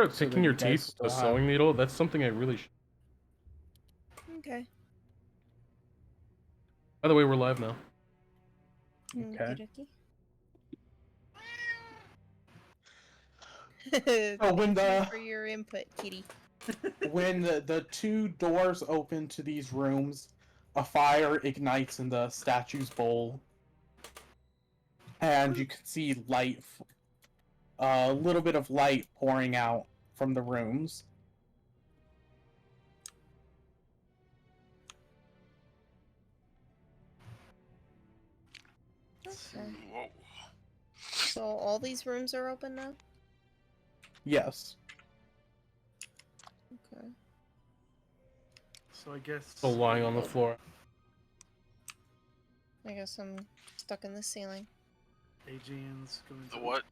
Start So picking that your you guys teeth with a still have- sewing needle. That's something I really should. Okay. By the way, we're live now. Okay. Oh, when the- for your input, Kitty. When the two doors open to these rooms, a fire ignites in the statue's bowl. And you can see light, a little bit of light pouring out from the rooms. Okay. Whoa. So all these rooms are open now? Yes. Okay. So I guess. Still lying on the floor. I guess I'm stuck in the ceiling. Aegean's going to. What?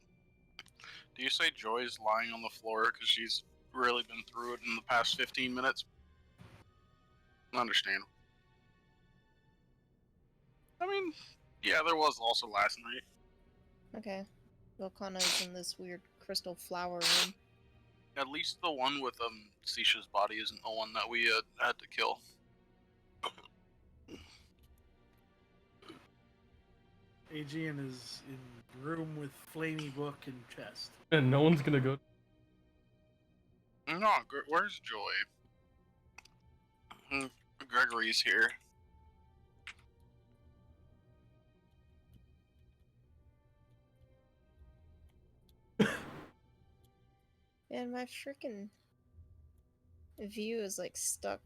Do you say Joy's lying on the floor because she's really been through it in the past 15 minutes? I understand. I mean, yeah, there was also last night. Okay. Volcano's in this weird crystal flower room. At least the one with Sisha's body isn't the one that we had to kill. Aegean is in room with flamey book and chest. And no one's gonna go. No, where's Joy? Gregory's here. And my freaking view is like stuck.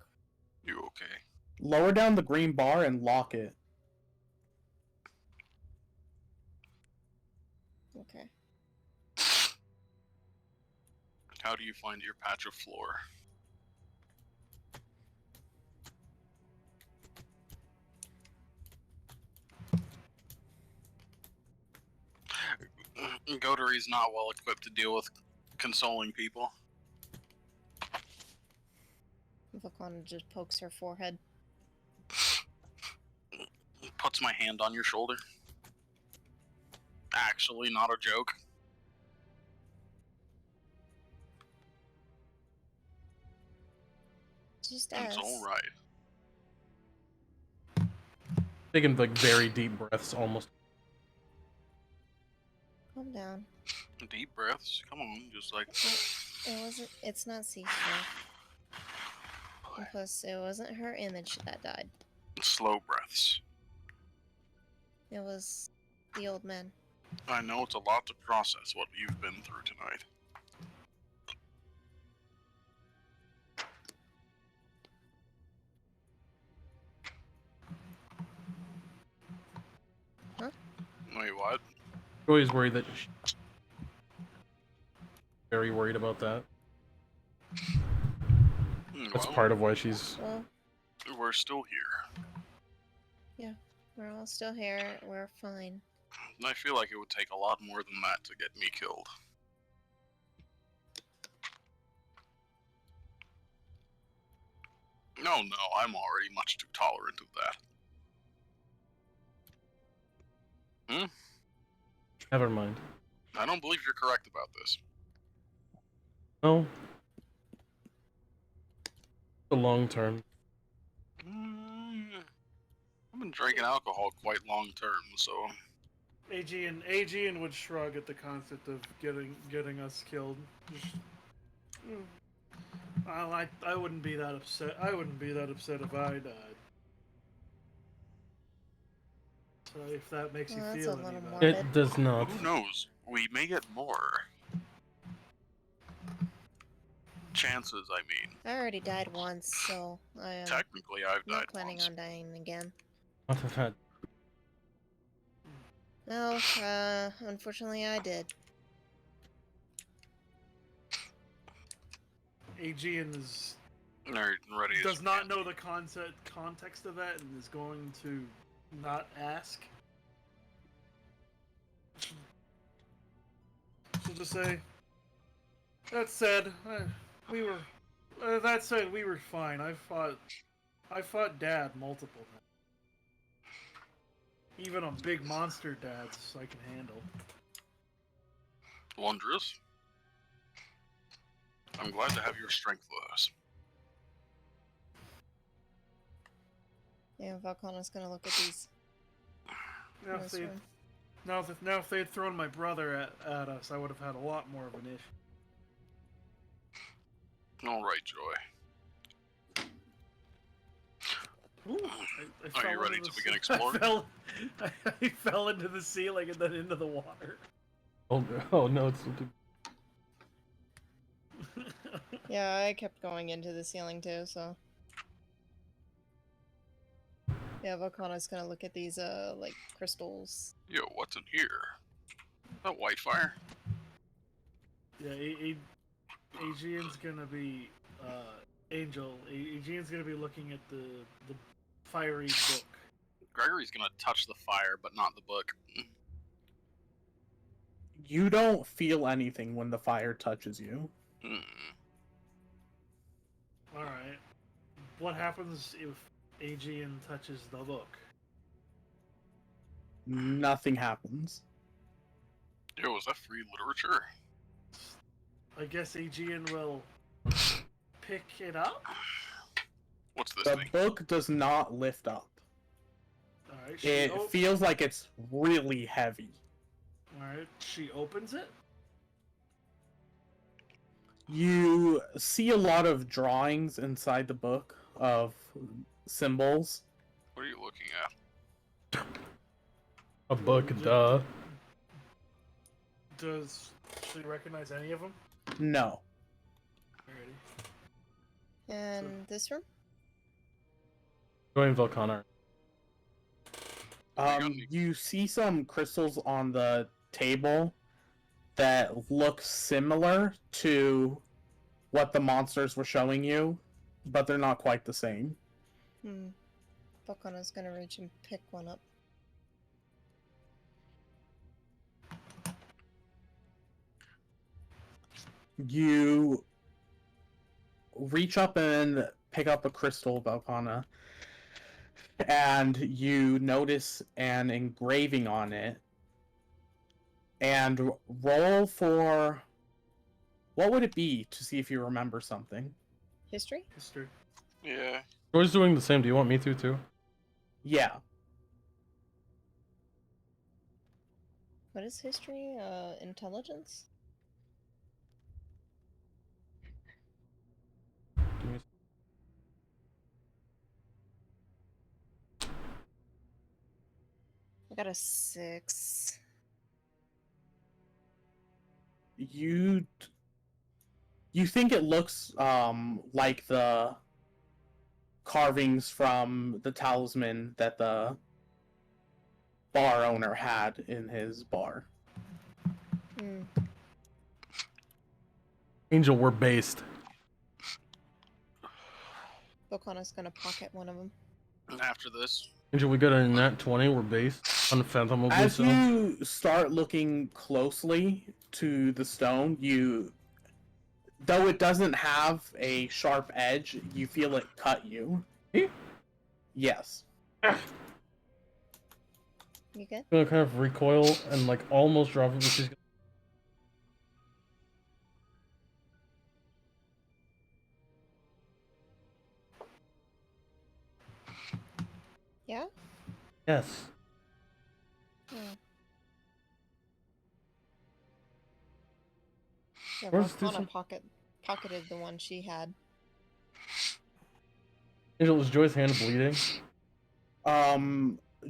You okay? Lower down the green bar and lock it. Okay. How do you find your patch of floor? Goatery's not well equipped to deal with consoling people. Volcano just pokes her forehead. Puts my hand on your shoulder. Actually, not a joke. Just It's ask. alright. Taking like very deep breaths, almost. Calm down. Deep breaths. Come on, just like. It wasn't. It's not Sisha. And plus, it wasn't her image that died. Slow breaths. It was the old man. I know it's a lot to process what you've been through tonight. Huh? Wait, what? Joy's worried that. Very worried about that. That's Well, part of why she's. Well, we're still here. we're all still here. We're fine. I feel like it would take a lot more than that to get me killed. No, I'm already much too tolerant of that. Never mind. I don't believe you're correct about this. No. The long term. I've been drinking alcohol quite long term, so Aegean would shrug at the concept of getting us killed. I wouldn't be that upset. I wouldn't be that upset if I died. So if that makes Well, you that's feel a any little better. morbid. It does not. who knows? We may get more. Chances, I mean. I already died once, so I am Technically, I've died not planning once. on dying again. Not have had. No, unfortunately I did. Aegean is Ready as does we not can know be. the context of that and is going to not ask. She'll just say, "That said, we were. That said, we were fine. I fought Dad multiple times. Even on big monster dads, I can handle." Wondrous. I'm glad to have your strength with us. Yeah, Valkana's gonna look at these. Now, in if this they room. now if they had thrown my brother at us, I would have had a lot more of an issue. All right, Joy. Ooh, I Are fell you ready into to the begin ce- exploring? I fell into the ceiling and then into the water. Oh no, it's still too... Yeah, I kept going into the ceiling too, so. Yeah, Valkana's gonna look at these, like, crystals. Yo, what's in here? That white fire? Yeah, Aegean's gonna be Aegean's gonna be looking at the fiery book. Gregory's gonna touch the fire, but not the book. You don't feel anything when the fire touches you. Hmm. All right. What happens if Aegean touches the book? Nothing happens. Yo, is that free literature? I guess Aegean will pick it up. What's this The thing? book does not lift up. All right. It feels like it's really heavy. All right. She opens it. You see a lot of drawings inside the book of symbols. What are you looking at? A book, duh. Does she recognize any of them? No. Alrighty. And this room? Join Volcana. You see some crystals on the table that look similar to what the monsters were showing you, but they're not quite the same. Valkana's gonna reach and pick one up. You reach up and pick up a crystal, Valkana, and you notice an engraving on it. And roll for... What would it be to see if you remember something? History? History. Yeah. Joy's doing the same. Do you want me to too? Yeah. What is history? Intelligence? Give me... I got a 6. You think it looks like the carvings from the talisman that the bar owner had in his bar. Angel, we're based. Valkana's gonna pocket one of them. And after this, Angel, we got a nat 20. We're based. Unfathomably As so. you start looking closely to the stone, though it doesn't have a sharp edge, you feel it cut you. Me? Yes. You good? Gonna kind of recoil and like almost drop it, but she's Yeah? yes. Oh. Yeah, Where's this Valkana one? pocketed the one she had. Angel, is Joy's hand bleeding?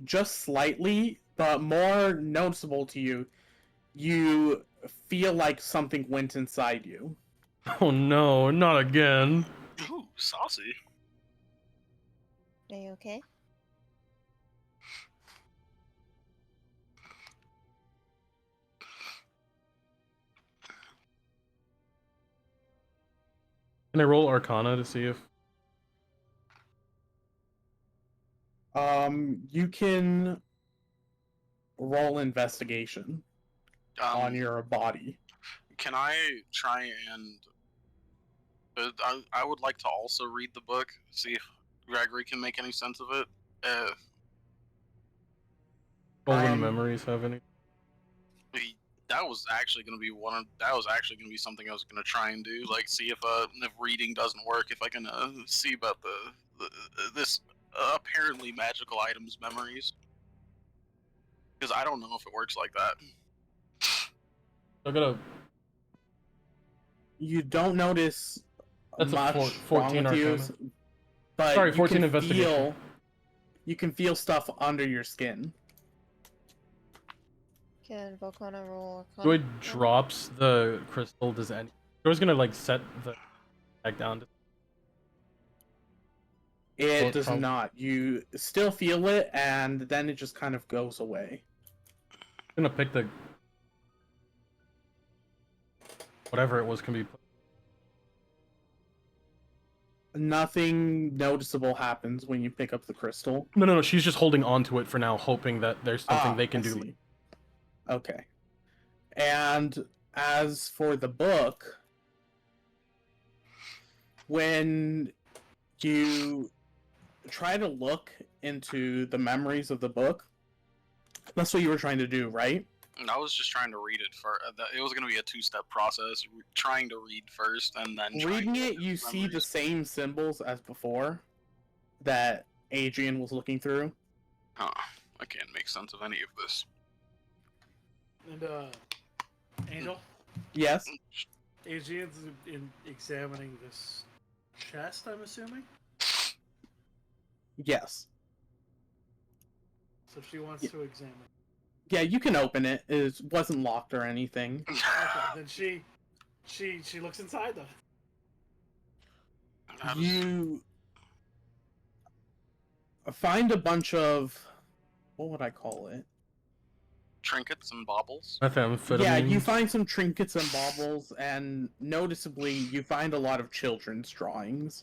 Just slightly, but more noticeable to you. You feel like something went inside you. Oh no, not again. ooh, saucy. Are you okay? Can I roll Arcana to see if... You can roll investigation on your body. Can I try and... I would like to also read the book, see if Gregory can make any sense of it. Golden Um, memories have any? that was actually gonna be something I was gonna try and do. Like, see if reading doesn't work, if I can see about this apparently magical items memories. Because I don't know if it works like that. I gotta. You don't notice That's a much 14 wrong with you, Arcana. but Sorry, you 14 can investigation. you can feel stuff under your skin. Can Volcana roll Joy Arcana? drops the crystal. Does any? Joy's gonna like set the back down. It Well, does prob- not. You still feel it, and then it just kind of goes away. I'm gonna pick the whatever it was can be. Nothing noticeable happens when you pick up the crystal. No. She's just holding on to it for now, hoping that there's something they can I do. see. Okay. And as for the book, when you try to look into the memories of the book, that's what you were trying to do, right? I was just trying to read it for. It was gonna be a two-step process. Trying to read first, and then Reading it, you see the memories. same symbols as before that Adrian was looking through. Huh. I can't make sense of any of this. And Angel, Yes. Adrian's examining this chest, I'm assuming. Yes. So she wants to examine. Yeah, you can open it. It wasn't locked or anything. Okay, then she looks inside them. How does- You find a bunch of, what would I call it? trinkets and baubles. Methamphetamine. Yeah, you find some trinkets and baubles, and noticeably, you find a lot of children's drawings.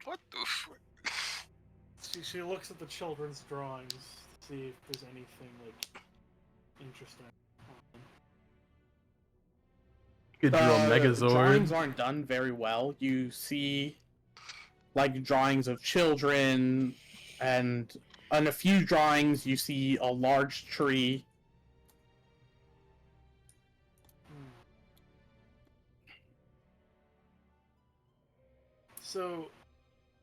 What the? She looks at the children's drawings to see if there's anything like interesting. Could draw a The Megazord. drawings aren't done very well. You see, like, drawings of children, and on a few drawings, you see a large tree. So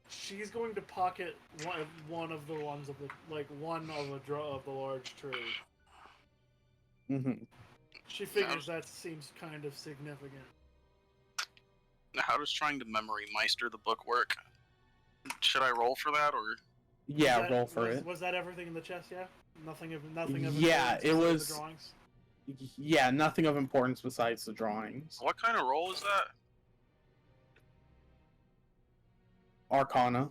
she's going to pocket one of the ones of the of the large tree. Mm-hmm. She figures that seems kind of significant. How does trying to memory meister the book work? Should I roll for that, or? Yeah, roll for it. Was that everything in the chest? Yeah, nothing of Yeah, importance it besides was- the drawings. Yeah, nothing of importance besides the drawings. What kind of roll is that? Arcana.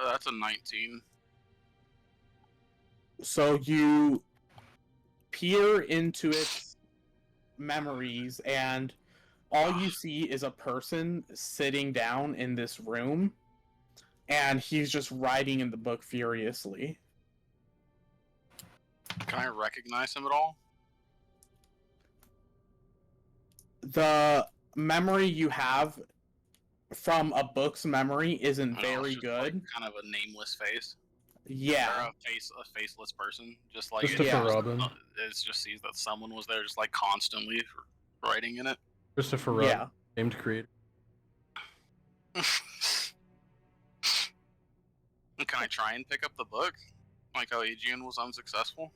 That's a 19. So you peer into its memories, and all you see is a person sitting down in this room, and he's just writing in the book furiously. Can I recognize him at all? The memory you have from a book's memory isn't No, very it's just, good. Like, kind of a nameless face. Yeah. Or a faceless person. Just like Christopher Yeah. Robin. It just sees that someone was there, just like constantly writing in it. Christopher Robin. Yeah. Named creator. Can I try and pick up the book? Like how Aegean was unsuccessful?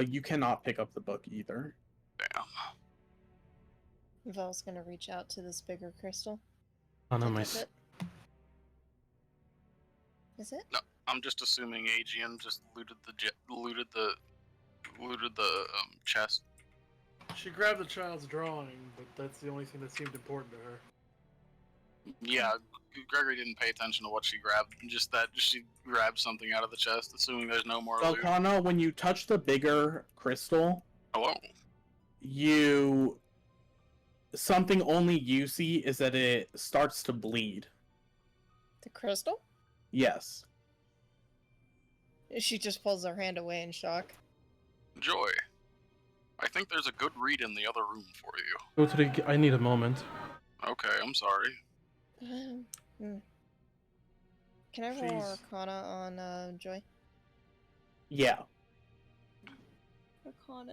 You cannot pick up the book either. Damn. Vel's gonna reach out to this bigger crystal. Oh no, pick my. up it. Is it? I'm just assuming Aegean just looted the chest. She grabbed the child's drawing, but that's the only thing that seemed important to her. Yeah, Gregory didn't pay attention to what she grabbed. Just that she grabbed something out of the chest, assuming there's no more loot. Volcano, when you touch the bigger crystal, Hello. something only you see is that it starts to bleed. The crystal? Yes. She just pulls her hand away in shock. Joy. I think there's a good read in the other room for you. Go to the. I need a moment. Okay, I'm sorry. Can I roll She's- Arcana on Joy? Yeah. Arcana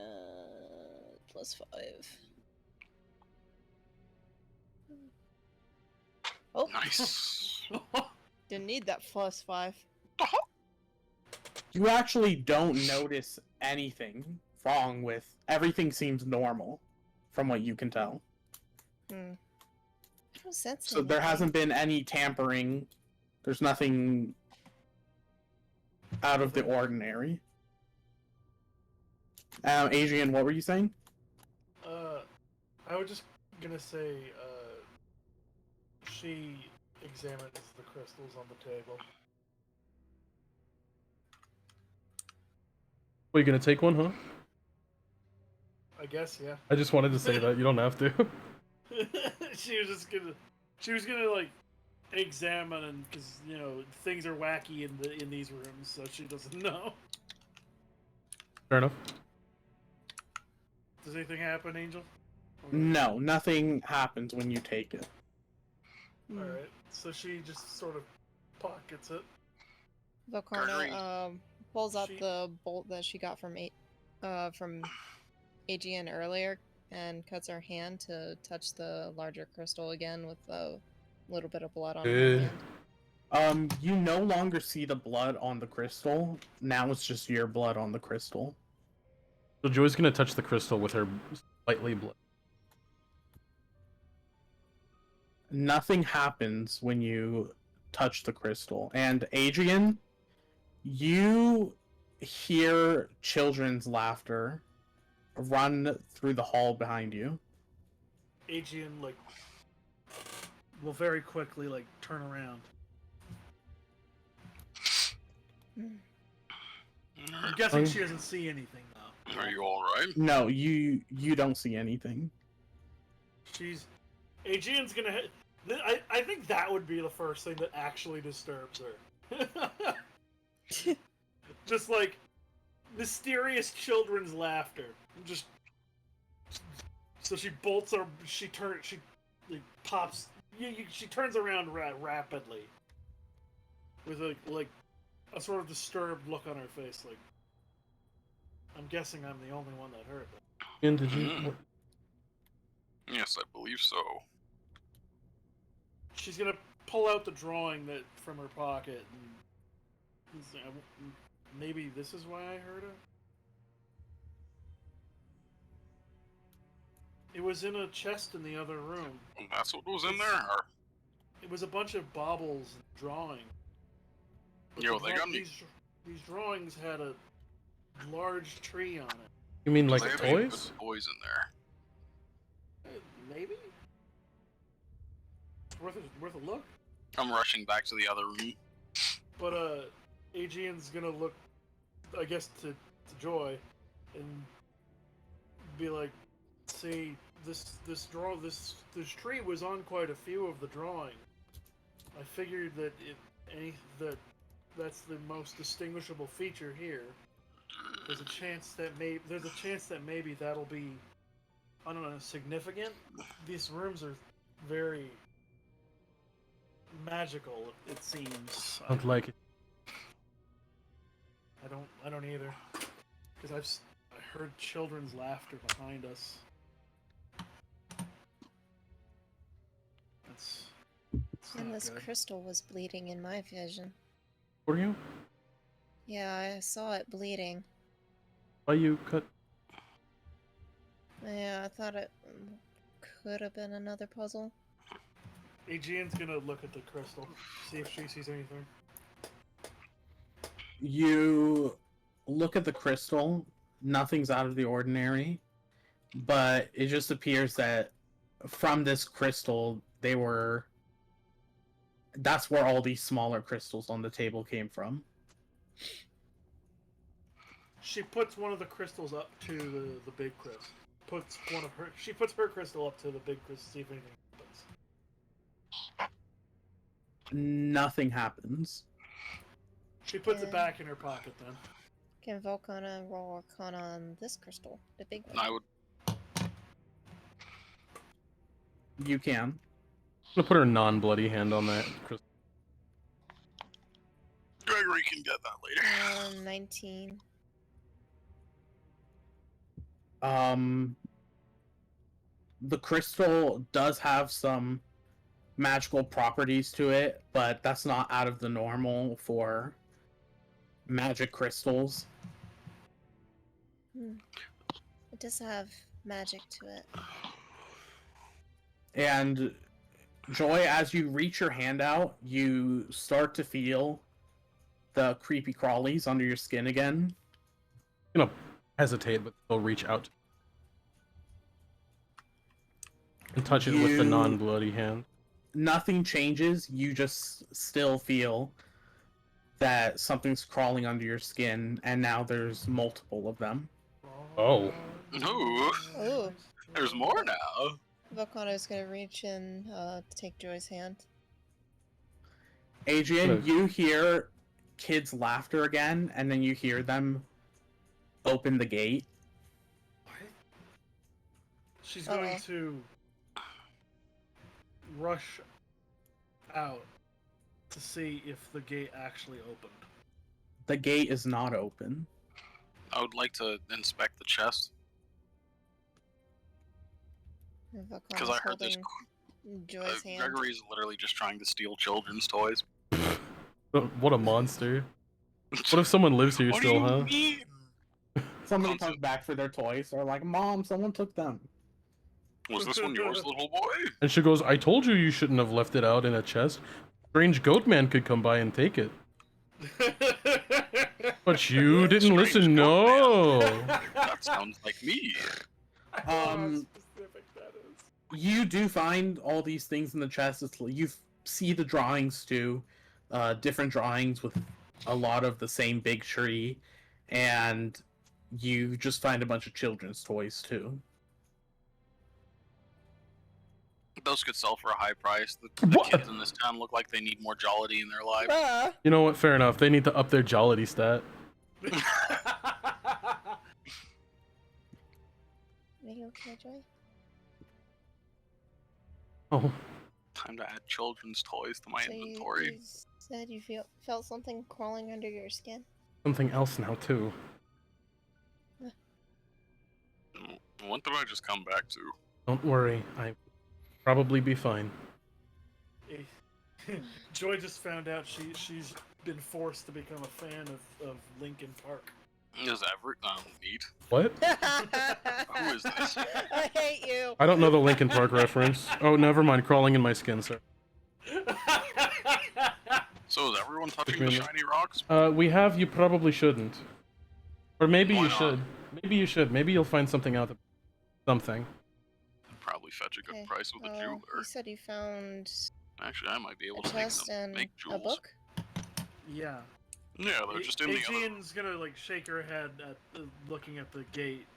+5. Oh, Nice. didn't need that +5. You actually don't notice anything wrong with everything. Seems normal, from what you can tell. I don't sense So there anything. hasn't been any tampering. There's nothing out of the ordinary. Adrian, what were you saying? I was just gonna say, she examines the crystals on the table. Well, you gonna take one, huh? I guess, yeah. I just wanted to say that. You don't have to. She was gonna like examine, and because things are wacky in these rooms, so she doesn't know. Fair enough. Does anything happen, Angel? No, nothing happens when you take it. Alright, so she just sort of pockets it. Gregory. Volcarna pulls out She- the bolt that she got from Aegean earlier and cuts her hand to touch the larger crystal again with a little bit of blood on her hand. You no longer see the blood on the crystal. Now it's just your blood on the crystal. So Joy's gonna touch the crystal with her slightly blood. Nothing happens when you touch the crystal. And Adrian, you hear children's laughter run through the hall behind you. Aegean, will very quickly, turn around. I'm guessing she doesn't see anything, though. Are you alright? No, you don't see anything. Aegean's gonna hit... I think that would be the first thing that actually disturbs her. Just, mysterious children's laughter. Just... So she bolts her... She pops... She turns around rapidly. With, a sort of disturbed look on her face, I'm guessing I'm the only one that heard that. And did you? Yes, I believe so. She's gonna pull out the drawing from her pocket and say, maybe this is why I heard it. It was in a chest in the other room. That's what was in there? Or... It was a bunch of baubles and drawing. But Yo, they got me. These drawings had a large tree on it. You mean like They have any toys? good toys in there. Maybe? Worth a look. I'm rushing back to the other room. But Aegean's gonna look, I guess, to Joy, and be like, "See, this tree was on quite a few of the drawings. I figured that that's the most distinguishable feature here. There's a chance that maybe that'll be, I don't know, significant. These rooms are very magical, it seems. Sounds like it. I don't either, because I heard children's laughter behind us. That's And not this good. crystal was bleeding in my vision. Were you? Yeah, I saw it bleeding. Why you cut? Yeah, I thought it could have been another puzzle. Aegean's gonna look at the crystal, see if she sees anything. You look at the crystal. Nothing's out of the ordinary, but it just appears that from this crystal, that's where all these smaller crystals on the table came from. She puts one of the crystals up to the big crystal. She puts her crystal up to the big crystal, see if anything happens. Nothing happens. She puts it back in her pocket then. Can Volcana roll Arcana on this crystal? The big And one. I would. You can. I'm gonna put her non-bloody hand on that crystal. Gregory can get that later. 19. The crystal does have some magical properties to it, but that's not out of the normal for magic crystals. It does have magic to it. And Joy, as you reach your hand out, you start to feel the creepy crawlies under your skin again. I'm gonna hesitate, but still reach out and touch it with the You- non-bloody hand. Nothing changes, you just still feel that something's crawling under your skin, and now there's multiple of them. Oh. Ooh, Ooh. there's more now. Volcano's gonna reach and take Joy's hand. Adrian, Look. you hear kids' laughter again, and then you hear them open the gate. What? She's going Uh-oh. to rush out to see if the gate actually opened. The gate is not open. I would like to inspect the chest And because Volcano's I heard this. holding Joy's hand. Gregory's literally just trying to steal children's toys. What a monster. What if someone lives here What do still, you huh? mean? Somebody Constant- comes back for their toys. They're like, "Mom, someone took them." Was this one yours, little boy? And she goes, I told you you shouldn't have left it out in a chest. Strange goat man could come by and take it. But you didn't Strange listen, no. That sounds like me. Specific that is. You do find all these things in the chest. You see the drawings too, different drawings with a lot of the same big tree, and you just find a bunch of children's toys too. Those could sell for a high price. The What? kids in this town look like they need more jollity in their life. Ah! You know what? Fair enough. They need to up their jollity stat. Are you okay, Joy? Oh, Time to add children's toys to my So inventory. You said you felt something crawling under your skin? something else now too. What did I just come back to? Don't worry. I probably be fine. Joy just found out she's been forced to become a fan of Linkin Park. Is neat? What? Who is this? I hate you. I don't know the Linkin Park reference. Oh, never mind. Crawling in my skin, sir. So is everyone touching the Really? shiny rocks? We have. You probably shouldn't. Or maybe Why you not? should. Maybe you should. Maybe you'll find something out. Something. Probably fetch a good Okay, price with a You jeweler. said you found Actually, I might be able a to make chest some and make a jewels. book? Yeah. Yeah, they're just in the other. Aegean's gonna like shake her head at looking at the gate,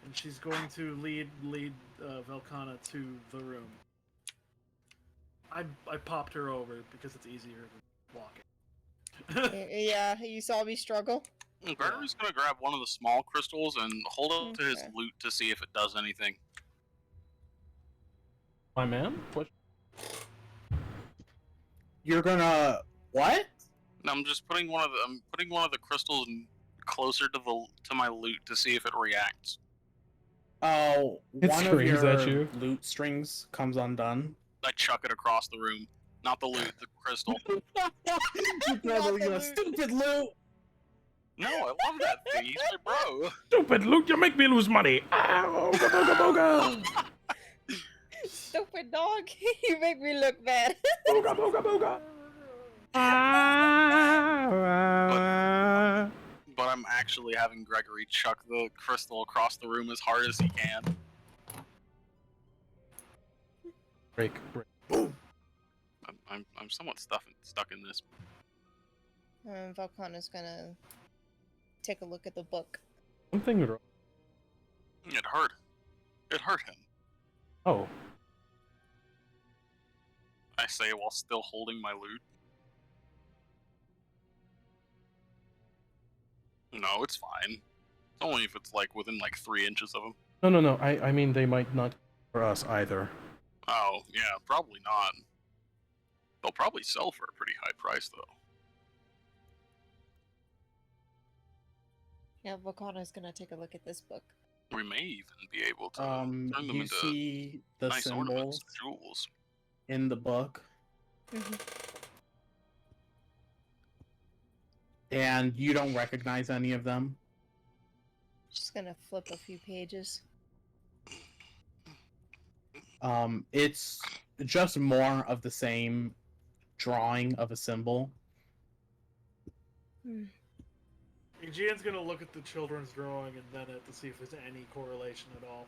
and she's going to lead Velcana to the room. I popped her over because it's easier than walking. Yeah, you saw me struggle. Gregory's gonna grab one of the small crystals and hold it to his Okay. loot to see if it does anything. My man? What? You're gonna what? And I'm putting one of the crystals closer to my loot to see if it reacts. Oh, It one of screams your at you. loot strings comes undone. I chuck it across the room. Not the loot, the crystal. You Not the you loot. stupid loot! No, I love that thing. He's my bro. Stupid Luke, you make me lose money. Ow, boga, boga, boga. Stupid dog, you make me look bad. Boga, boga, boga. But I'm actually having Gregory chuck the crystal across the room as hard as he can. Break. I'm somewhat stuck in this. Volcano's gonna take a look at the book. Something wrong. It hurt. It hurt him. Oh, I say while still holding my loot. No, it's fine. Only if it's like within like 3 inches of him. no. I mean, they might not for us either. Oh, yeah, probably not. They'll probably sell for a pretty high price though. Yeah, Volcano's gonna take a look at this book. We may even be able to turn them You into see the nice ornaments, symbols jewels. in the book, and you don't recognize any of them. Just gonna flip a few pages. It's just more of the same drawing of a symbol. Aegean's gonna look at the children's drawing and then to see if there's any correlation at all.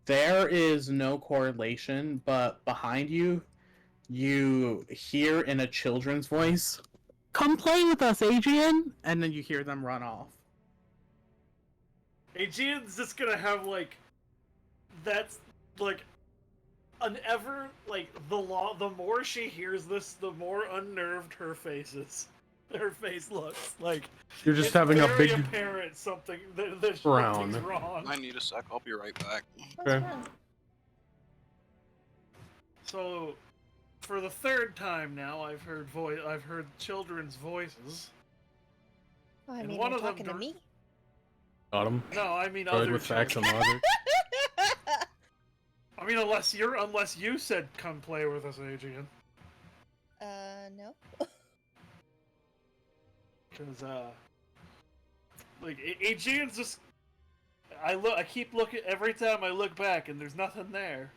There is no correlation, but behind you, you hear in a children's voice, "Come play with us, Aegean!" And then you hear them run off. Aegean's just gonna have that's an ever the more she hears this, the more unnerved her face is. Her face looks like You're just it's having a very big apparent something that frown. something's wrong. I need a sec. I'll be right back. What's Okay. wrong? So, for the third time now, I've heard children's voices. Oh, I And mean, one you're of them talking to me? Got him. No, I mean Right other with facts and children. logic. I mean, unless you said come play with us, Aegean. No. Because Aegean's just. I keep looking every time I look back, and there's nothing there.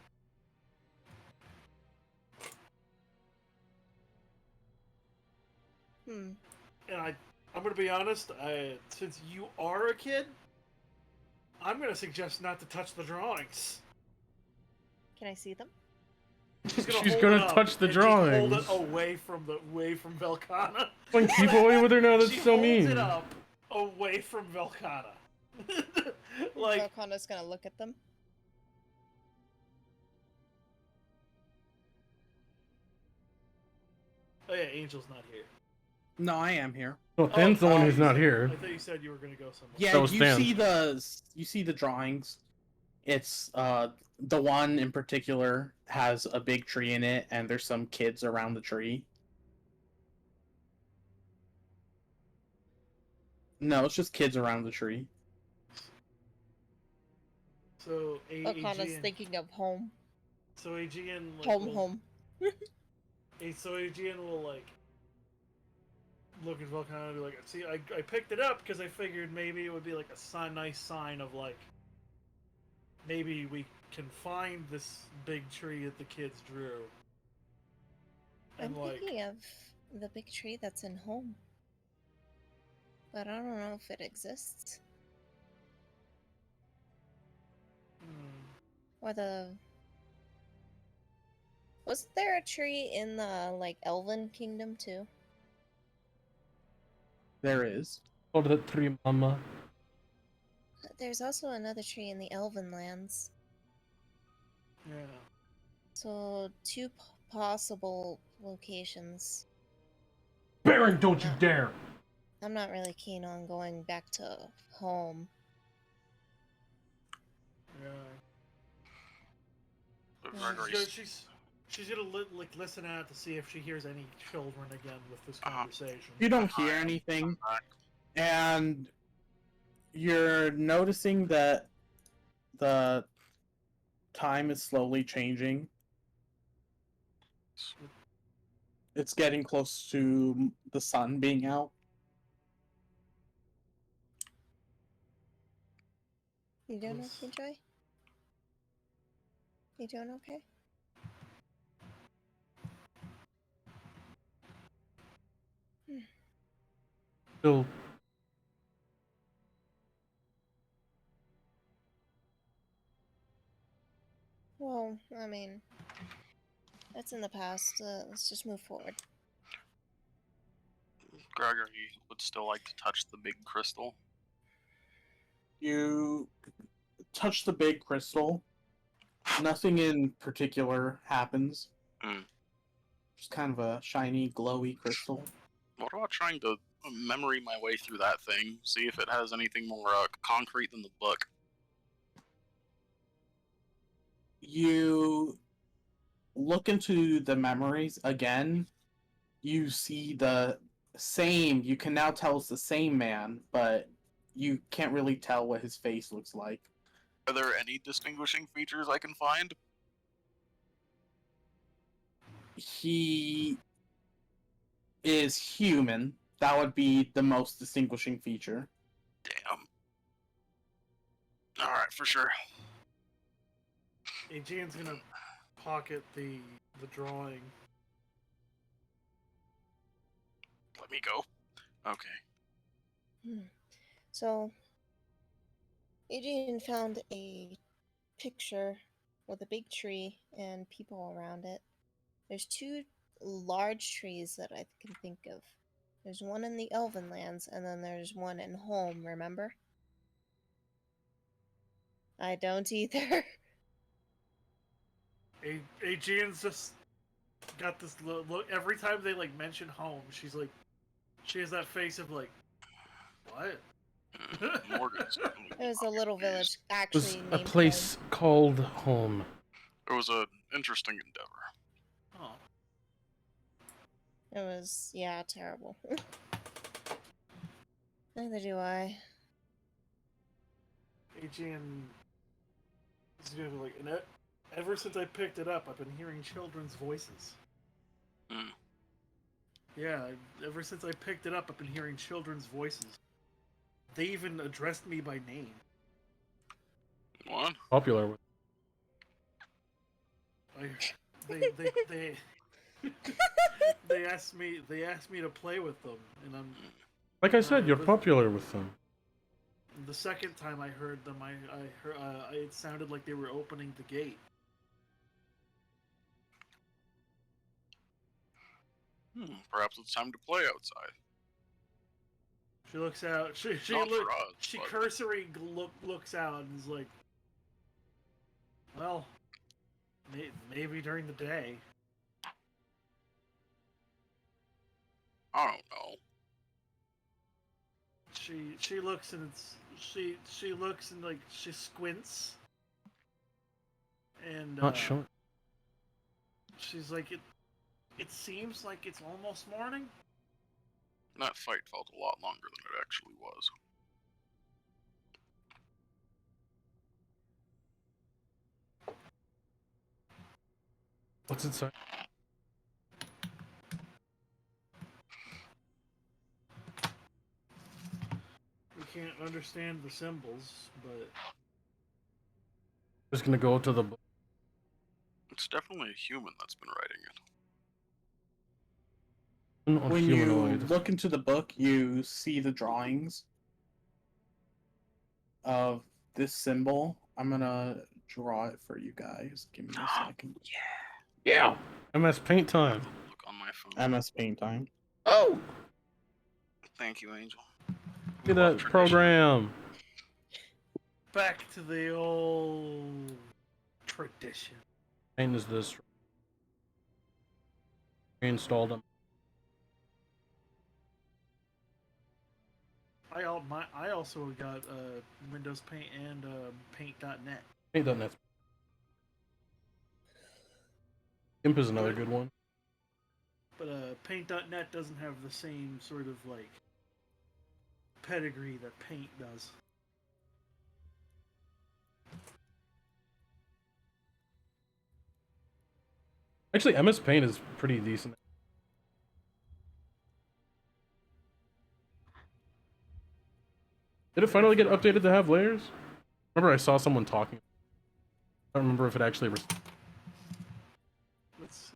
And I'm gonna be honest. Since you are a kid, I'm gonna suggest not to touch the drawings. Can I see them? She's She's hold gonna it up touch the and just hold it drawings. away from Velcana. Like, keep away with her now. That's She so holds mean. it up away from Velcana. Velcana's gonna look at them. Oh yeah, Angel's not here. No, I am here. No, Than's the one who's you not said- here. I thought you said you were gonna go somewhere. Yeah, That was you Stan. see the drawings. It's the one in particular has a big tree in it, and there's some kids around the tree. No, it's just kids around the tree. So Velcana's Aegean. thinking of home. So Aegean. Home. So Aegean will look at Velcana and be like, "See, I picked it up because I figured maybe it would be like a nice sign of maybe we can find this big tree that the kids drew." I'm And thinking of the big tree that's in home. But I don't know if it exists. Or wasn't there a tree in the Elven Kingdom too? There is. Go to the tree, mama. There's also another tree in the Elven lands. yeah. So two possible locations. Baron, don't you dare! I'm not really keen on going back to home. Yeah. But Yeah. Gregory's- She's gonna listen out to see if she hears any children again with this Uh-huh. conversation. You don't hear anything, and you're noticing that the time is slowly changing. It's getting close to the sun being out. You doing Yes. okay, Joy? You doing okay? Still. Well, I mean, that's in the past. Let's just move forward. Gregory would still like to touch the big crystal. You touch the big crystal. Nothing in particular happens. Just kind of a shiny, glowy crystal. What about trying to memory my way through that thing? See if it has anything more concrete than the book. You look into the memories again. You see the same. You can now tell it's the same man, but you can't really tell what his face looks like. Are there any distinguishing features I can find? He is human. That would be the most distinguishing feature. Damn. Alright, for sure. Aegean's gonna pocket the drawing. Let me go. Okay. So, Adrian found a picture with a big tree and people around it. There's 2 large trees that I can think of. There's one in the Elven lands, and then there's one in Home, remember? I don't either. Aegean's just got this look. Every time they like mention home, she has that face of like, what? Morgan's. It was a little village It actually was named a place called home. It was an interesting endeavor. Oh, Home. It was, yeah, terrible. Neither do I. Aegean is gonna be like, ever since I picked it up, I've been hearing children's voices. Hmm. Yeah, ever since I picked it up, I've been hearing children's voices. They even addressed me by name. What? Popular with. They they asked me to play with them, and Like I said, you're but- popular with them. the second time I heard them, I heard it sounded like they were opening the gate. Perhaps it's time to play outside. She looks out. She Not for us, She but- cursory looks out and is like, "Well, maybe during the day." I don't know. She looks and she looks and like she squints, and Not sure. she's like, it seems like it's almost morning. That fight felt a lot longer than it actually was. What's inside? We can't understand the symbols, but Just gonna go to the book. It's definitely a human that's been writing it. On When humanoid. you look into the book, you see the drawings of this symbol. I'm gonna draw it for you guys. Give me a second. Yeah. MS Paint time. Look on my phone. MS Paint time. Oh. Thank you, Angel. Look at Love that tradition. program. back to the old tradition. Paint is this. Reinstalled them. I also got Windows Paint and Paint.net. Paint.net. GIMP is another good one. But Paint.net doesn't have the same sort of like pedigree that Paint does. Actually, MS Paint is pretty decent. Did it finally get updated to have layers? Remember I saw someone talking. I don't remember if it actually... Let's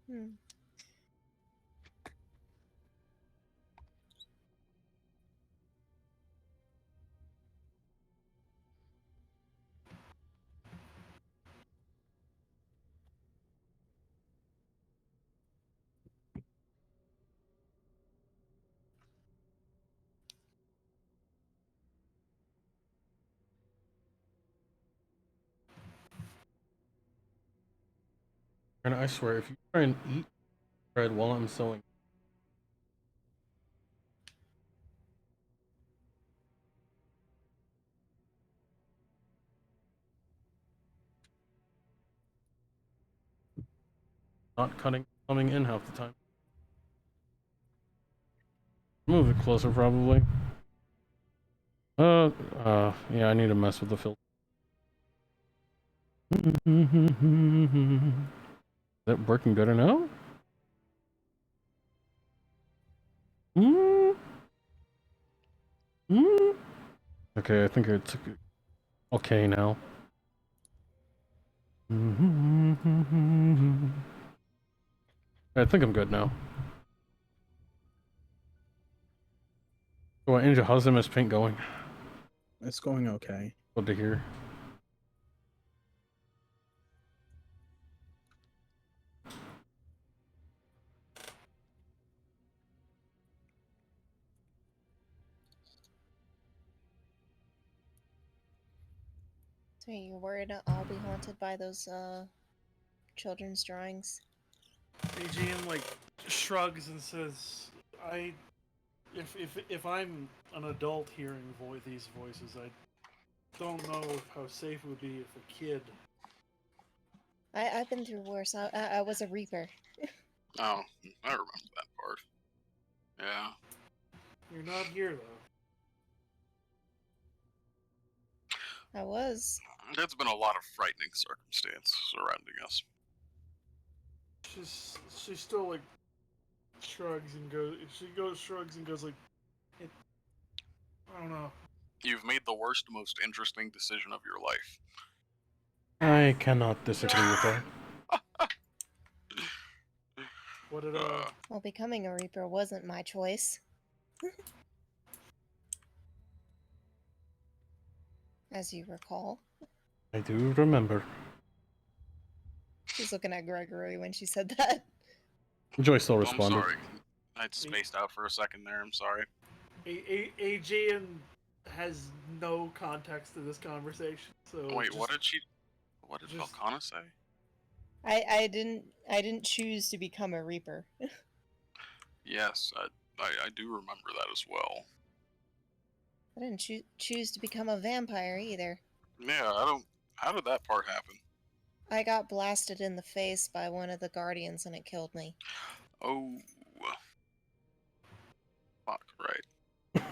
Hmm. And I swear, if you try and eat bread while I'm sewing... not coming in half the time. Move it closer, probably. Yeah, I need to mess with the filter. Is that working better now? Okay, I think it's okay now. I think I'm good now. Oh, Angel, how's the MS Paint going? It's going okay. Good to hear. So you're worried I'll be haunted by those children's drawings? Aegean like shrugs and says, if I'm an adult hearing these voices, I don't know how safe it would be if a kid. I've been through worse. I was a reaper. Oh, I remember that part. Yeah. You're not here though. I was. There's been a lot of frightening circumstance surrounding us. She still like shrugs and goes like, I don't know. You've made the worst, most interesting decision of your life. I cannot disagree with that. What did Well, becoming a reaper wasn't my choice. As you recall. I do remember. She's looking at Gregory when she said that. Joy still I'm responded. sorry. I spaced out for a second there. I'm sorry. Aegean has no context to this conversation. So Wait, just, what did Valkana say? I didn't choose to become a reaper. Yes, I do remember that as well. I didn't choose to become a vampire either. Yeah, how did that part happen? I got blasted in the face by one of the guardians and it killed me. Oh. Fuck, right.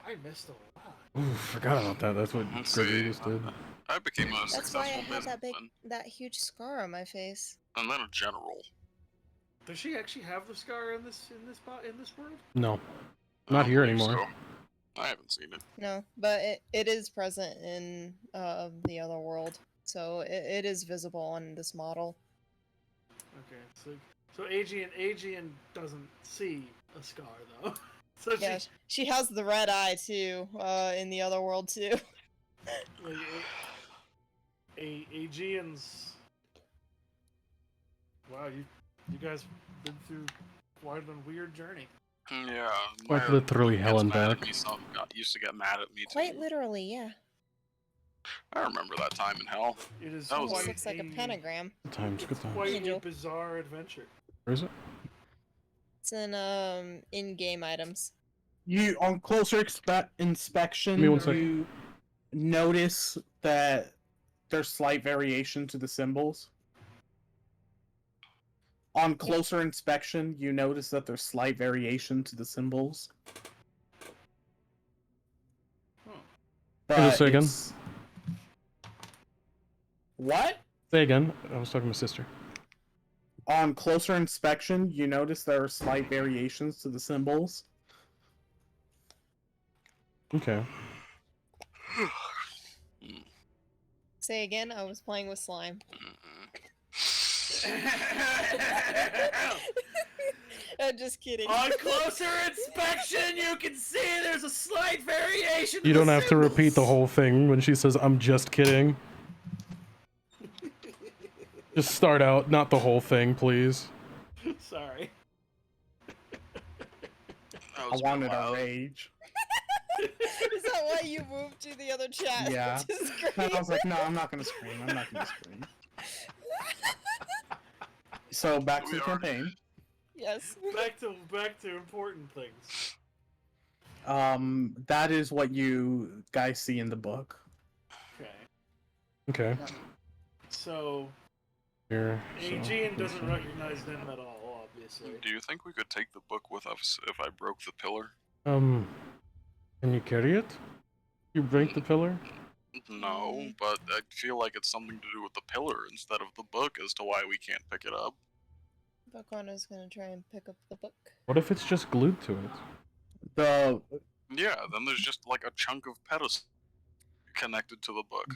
I missed a lot. Ooh, forgot about that. That's what Let's Gregory see. just did. I became a That's why I successful had businessman. that huge scar on my face. And then a general. Does she actually have the scar in this world? No, I not don't here believe anymore. so. I haven't seen it. No, but it is present in the other world. So it is visible on this model. Okay, so Aegean doesn't see a scar though. So Yeah, she has the red eye too, in the other world too. like, Aegean's. Wow, you guys been through quite a weird journey. Yeah. Quite my- literally hell gets and mad at back. me, some used to get mad at me Quite too. literally, yeah. I remember that time in hell. It is. That was Almost a- looks like a pentagram. Good times, good It's times. quite a Angel. bizarre adventure. Where is it? It's in in-game items. You on closer inspection, Give me 1 second. you notice that there's slight variation to the symbols. On closer inspection, you notice that there's slight variation to the symbols. Huh. But say again? it's- What? Say again. I was talking to my sister. On closer inspection, you notice there are slight variations to the symbols. Okay. Say again, I was playing with slime. I'm just kidding. On closer inspection, you can see there's a slight variation. You don't have to repeat the whole thing when she says, "I'm just kidding." Just start out, not the whole thing, please. Sorry. That I was wanted loud. a rage. Is that why you moved to the other chat? Yeah. To And scream? I was like, no, I'm not gonna scream. I'm not gonna scream. So back to We the are- campaign. Yes. Back to important things. That is what you guys see in the book. Okay. Okay. So here. So, Aegean let's doesn't see. recognize them at all, obviously. Do you think we could take the book with us if I broke the pillar? Can you carry it? You break the pillar? No, but I feel like it's something to do with the pillar instead of the book as to why we can't pick it up. Volcano's gonna try and pick up the book. What if it's just glued to it? The Yeah, then there's just like a chunk of pedestal connected to the book.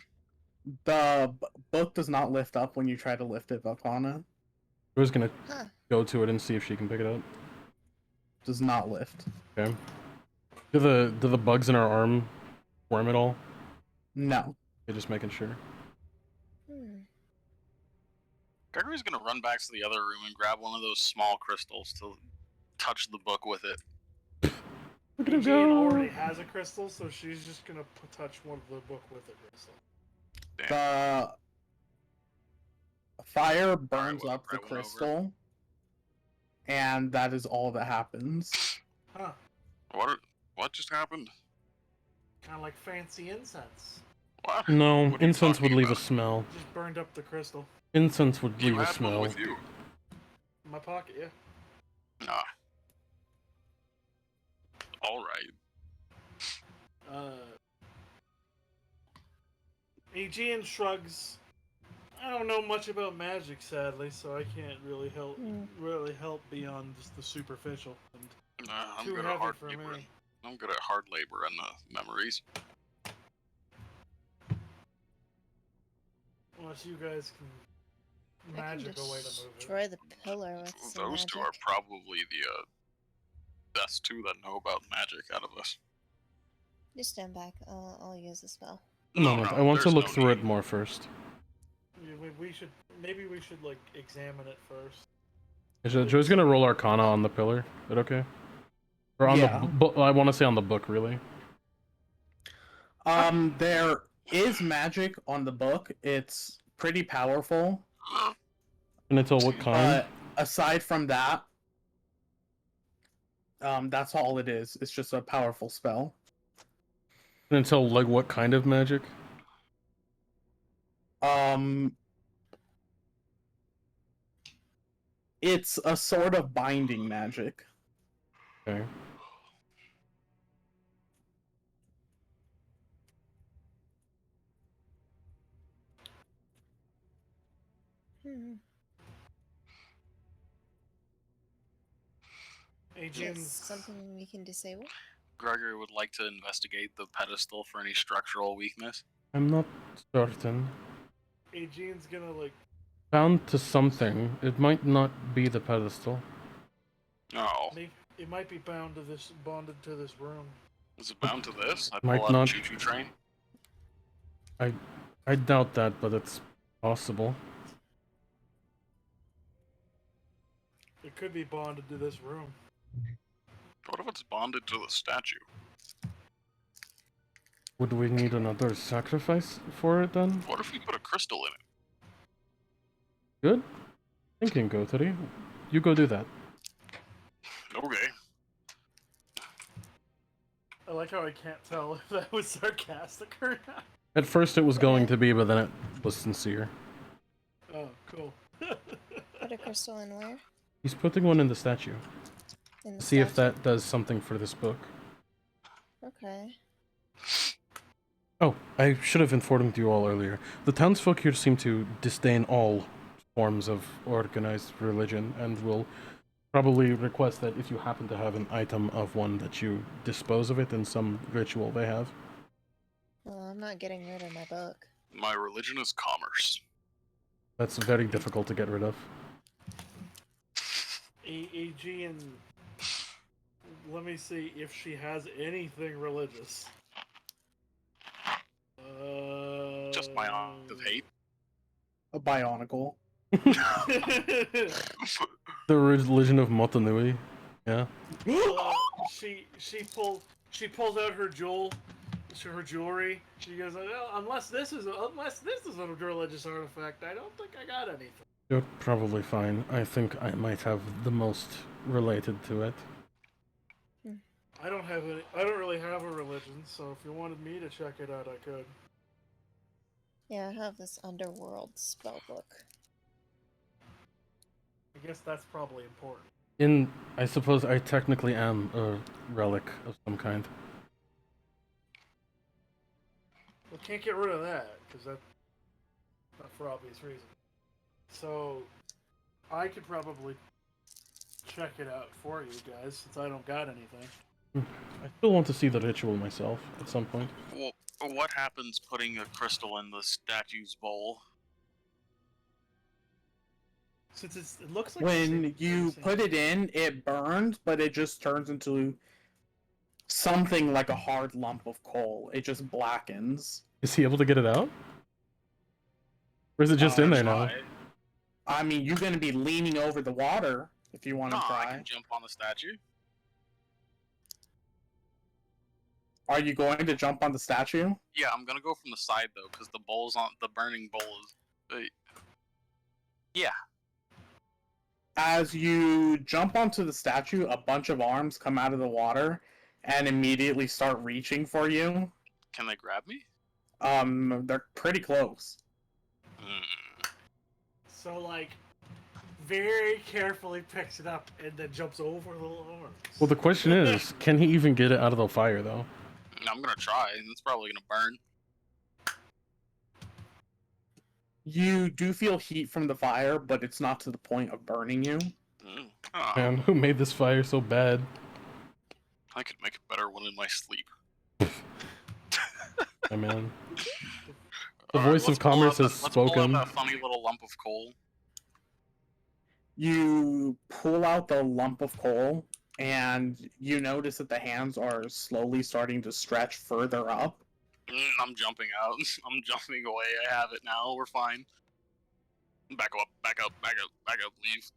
book does not lift up when you try to lift it, Volcana. I was gonna Huh. go to it and see if she can pick it up. Does not lift. Okay. Do the bugs in our arm worm at all? No. Okay, just making sure. Hmm. Gregory's gonna run back to the other room and grab one of those small crystals to touch the book with it. Look at him Aegean go! already has a crystal, so she's just gonna touch one of the book with a crystal. Damn. The fire burns well, up the right one over. crystal, and that is all that happens. Huh. What just happened? Kind of like fancy incense. What? No, What are you incense would talking leave a about? smell. Just burned up the crystal. Incense would You leave a had one smell. with you. In my pocket, yeah. Ah. Alright. Aegean shrugs. I don't know much about magic, sadly, so I can't really help beyond just the superficial. And I'm too good at heavy hard for labor. me. I'm good at hard labor and the memories. Unless you guys can I can magic a way to move it. destroy the pillar with some Those magic. two are probably the best two that know about magic out of us. Just stand back. I'll use the spell. No, I want to there's look no through need. it more first. Yeah, maybe we should like examine it first. Joe's gonna roll Arcana on the pillar. Is that okay? Or on Yeah. the I want to say on the book, really. There is magic on the book. It's pretty powerful. And until what kind? But aside from that, that's all it is. It's just a powerful spell. And until like what kind of magic? It's a sort of binding magic. Okay. Hmm. Aegean, Yes, something we can disable. Gregory would like to investigate the pedestal for any structural weakness. I'm not certain. Aegean's gonna like. Bound to something. It might not be the pedestal. Oh, It might be bonded to this room. is it bound to this? I Might pull out not. a choo-choo train. I doubt that, but it's possible. It could be bonded to this room. What if it's bonded to the statue? Would we need another sacrifice for it then? What if we put a crystal in it? Good thinking, Gotari. You go do that. Okay. I like how I can't tell if that was sarcastic or not. At first it was going to be, but then it was sincere. Oh, cool. Put a crystal in where? He's putting one in the statue. In the See if statue? that does something for this book. Okay. Oh, I should have informed you all earlier. The townsfolk here seem to disdain all forms of organized religion and will probably request that if you happen to have an item of one that you dispose of it in some ritual they have. Well, I'm not getting rid of my book. My religion is commerce. That's very difficult to get rid of. Aegean. Let me see if she has anything religious. Just my act of hate. A bionicle. The religion of Motunui. Yeah. She pulls out her jewelry. She goes, oh, unless this is a religious artifact, I don't think I got anything. You're probably fine. I think I might have the most related to it. I don't really have a religion, so if you wanted me to check it out, I could. Yeah, I have this underworld spell book. I guess that's probably important. I suppose I technically am a relic of some kind. We can't get rid of that, because that's not for obvious reasons. So, I could probably check it out for you guys, since I don't got anything. I still want to see the ritual myself at some point. Well, what happens putting a crystal in the statue's bowl? Since it looks like When you put it in, it burns, but it just turns into something like a hard lump of coal. It just blackens. Is he able to get it out? Or is it just in there now? Try. I mean, you're going to be leaning over the water if you want to No, I try. can jump on the statue. Are you going to jump on the statue? Yeah, I'm gonna go from the side though, because the bowl's on the burning bowl is. Yeah. As you jump onto the statue, a bunch of arms come out of the water and immediately start reaching for you. Can they grab me? They're pretty close. So, like, very carefully picks it up and then jumps over the arms. Well, the question is, can he even get it out of the fire, though? I'm gonna try, and it's probably gonna burn. You do feel heat from the fire, but it's not to the point of burning you. Oh, Man, who made this fire so bad? I could make a better one in my sleep. Hey, man. The Alright, voice of let's pull commerce out has Let's pull spoken. out that funny little lump of coal. You pull out the lump of coal, and you notice that the hands are slowly starting to stretch further up. I'm jumping out. I'm jumping away. I have it now. We're fine. Back up, back up, back up, back up, leave.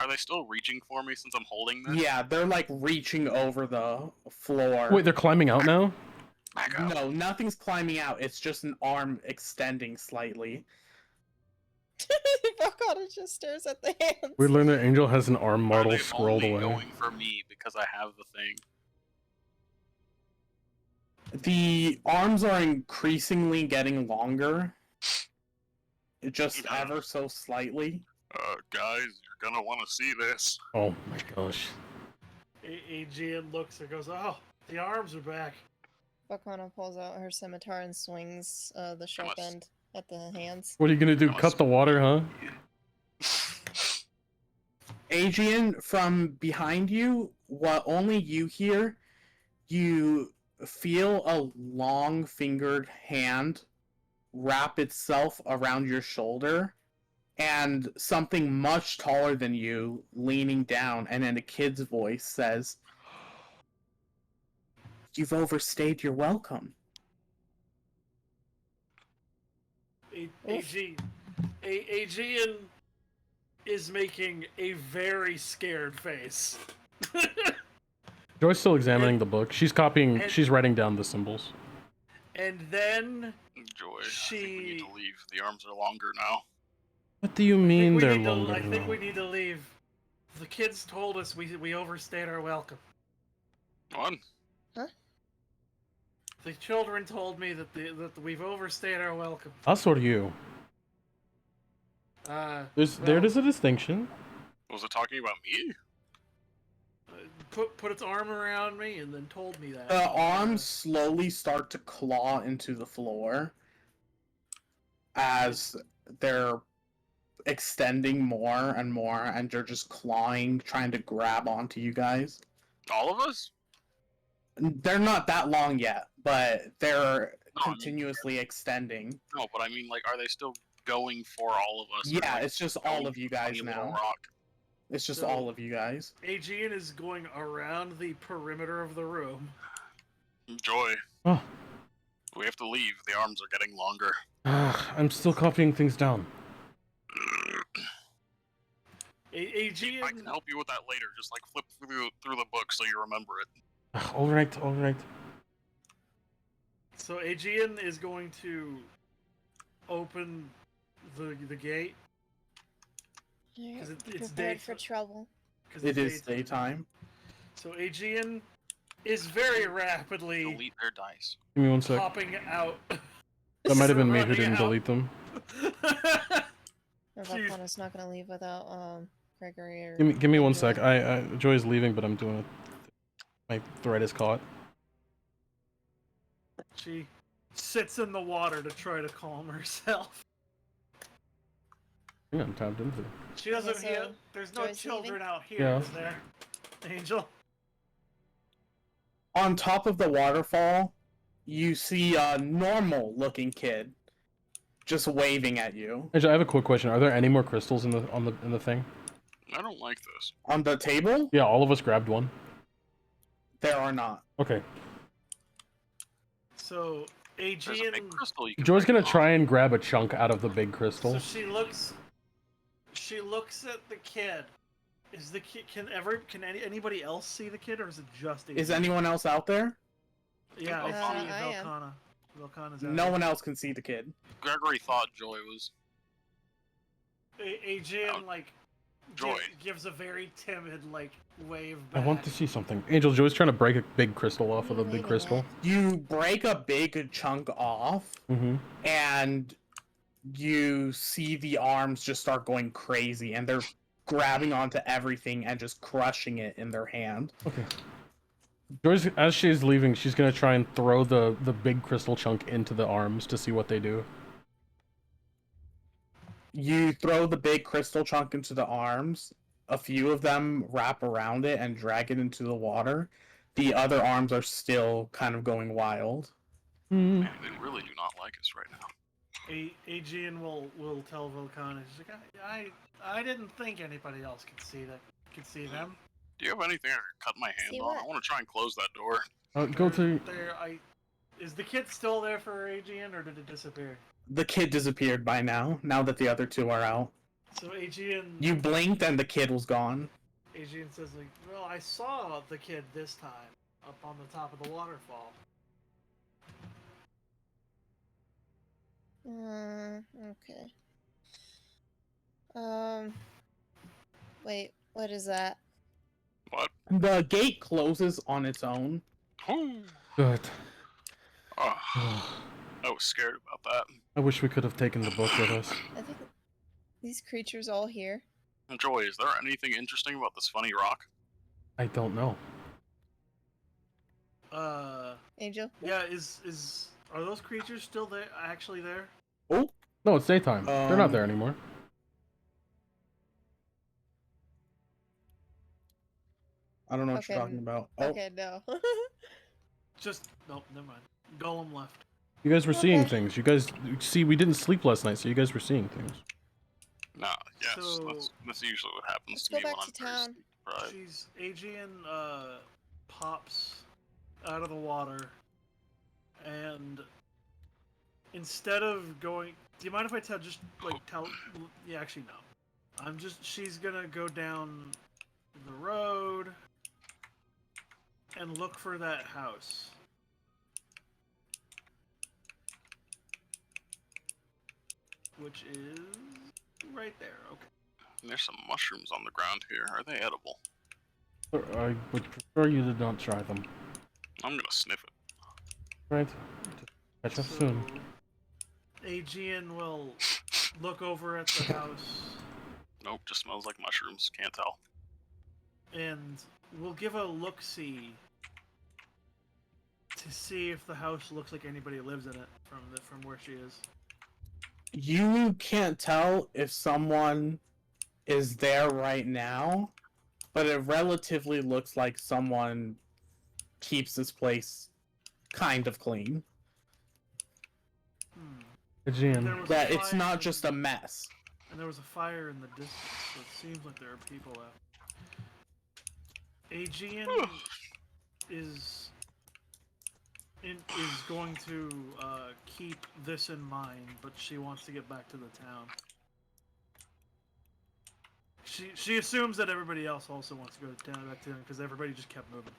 Are they still reaching for me since I'm holding this? Yeah, they're like reaching over the floor. Wait, they're climbing out now? Back up. No, nothing's climbing out. It's just an arm extending slightly. Aureatus just stares at the hands. We learned that Angel has an arm Are model they scrolled only away. going for me because I have the thing? The arms are increasingly getting longer. Just Yeah. ever so slightly. Guys, you're gonna want to see this. Oh my gosh. Aegean looks and goes, "Oh, the arms are back." Bakana pulls out her scimitar and swings the sharp must- end at the hands. What are you gonna do? That Cut the water, huh? Aegean, from behind you, what only you hear, you feel a long-fingered hand wrap itself around your shoulder, and something much taller than you leaning down, and then a kid's voice says, "You've overstayed your welcome." Aegean is making a very scared face. Joy's still examining the book. She's copying. and- She's writing down the symbols. And then Joy, I think we need She- to leave. The arms are longer now. What do you I mean think, they're we need, longer I think now? we need to leave. The kids told us we overstayed our welcome. One. The children told me that we've overstayed our welcome. Us or you? There's well, a distinction. Was it talking about me? put its arm around me and then told me that. The arms slowly start to claw into the floor as they're extending more and more, and they're just clawing, trying to grab onto you guys. All of us? They're not that long yet, but they're No, I mean- continuously extending. No, but I mean, like, are they still going for all of us? Or, Yeah, like, it's just going all of you for guys funny little now. Rock? It's just So- all of you guys. Aegean is going around the perimeter of the room. Joy, Oh, we have to leave. The arms are getting longer. I'm still copying things down. Aegean. I can help you with that later. Just like flip through the book so you remember it. All right, all right. So Aegean is going to open the gate. Alright, 'Cause be it's prepared for daytime. trouble. 'Cause It it's is daytime. So Aegean is very rapidly Delete their dice. Give me one sec. popping out. That might have been me who running didn't out. delete them. Volcano's not gonna leave without Gregory or. Give me one Angela. sec. Joy's leaving, but I'm doing it. My thread is caught. She sits in the water to try to calm herself. Yeah, I'm tapped into. She doesn't Okay, hear. so There's no Joy's children leaving? out here, Yeah. is there? Angel? On top of the waterfall, you see a normal-looking kid just waving at you. Actually, I have a quick question. Are there any more crystals in the thing? I don't like this. On the table, Yeah, all of us grabbed one. there are not. Okay. So, There's a Aegean. big crystal you can Joy's break gonna off. try and grab a chunk out of the big crystal. So she looks. She looks at the kid. Is the kid? Can anybody else see the kid, or is it just Aegean? Is anyone else out there? Yeah, I see I am. Velcana. Velcana's out No here. one else can see the kid. Gregory thought Joy was. Aegean like Joy. gives a very timid like wave I back. want to see something. Angel, Joy's trying to break a big crystal off with a Wait big a crystal. You break a big chunk off, Mm-hmm. and you see the arms just start going crazy, and they're grabbing onto everything and just crushing it in their hand. Okay. Joy's, as she's leaving, she's gonna try and throw the big crystal chunk into the arms to see what they do. You throw the big crystal chunk into the arms. A few of them wrap around it and drag it into the water. The other arms are still kind of going wild. Mm. Man, they really do not like us right now. Aegean will tell Velcana. She's like, I didn't think anybody else could see that. Could see them. Do you have anything I could cut my hand See on? what? I want to try and close that door. Go to. Is the kid still there for Aegean, or did it disappear? The kid disappeared by now that the other two are out. So Aegean. You blinked and the kid was gone. Aegean says like, well, I saw the kid this time up on the top of the waterfall. Okay. Wait, what is that? What? The gate closes on its own. Oh, Good. I was scared about that. I wish we could have taken the book with us. I think these creatures all here. Joy, is there anything interesting about this funny rock? I don't know. Angel? Yeah, are those creatures still there? Actually there? Oh, No, it's daytime. They're not there anymore. I don't know what Okay. you're talking about. Oh, Okay, no. Just nope, never mind. Golem left. You guys were seeing Okay. things. You guys see, we didn't sleep last night, so you guys were seeing things. Nah, yes, So- that's usually what happens Let's to go me back when to I'm town. thirsty. Right. She's Aegean pops out of the water, and instead of going, do you mind if I tell? Yeah, actually no. She's gonna go down the road and look for that house. Which is right there. Okay. There's some mushrooms on the ground here. Are they edible? I would prefer you to not try them. I'm gonna sniff it. Right? Catch up soon. Aegean will look over at the house Nope, just smells like mushrooms. Can't tell. and we'll give a look-see to see if the house looks like anybody lives in it from where she is. you can't tell if someone is there right now, but it relatively looks like someone keeps this place kind of clean. Aegean. There was a That it's fire not in- just a mess. And there was a fire in the distance, so it seems like there are people out. Aegean is going to keep this in mind, but she wants to get back to the town. She assumes that everybody else also wants to go back to town because everybody just kept moving.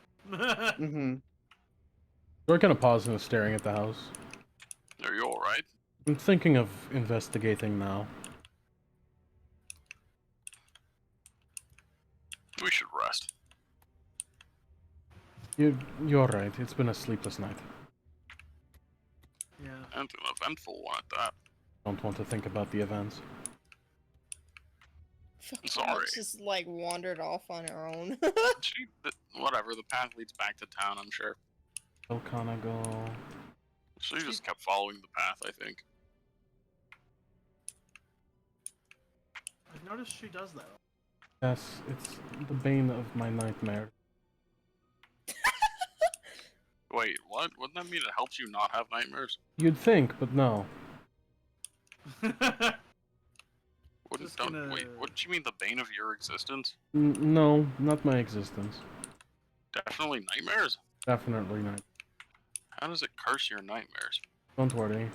Mm-hmm. We're kind of pausing and staring at the house. Are you alright? I'm thinking of investigating now. We should rest. You're right. It's been a sleepless night. Yeah. And an eventful one at that. Don't want to think about the events. Sorry. Just like wandered off on her own. Whatever, the path leads back to town, I'm sure. Volcana go. She just kept following the path, I think. I've noticed she does that. Yes, it's the bane of my nightmare. Wait, what? Wouldn't that mean it helps you not have nightmares? You'd think, but no. Wouldn't, Just gonna- wait, wouldn't you mean the bane of your existence? No, not my existence. Definitely nightmares? Definitely not. How does it curse your nightmares? Don't worry.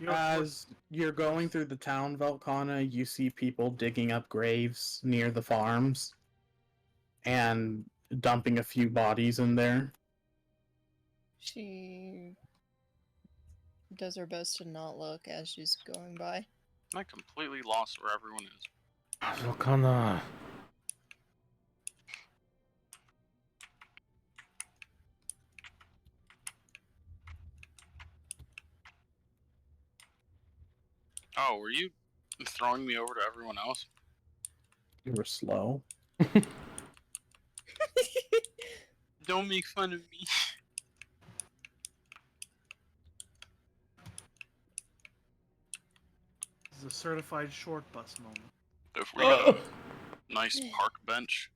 As you're going through the town, Velkana, you see people digging up graves near the farms and dumping a few bodies in there. She does her best to not look as she's going by. I completely lost where everyone is. Volcana. Oh, were you throwing me over to everyone else? You were slow. Don't make fun of me. This is a certified short bus moment. If we had a nice park bench,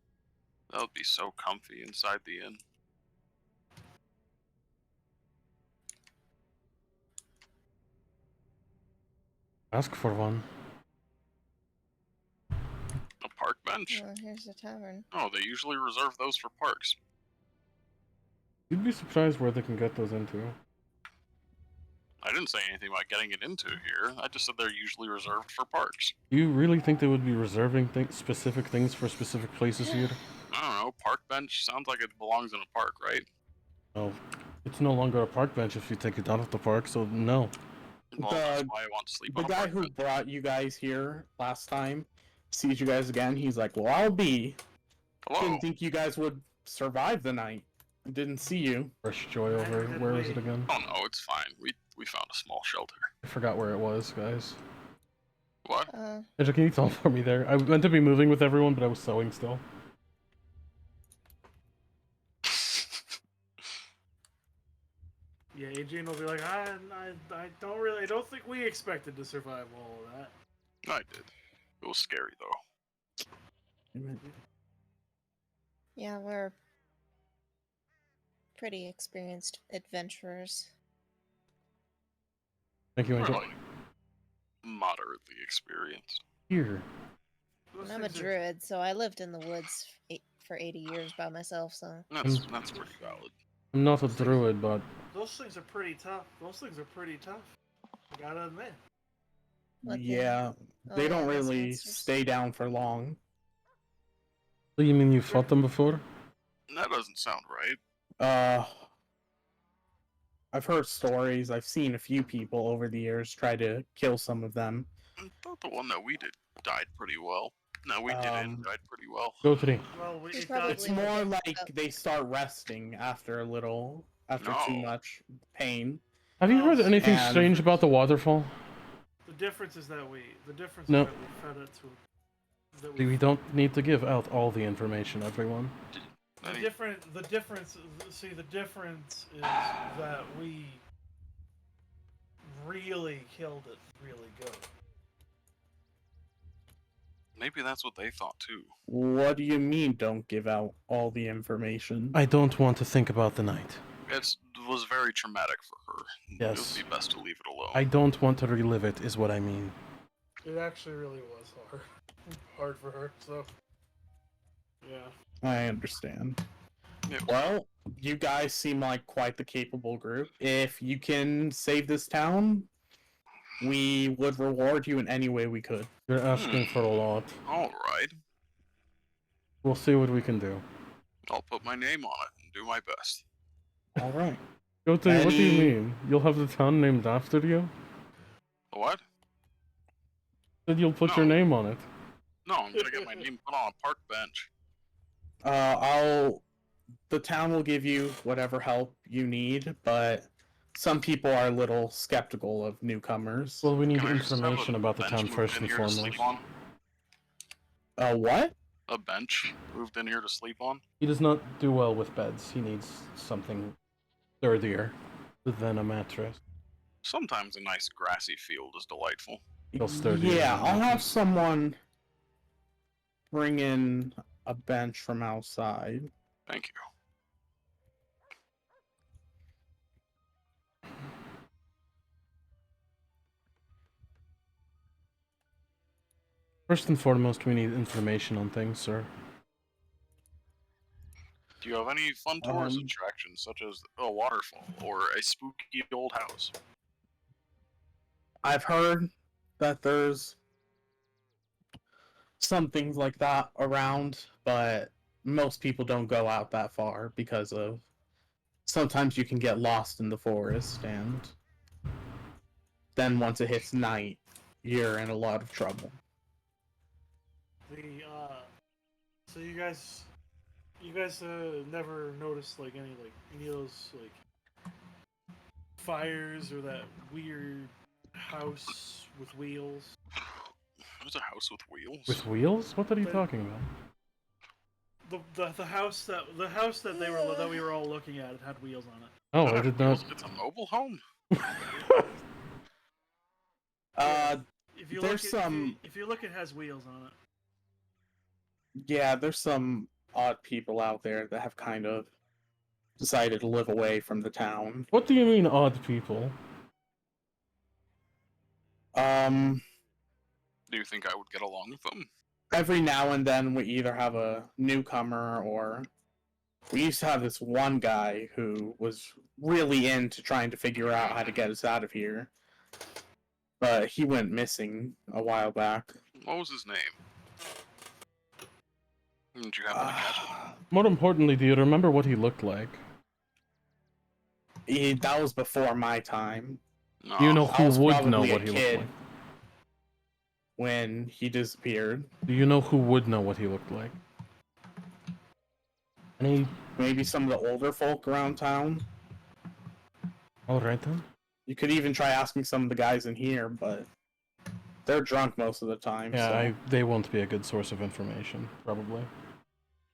that would be so comfy inside the inn. Ask for one. A park bench? Well, here's the tavern. Oh, they usually reserve those for parks. You'd be surprised where they can get those into. I didn't say anything about getting it into here. I just said they're usually reserved for parks. You really think they would be reserving specific things for specific places here? I don't know, park bench sounds like it belongs in a park, right? No. It's no longer a park bench if you take it out of the park, so no. Well, that's why I want to sleep The on a guy park who bench. brought you guys here last time sees you guys again. He's like, "Well, I'll be." Hello? Didn't think you guys would survive the night. Didn't see you. Fresh joy over. Neither did Where is it we. again? Oh no, it's fine. We found a small shelter. I forgot where it was, guys. What? Angela, can you tell for me there? I meant to be moving with everyone, but I was sewing still. Yeah, Adrian will be like, I don't think we expected to survive all of that. I did. It was scary though. Yeah, we're pretty experienced adventurers. Thank you, Angel. Really moderately experienced. Here. Those And I'm a things are- druid, so I lived in the woods for 80 years by myself, so... That's pretty valid. I'm not a druid, but Those things are pretty tough. I gotta admit. What thing? Yeah, Oh, they yeah, don't those really monsters. stay down for long. so you mean you fought them before? That doesn't sound right. I've heard stories. I've seen a few people over the years try to kill some of them. I thought the one that we did died pretty well. No, we didn't. Died pretty well. Go 3. Well, We it probably It's does. would more get like up. they start resting after a little, after too No. much pain. Have you heard anything And- strange about the waterfall? The difference is that we fed it to. That We don't need to give out all the information, everyone. The difference is that we really killed it really good. Maybe that's what they thought too. What do you mean don't give out all the information? I don't want to think about the night. It was very traumatic for her. Yes. It would be best to leave it alone. I don't want to relive it, is what I mean. It actually really was hard for her. So, yeah. I understand. Yeah. Well, you guys seem like quite the capable group. If you can save this town, we would reward you in any way we could. You're asking for a lot. All right, We'll see what we can do. I'll put my name on it and do my best. All right. Go 3, what do you Any- mean? You'll have the town named after you? What? Said you'll put your No. name on it. No, I'm gonna get my name put on a park bench. The town will give you whatever help you need, but some people are a little skeptical of newcomers. Well, we need Can I just have information a about the bench town moved first in and here to sleep foremost. on? What? A bench moved in here to sleep on? He does not do well with beds. He needs something sturdier than a mattress. Sometimes a nice grassy field is delightful. Feel sturdier Yeah, than I'll have mattress. someone bring in a bench from outside. Thank you. First and foremost, we need information on things, sir. Do you have any fun tourist Um, attractions, such as a waterfall or a spooky old house? I've heard that there's some things like that around, but most people don't go out that far because of sometimes you can get lost in the forest, and then once it hits night, you're in a lot of trouble. So you guys never noticed like any of those like fires or that weird house with wheels? There's a house with wheels. With wheels? What are you But- talking about? The house that we were all looking at, it had wheels on it. Oh, Does it I have did wheels? not. It's a mobile home. If you There's look, some- if you look, it has wheels on it. Yeah, there's some odd people out there that have kind of decided to live away from the town. What do you mean, odd people? Um, Do you think I would get along with them? every now and then we either have a newcomer or we used to have this one guy who was really into trying to figure out how to get us out of here. But he went missing a while back. What was his name? Did you happen to catch it? More importantly, do you remember what he looked like? That was before my time No. Do you know I who was would know probably a what he looked kid. like? when he disappeared. Do you know who would know what he looked like? Any? Maybe some of the older folk around town. All right then. You could even try asking some of the guys in here, but they're drunk most of the time. Yeah, so. they won't be a good source of information, probably.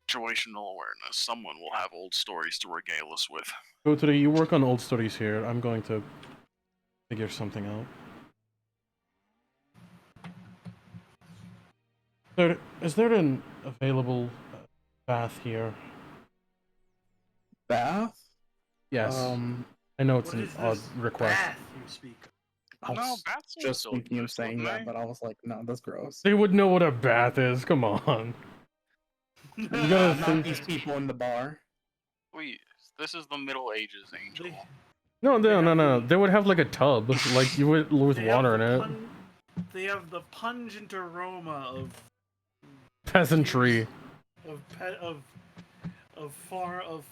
Situational awareness. Someone will have old stories to regale us with. Go to the. You work on old stories here. I'm going to figure something out. Is there an available bath here? Bath? Yes. I know it's What an is odd this request. bath you speak of? I No, was bats will just still thinking of exist, saying wouldn't that, they? but I was like, no, that's gross. They would know what a bath is. Come on. You gotta Not think. these people in the bar. Wait, this is the Middle Ages, Angel. They, No. They would have like a tub, like you would with they have water in the it. They have the pungent aroma of Peasantry. of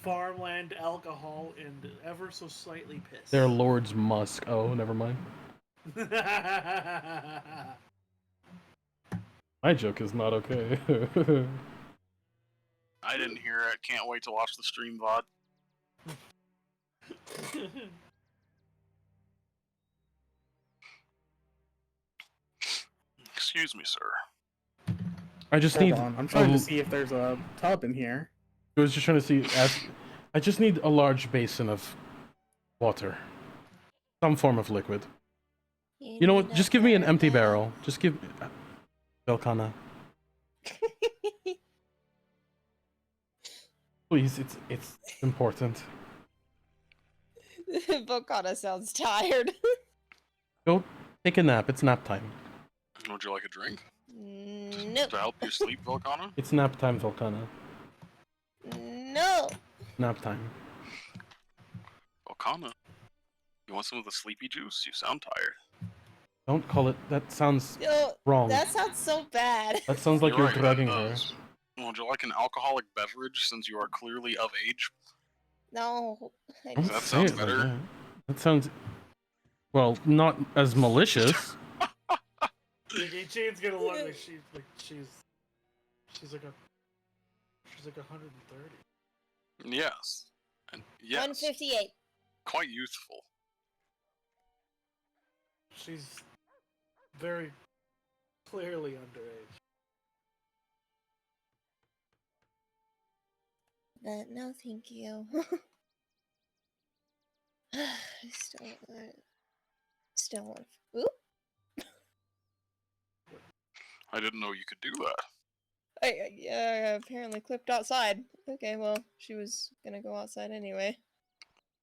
farmland alcohol and ever so slightly piss. Their Lord's Musk. Oh, never mind. My joke is not okay. I didn't hear it. Can't wait to watch the stream VOD. Excuse me, sir. I just Hold need. on, I'm trying a- to see if there's a tub in here. I was just trying to see. I just need a large basin of water, some form of liquid. You know what? Just give me an empty barrel. Just give. Velkana. Please, it's important. Bocana sounds tired. Go take a nap. It's nap time. Would you like a drink Nope. to help you sleep, Volcana? It's nap time, Velkana. No. Nap time. Volcana, you want some of the sleepy juice? You sound tired. Don't call it. That sounds No. wrong. That sounds so bad. That sounds like you're right, that drugging her. does. Would you like an alcoholic beverage since you are clearly of age? No. I Don't That just- say sounds it like better. that. That sounds. Well, not as malicious. Jane's gonna look like she's like 130. Yes. And yes, 158. quite youthful. She's very clearly underage. But no, thank you. Still want. Oop! I didn't know you could do that. I apparently clipped outside. Okay, well, she was gonna go outside anyway.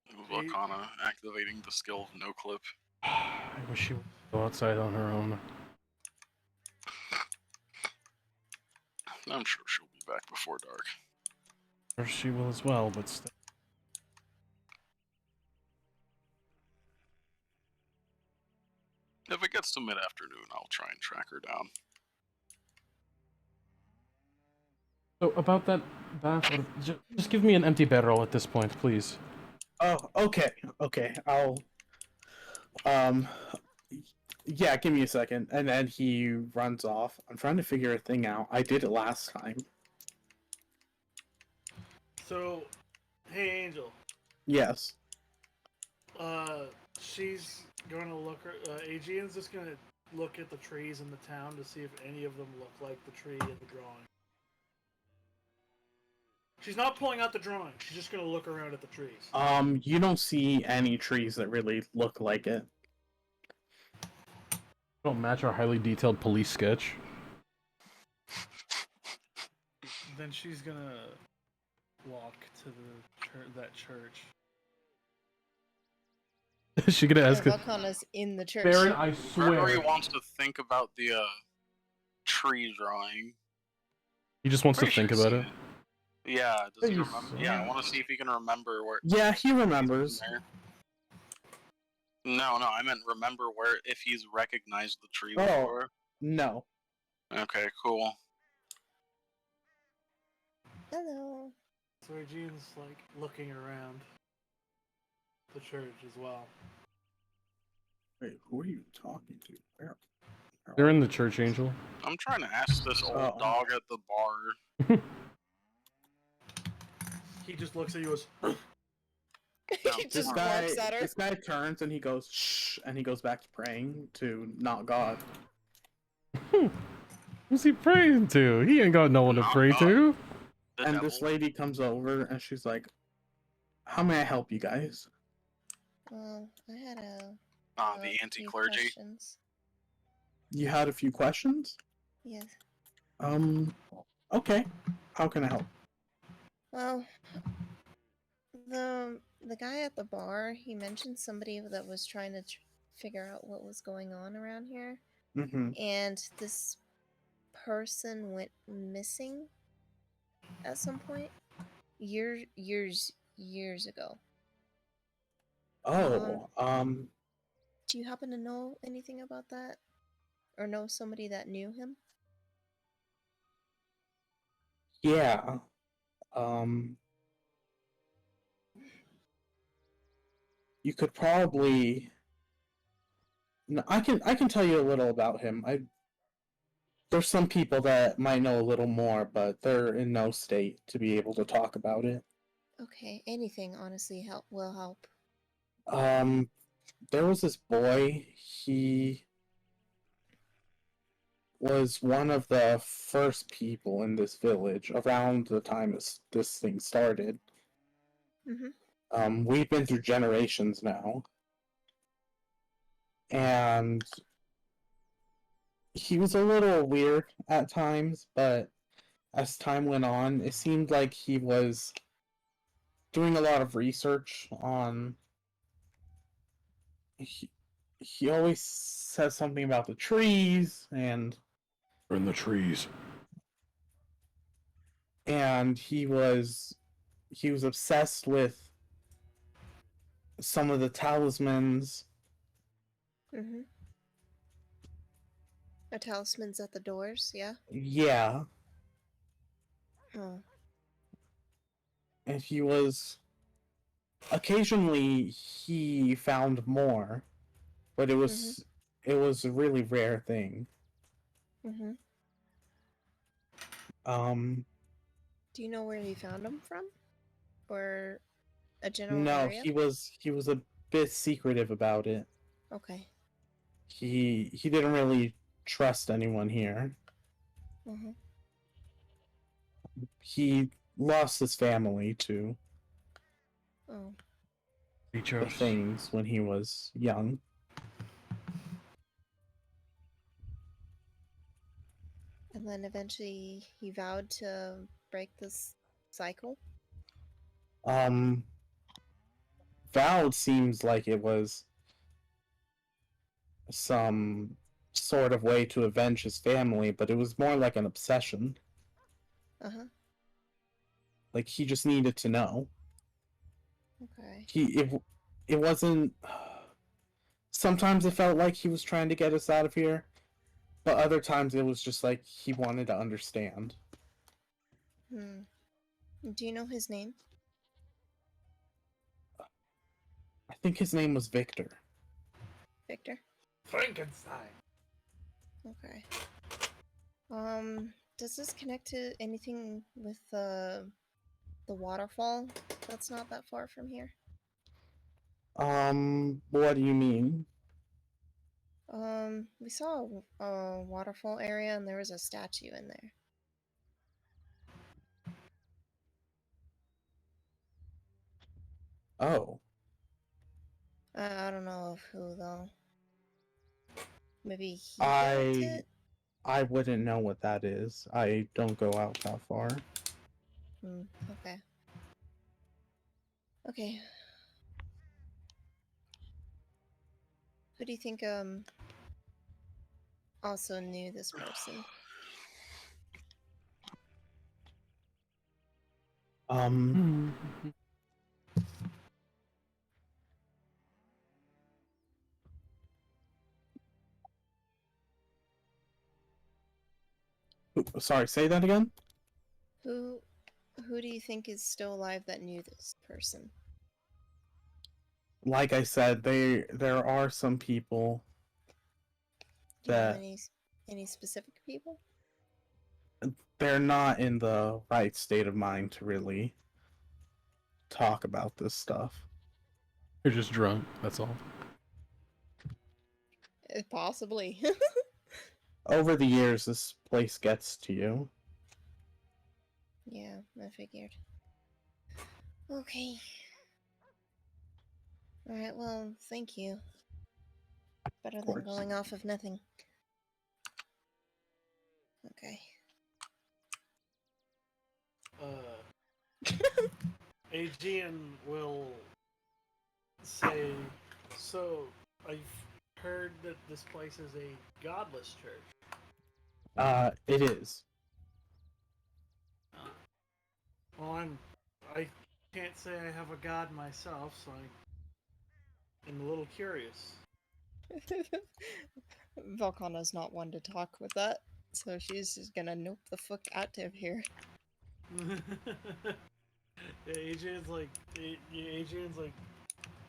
It was Wakana activating the skill of no clip. I wish she would go outside on her own. I'm sure she'll be back before dark. Or she will as well, but still. If it gets to mid-afternoon, I'll try and track her down. So about that bath, or just give me an empty barrel at this point, please. Oh, okay, okay. I'll. Yeah, give me a second. And then he runs off. I'm trying to figure a thing out. I did it last time. So, hey Angel. Yes. She's going to look. Aegean's just going to look at the trees in the town to see if any of them look like the tree in the drawing. She's not pulling out the drawing. She's just going to look around at the trees. You don't see any trees that really look like it. Don't match our highly detailed police sketch. Then she's going to walk to that church. Is she gonna ask? Volcana's in the church. Baron, I Gregory swear. wants to think about the tree drawing. He just wants to Pretty think sure about I've it. seen Yeah, does he Hey, remember? Yeah, I want to see if he can remember where. Yeah, he remembers. No, I meant remember where if he's recognized the tree Oh. before. No. Okay, cool. Hello. So Aegean's like looking around the church as well. Wait, who are you talking to? Where? They're in the church, Angel. I'm trying to ask this old Oh. dog at the bar. He just looks at you and goes, He This just guy, barks at her. this guy turns and he goes shh, and he goes back to praying to not God. Who's he praying to? He ain't got no one to Not pray God. to. The And devil. this lady comes over and she's like, "How may I help you guys?" Well, I had The few anti-clergy. questions. You had a few questions? Yes. Okay. How can I help? Well, the guy at the bar, he mentioned somebody that was trying to figure out what was going on around here, Mm-hmm. and this person went missing at some point years ago. Oh, Do you happen to know anything about that, or know somebody that knew him? yeah. You could probably. No, I can tell you a little about him. There's some people that might know a little more, but they're in no state to be able to talk about it. Okay, anything honestly will help. There was this boy. He was one of the first people in this village around the time this thing started. Mm-hmm. We've been through generations now. And he was a little weird at times, but as time went on, it seemed like he was doing a lot of research on. He always says something about the trees and We're in the trees. he was obsessed with some of the talismans. Mm-hmm. Are talismans at the doors? Yeah. Yeah, Oh. and he was occasionally he found more, but it was a really rare thing. Mm-hmm. Do you know where he found them from, or a general No, area? he was a bit secretive about it. Okay. he didn't really trust anyone here. Mm-hmm. He lost his family to Oh. the Creatures. things when he was young. And then eventually he vowed to break this cycle. Vowed seems like it was some sort of way to avenge his family, but it was more like an obsession. Uh-huh. Like he just needed to know. Okay. It wasn't. Sometimes it felt like he was trying to get us out of here, but other times it was just like he wanted to understand. Hmm. Do you know his name? I think his name was Victor. Victor? Frankenstein. Okay. Does this connect to anything with the waterfall that's not that far from here? What do you mean? We saw a waterfall area and there was a statue in there. Oh, I don't know of who though. Maybe he built I it? I wouldn't know what that is. I don't go out that far. Okay. Okay. Who do you think also knew this person? Um, sorry, say that again? Who do you think is still alive that knew this person? Like I said, there are some people Do you know that any specific people? they're not in the right state of mind to really talk about this stuff. You're just drunk, that's all. Possibly. Over the years, this place gets to you. Yeah, I figured. Okay. Alright, well, thank you. Better than course. going off of nothing. Okay. Aegean will say, so I've heard that this place is a godless church. It is. Well, I can't say I have a god myself, so I'm a little curious. Valkana's not one to talk with that, so she's just gonna nope the fuck out of here. Yeah, Adrian's like,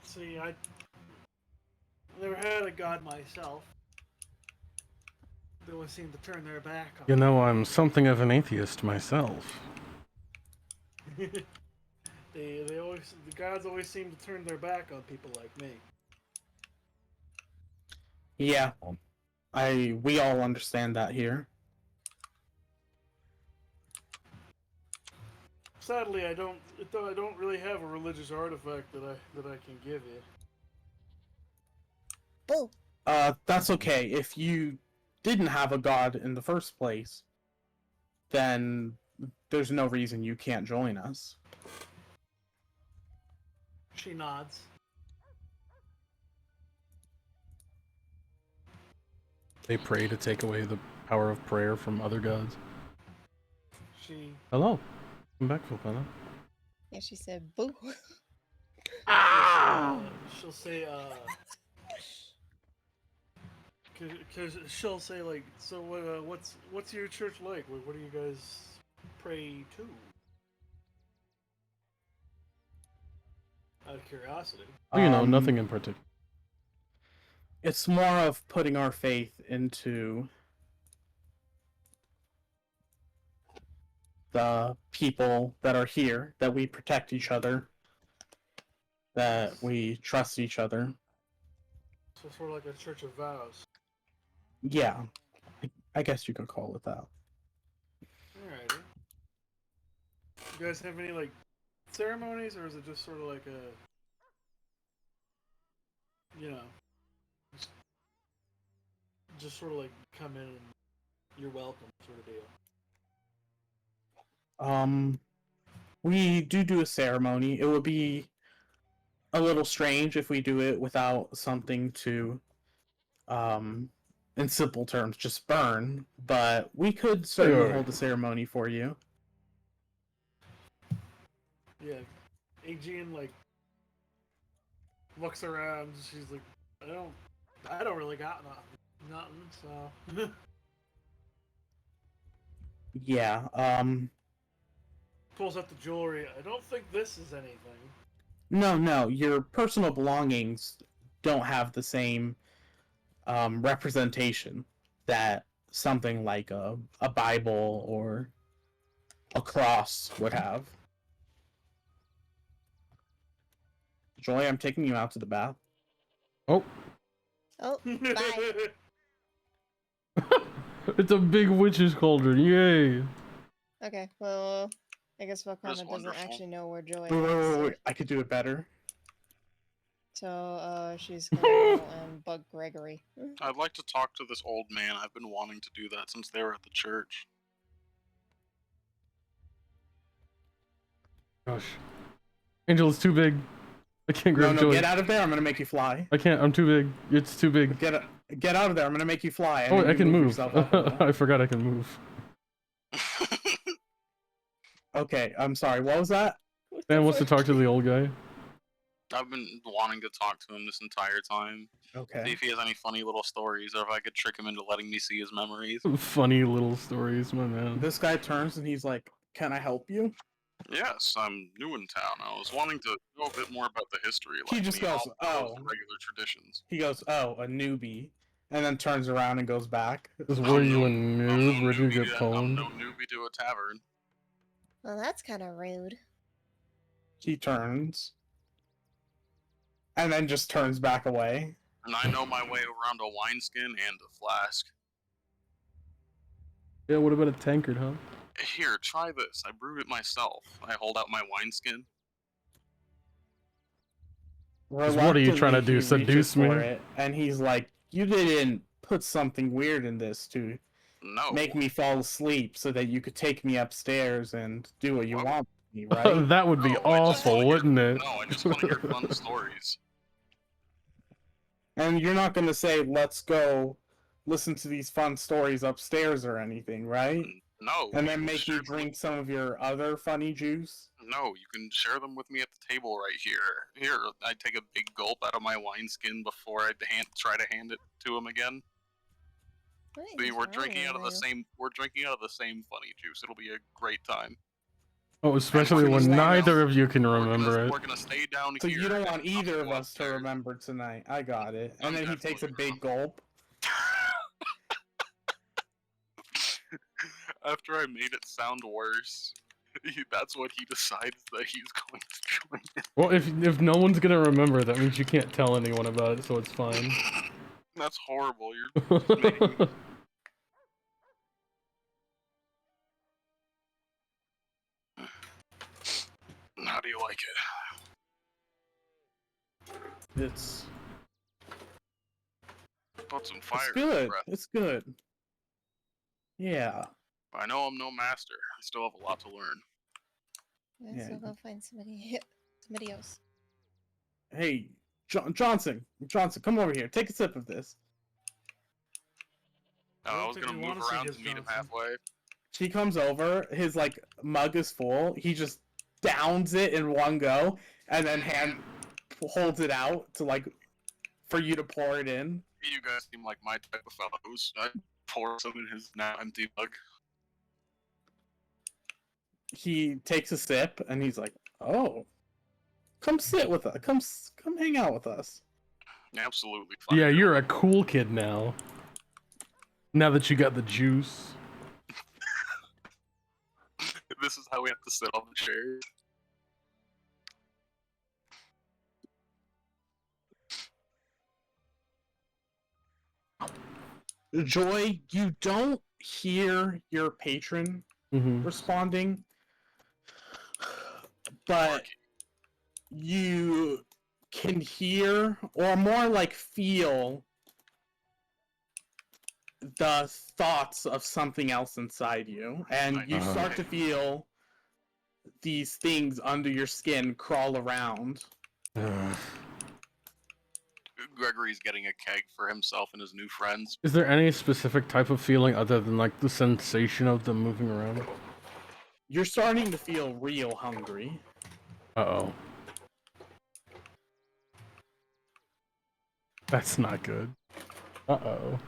see, I never had a god myself. They always seem to turn their back on You know, I'm something of an atheist myself. they always, the gods always seem to turn their back on people like me. Yeah, we all understand that here. Sadly, I don't really have a religious artifact that I can give you. Boo! That's okay. If you didn't have a god in the first place, then there's no reason you can't join us. She nods. They pray to take away the power of prayer from other gods. She Hello. Come back, Fulpana. Yeah, she said boo. she'll say because she'll say like, so what's your church like? What do you guys pray to? Out of curiosity. You know, nothing in particular. It's more of putting our faith into the people that are here, that we protect each other, that we trust each other. So sort of like a church of vows. Yeah, I guess you could call it that. Alrighty. You guys have any like ceremonies, or is it just sort of like a, you know, just sort of like come in and you're welcome sort of deal? We do a ceremony. It would be a little strange if we do it without something to, in simple terms, just burn. But we could certainly hold a ceremony for you. Yeah. Aegean like looks around. She's like, I don't really got nothing. So. Yeah. Pulls out the jewelry. I don't think this is anything. No. Your personal belongings don't have the same representation that something like a Bible or a cross would have. Joy, I'm taking you out to the bath. Oh, Oh, bye. it's a big witch's cauldron. Yay! Okay, well, I guess Wakanda That's doesn't wonderful. actually know where Joy Wait. is. I could do it better. So, she's gonna go and bug Gregory. I'd like to talk to this old man. I've been wanting to do that since they were at the church. Gosh, Angel is too big. I can't grab No, Joy. get out of there. I'm gonna make you fly. I can't. I'm too big. It's too big. Get out of there. I'm gonna make you fly. and Oh, then I you can move. yourself up in the- I forgot I can move. Okay, I'm sorry. What was that? Dan wants to talk to the old guy. I've been wanting to talk to him this entire time. See Okay. if he has any funny little stories, or if I could trick him into letting me see his memories. Funny little stories, my man. This guy turns and he's like, "Can I help you?" Yes, I'm new in town. I was wanting to know a bit more about the history. He Like just any goes, all "Oh." the regular traditions. He goes, "Oh, a newbie," and then turns around and goes back. This were I'm you no- a I'm noob? no Where'd you newbie get to- I'm pwned? no newbie to a tavern. Well, that's kind of rude. He turns, and then just turns back away. And I know my way around a wineskin and a flask. Yeah, what about a tankard, huh? Here, try this. I brewed it myself. I hold out my wineskin. What are you trying to do, Reluctantly, he reaches seduce me? for it, and he's like, "You didn't put something weird in this to No. make me fall asleep so that you could take me upstairs and do what you What? want with me, right?" That would be No, I just wanna awful, hear- wouldn't it? No, I just want to hear fun stories. And you're not going to say, "Let's go listen to these fun stories upstairs" or anything, right? No. And you then can make share you them drink some of your other funny juice? No, you can share them with me at the table right here. Here, I take a big gulp out of my wineskin before I try to hand it to him again. What See, is we're wrong drinking out of the with you? same. We're drinking out of the same funny juice. It'll be a great time. Oh, especially we're when gonna- neither of you can remember We're it. gonna stay down So here. you don't and want nothing either of will us to upstairs. remember tonight. I got it. I'm And then he takes a definitely big gulp. After I made it sound worse, that's what he decides that he's going to join in. Well, if no one's gonna remember, that means you can't tell anyone about it, so it's fine. That's horrible. You're just making me. How do you like it? It's Put some fire it's in your good. breath. It's good. Yeah. I know I'm no master. I still have a lot to learn. Yeah, so Yeah. go find somebody else. Hey, Johnson, come over here. Take a sip of this. I don't I was think gonna we move wanna see around his to meet him Johnson. halfway. He comes over. His like mug is full. He just downs it in one go, and then holds it out to like for you to pour it in. You guys seem like my type of fellows. I pour some in his now empty mug. He takes a sip and he's like, "Oh, come sit with us. Come hang out with us." Absolutely fine. Yeah, you're a cool kid now. Now that you got the juice. This is how we have to sit on the chair. Joy, you don't hear your patron Mm-hmm. responding, but you can hear, or more like feel, the thoughts of something else inside you, and you start to feel these things under your skin crawl around. Gregory's getting a keg for himself and his new friends. Is there any specific type of feeling other than like the sensation of them moving around? You're starting to feel real hungry. Uh-oh. That's not good. Uh-oh.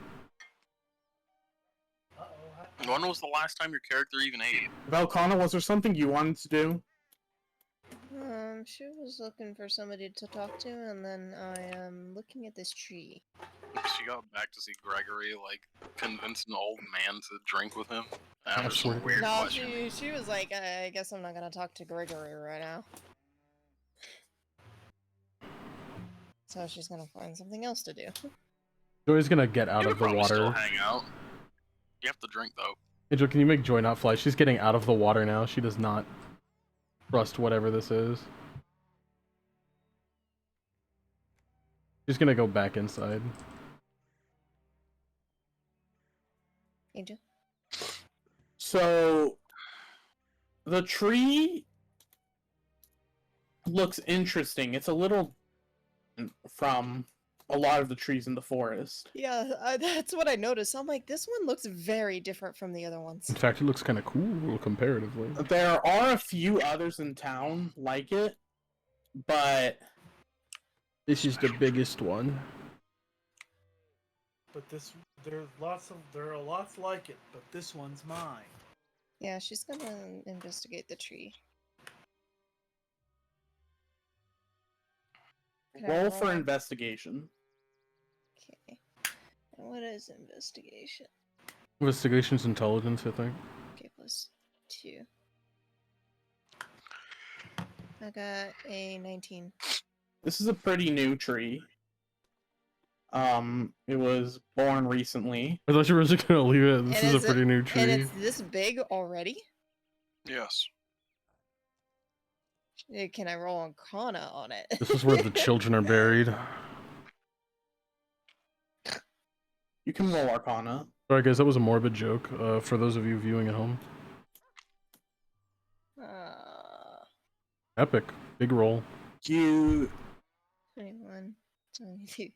When was the last time your character even ate? Velcana, was there something you wanted to do? She was looking for somebody to talk to, and then I am looking at this tree. She got back to see Gregory, like, convince an old man to drink with him. That was some Absolutely. weird No, question. she was like, I guess I'm not gonna talk to Gregory right now. So she's gonna find something else to do. Joy's gonna get out You of could the probably still water. hang out. You have to drink, though. Hey, Joy, can you make Joy not fly? She's getting out of the water now. She does not trust whatever this is. She's gonna go back inside. Angel? So, the tree looks interesting. It's a little from a lot of the trees in the forest. Yeah, that's what I noticed. I'm like, this one looks very different from the other ones. In fact, it looks kind of cool comparatively. There are a few others in town like it, but This is the biggest one. But there are lots like it, but this one's mine. Yeah, she's gonna investigate the tree. Can I roll for roll? investigation. Okay. And what is investigation? Investigation's intelligence, I think. Okay, +2. I got a 19. This is a pretty new tree. It was born recently. I thought you were just gonna leave it. This And is a pretty new tree. And it's this big already? Yes. Can I roll Arcana on it? This is where the children are buried. You can roll Arcana. Sorry guys, that was a morbid joke, for those of you viewing at home. Epic. Big roll. You 21, 22.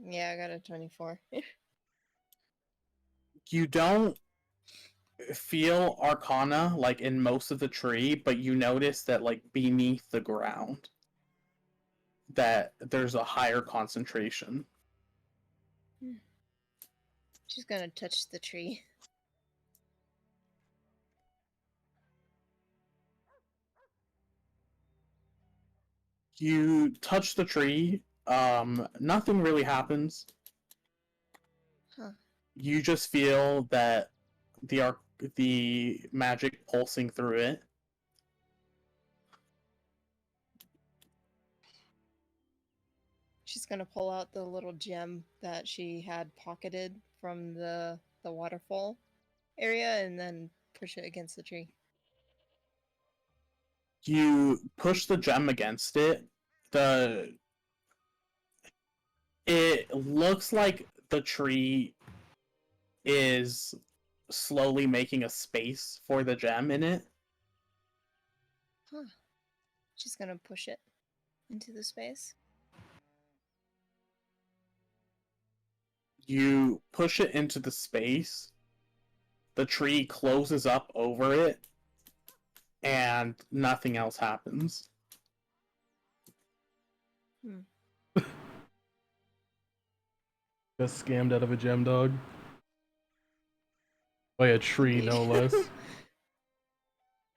Yeah, I got a 24. you don't feel Arcana like in most of the tree, but you notice that like beneath the ground that there's a higher concentration. She's gonna touch the tree. You touch the tree, nothing really happens. Huh. You just feel that the magic pulsing through it. She's gonna pull out the little gem that she had pocketed from the waterfall area and then push it against the tree. You push the gem against it. It looks like the tree is slowly making a space for the gem in it. Huh. She's gonna push it into the space. You push it into the space. The tree closes up over it, and nothing else happens. Got scammed out of a gem dog. By a tree, no less.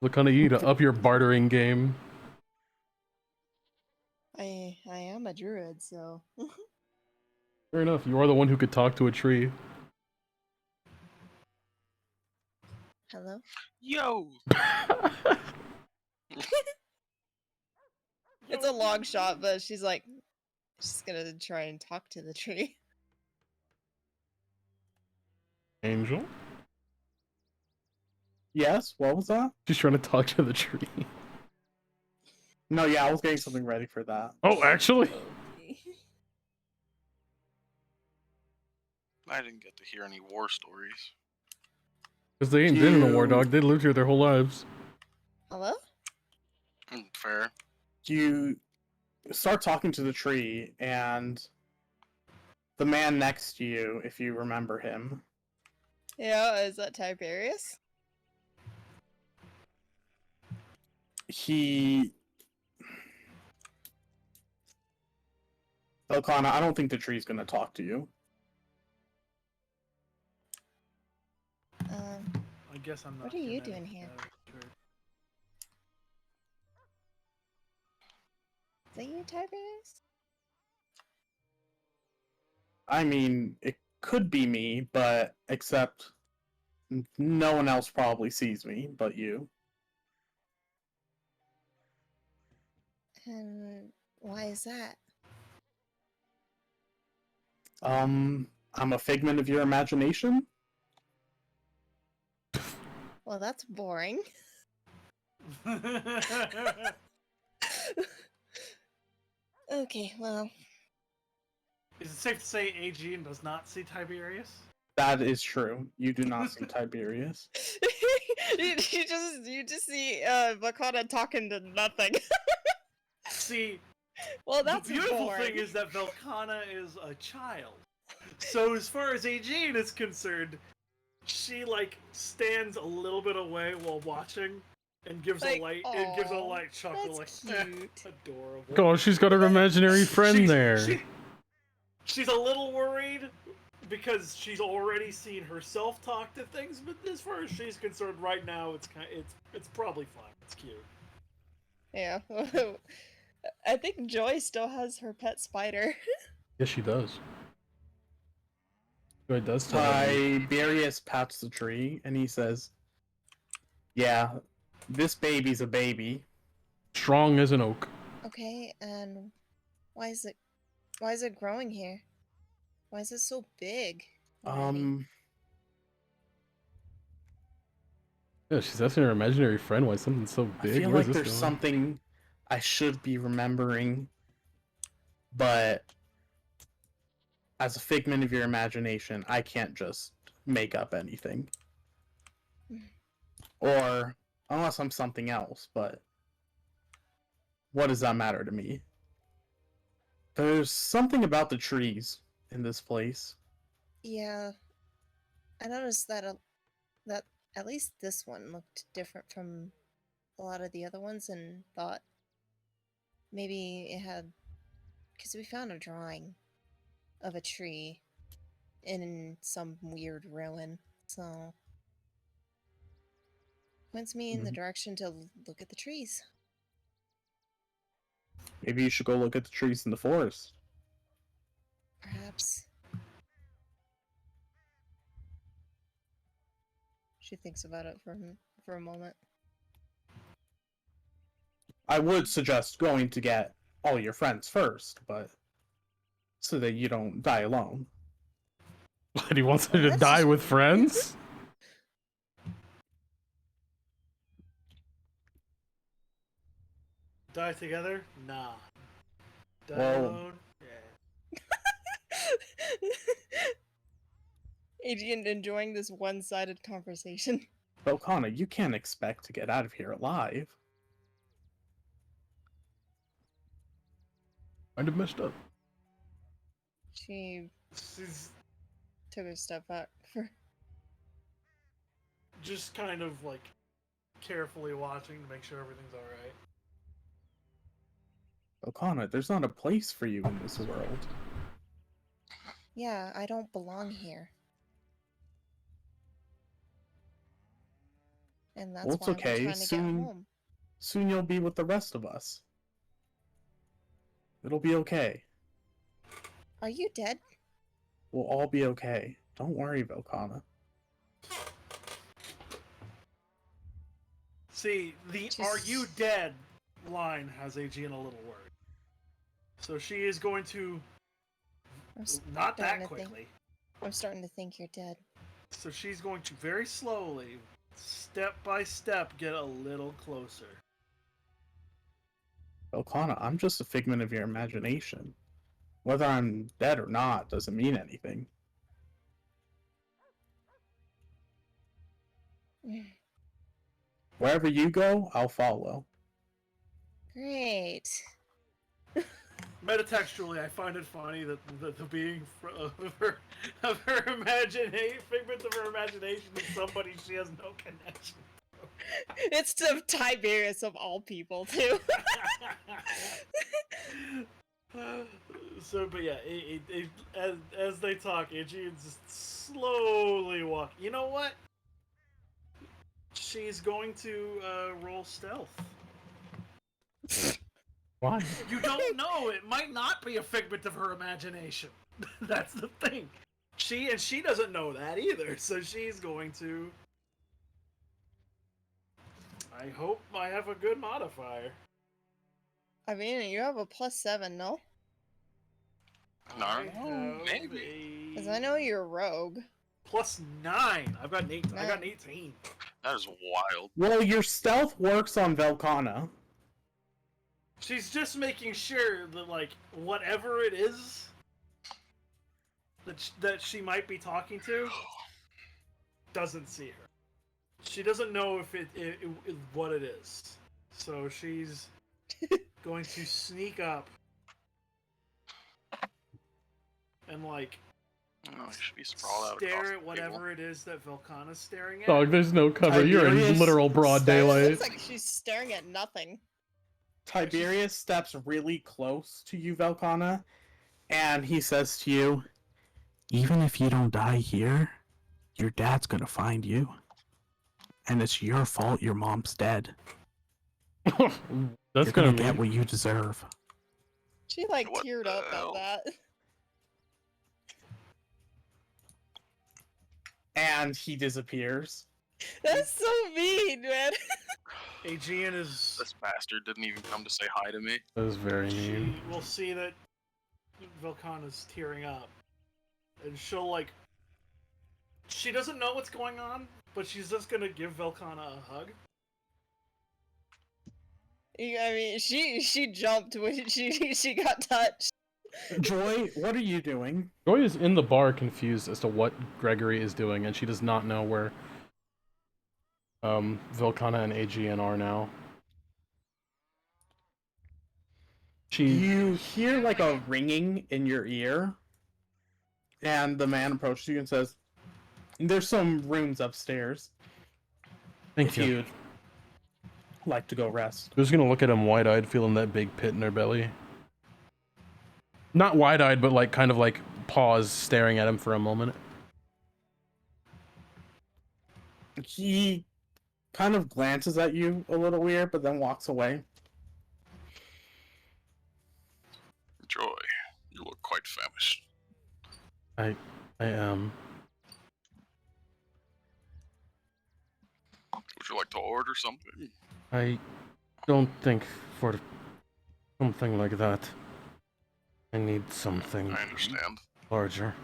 Look, honey, you need to up your bartering game. I am a druid, so Fair enough, you are the one who could talk to a tree. hello? Yo! It's a long shot, but she's like she's gonna try and talk to the tree. Angel? Yes, what was that? She's trying to talk to the tree. No, yeah, I was getting something ready for that. Oh, actually? I didn't get to hear any war stories. Because they ain't been in a war, You- dog. They lived here their whole lives. Hello? Fair. You start talking to the tree, and the man next to you, if you remember him, Yeah, is that Tiberius? he... Elkana, I don't think the tree's gonna talk to you. I guess I'm not. What are you genetic, doing here? sure. Is that you, Tiberius? I mean, it could be me, but except no one else probably sees me but you. And why is that? I'm a figment of your imagination. Well, that's boring. Okay, well, Is it safe to say Aegean does not see Tiberius? That is true. You do not see Tiberius. you just see Makana talking to nothing. See, Well, that's the beautiful boring. thing is that Velkana is a child. So as far as Aegean is concerned, she like stands a little bit away while watching and gives Like, a light aw, chuckle that's like cute. adorable. Oh, she's got her imaginary friend there. She's a little worried because she's already seen herself talk to things, but as far as she's concerned right now, it's probably fine. It's cute. Yeah. I think Joy still has her pet spider. Yes, she does. Joy does still have you. Tiberius pats the tree and he says, "Yeah, this baby's a baby." Strong as an oak. Okay, and why is it growing here? Why is it so big? already? Yeah, she's asking her imaginary friend why something's so I big. feel Where's like this there's going? something I should be remembering, but as a figment of your imagination, I can't just make up anything. Or, unless I'm something else, but what does that matter to me? There's something about the trees in this place. Yeah, I noticed that that at least this one looked different from a lot of the other ones, and thought maybe it had, because we found a drawing of a tree in some weird ruin, so points me in the Mhm. direction to look at the trees. Maybe you should go look at the trees in the forest. Perhaps. She thinks about it for a moment. I would suggest going to get all your friends first, but so that you don't die alone. What, he wants her Well, to that's die just with rude. friends? Die together? Nah. Die Well- alone? Yeah. Adrian enjoying this one-sided conversation. Belkana, you can't expect to get out of here alive. Kind of messed up. She She's took a step back for just kind of like carefully watching to make sure everything's alright. Belkana, there's not a place for you in this world. Yeah, I don't belong here. And that's Well, it's why okay. we're trying to get Soon- home. Soon you'll be with the rest of us. It'll be okay. Are you dead? We'll all be okay. Don't worry, Belkana. See, the Just- "Are you dead?" line has Aegean a little worried. So she is going to I'm not that starting to think- quickly. I'm starting to think you're dead. So she's going to very slowly, step by step, get a little closer. Velkana, I'm just a figment of your imagination. Whether I'm dead or not doesn't mean anything. Wherever you go, I'll follow. Great. Metatextually, I find it funny that the being of her figment of her imagination is somebody she has no connection. It's the Tiberius of all people, too. So, but yeah, as they talk, Aegean's just slowly walk. You know what? She's going to roll stealth. Why? You don't know. It might not be a figment of her imagination. That's the thing. She doesn't know that either. So she's going to. I hope I have a good modifier. I mean, you have a +7, no? No, I have maybe. Because I know you're a rogue. +9. I've got an 8. I got an 18. That is wild. Well, your stealth works on Velkana. She's just making sure that, like, whatever it is that she might be talking to doesn't see her. She doesn't know if it what it is. So she's going to sneak up and, like, Oh, you should be sprawled out stare across at the whatever table. it is that Velkana's staring at. Dog, there's no cover. You're in Tiberius literal broad says- daylight. Looks like she's staring at nothing. Tiberius steps really close to you, Velkana, and he says to you, "Even if you don't die here, your dad's gonna find you. And it's your fault your mom's dead. That's You're gonna get mean. what you deserve." She, like, What teared the up hell? at that. And he disappears. That's so mean, man. Aegean is. This bastard didn't even come to say hi to me. That was very She mean. will see that Velkana's tearing up. And she'll, like. She doesn't know what's going on, but she's just gonna give Velkana a hug. I mean, she jumped when she got touched. Joy, what are you doing? Joy is in the bar confused as to what Gregory is doing, and she does not know where Velkana and Aegean are now. You hear like a ringing in your ear, and the man approaches you and says, "There's some rooms upstairs Thank if you. you'd like to go rest." Who's gonna look at him wide-eyed, feeling that big pit in their belly? Not wide-eyed, but like kind of like pause, staring at him for a moment. He kind of glances at you a little weird, but then walks away. Joy, you look quite famished. I am. Would you like to order something? I don't think for something like that. I need something I understand. larger.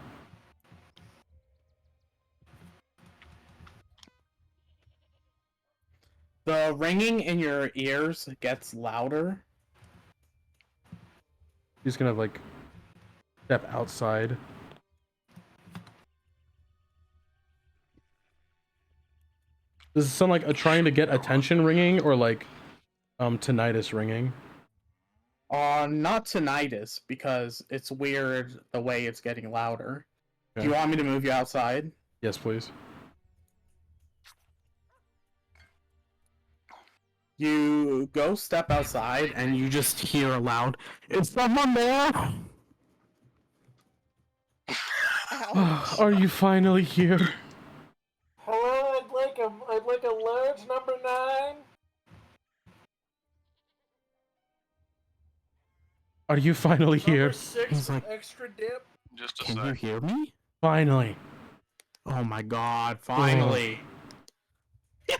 The ringing in your ears gets louder. He's gonna like step outside. Does it sound like a trying to get attention ringing or like tinnitus ringing? Not tinnitus, because it's weird the way it's getting louder. Do Okay. you want me to move you outside? Yes, please. You go step outside and you just hear aloud, "Is someone there?" Ow. Are you finally here? Hello, I'd like a large number 9. Are you finally Number here? 6 He's with like, extra dip. Just a "Can you sec. hear me?" Finally. Oh my god, finally.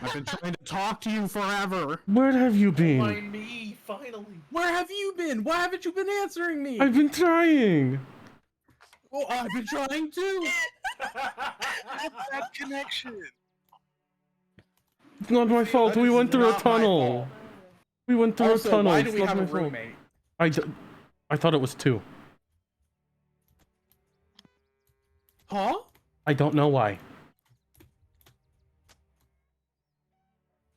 I've been trying to talk to you forever. Where have you My been? knee, finally. Where have you been? Why haven't you been answering me? I've been trying. Well, I've been trying too. Bad connection. It's not my fault. That We is went through a not my tunnel. fault. We went through Also, a tunnel. why It's do we not have my a fault. roommate? I thought it was 2. Huh? I don't know why.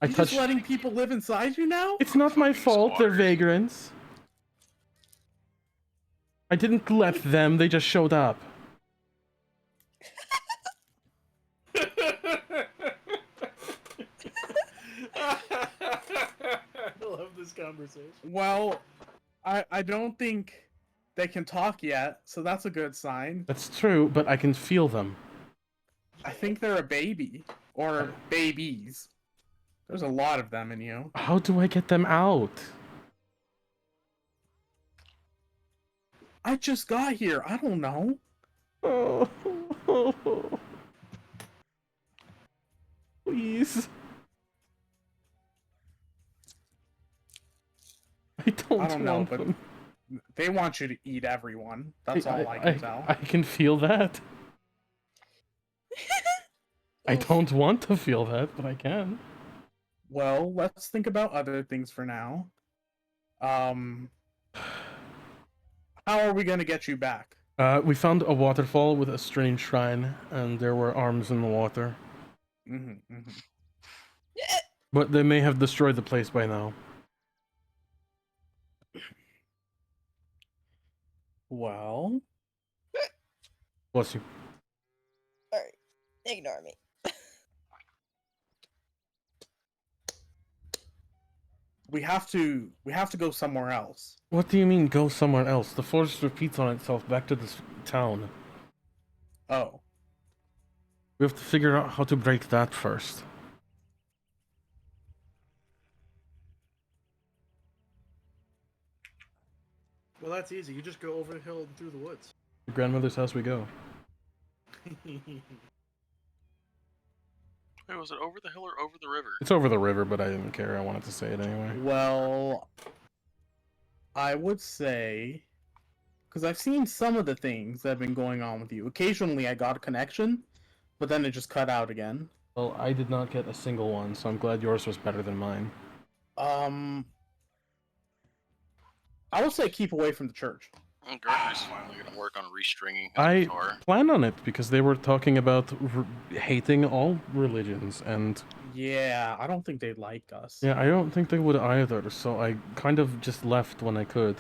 I You just touched. letting people live inside you now? It's not my Fucking fault. They're squatters. vagrants. I didn't let them. They just showed up. I love this conversation. Well, I don't think they can talk yet, so that's a good sign. That's true, but I can feel them. I think they're a baby. Or babies. There's a lot of them in you. How do I get them out? I just got here. I don't know. Oh. Please. I don't, I don't know, want but them. they want you to eat everyone. That's all I can tell. I can feel that. I Oof. don't want to feel that, but I can. Well, let's think about other things for now. How are we gonna get you back? We found a waterfall with a strange shrine, and there were arms in the water. But they may have destroyed the place by now. Well, Bless you. Alright, ignore me. we have to go somewhere else. What do you mean, go somewhere else? The forest repeats on itself back to this town. Oh. We have to figure out how to break that first. Well, that's easy. You just go over the hill and through the woods. Your grandmother's house we go. Wait, was it over the hill or over the river? It's over the river, but I didn't care. I wanted to say it anyway. Well, I would say, because I've seen some of the things that have been going on with you. Occasionally I got a connection, but then it just cut out again. Well, I did not get a single one, so I'm glad yours was better than mine. I would say keep away from the church. Well, Gardner's finally gonna work on restringing his I guitar. plan on it because they were talking about hating all religions, and Yeah, I don't think they like us. yeah, I don't think they would either, so I kind of just left when I could.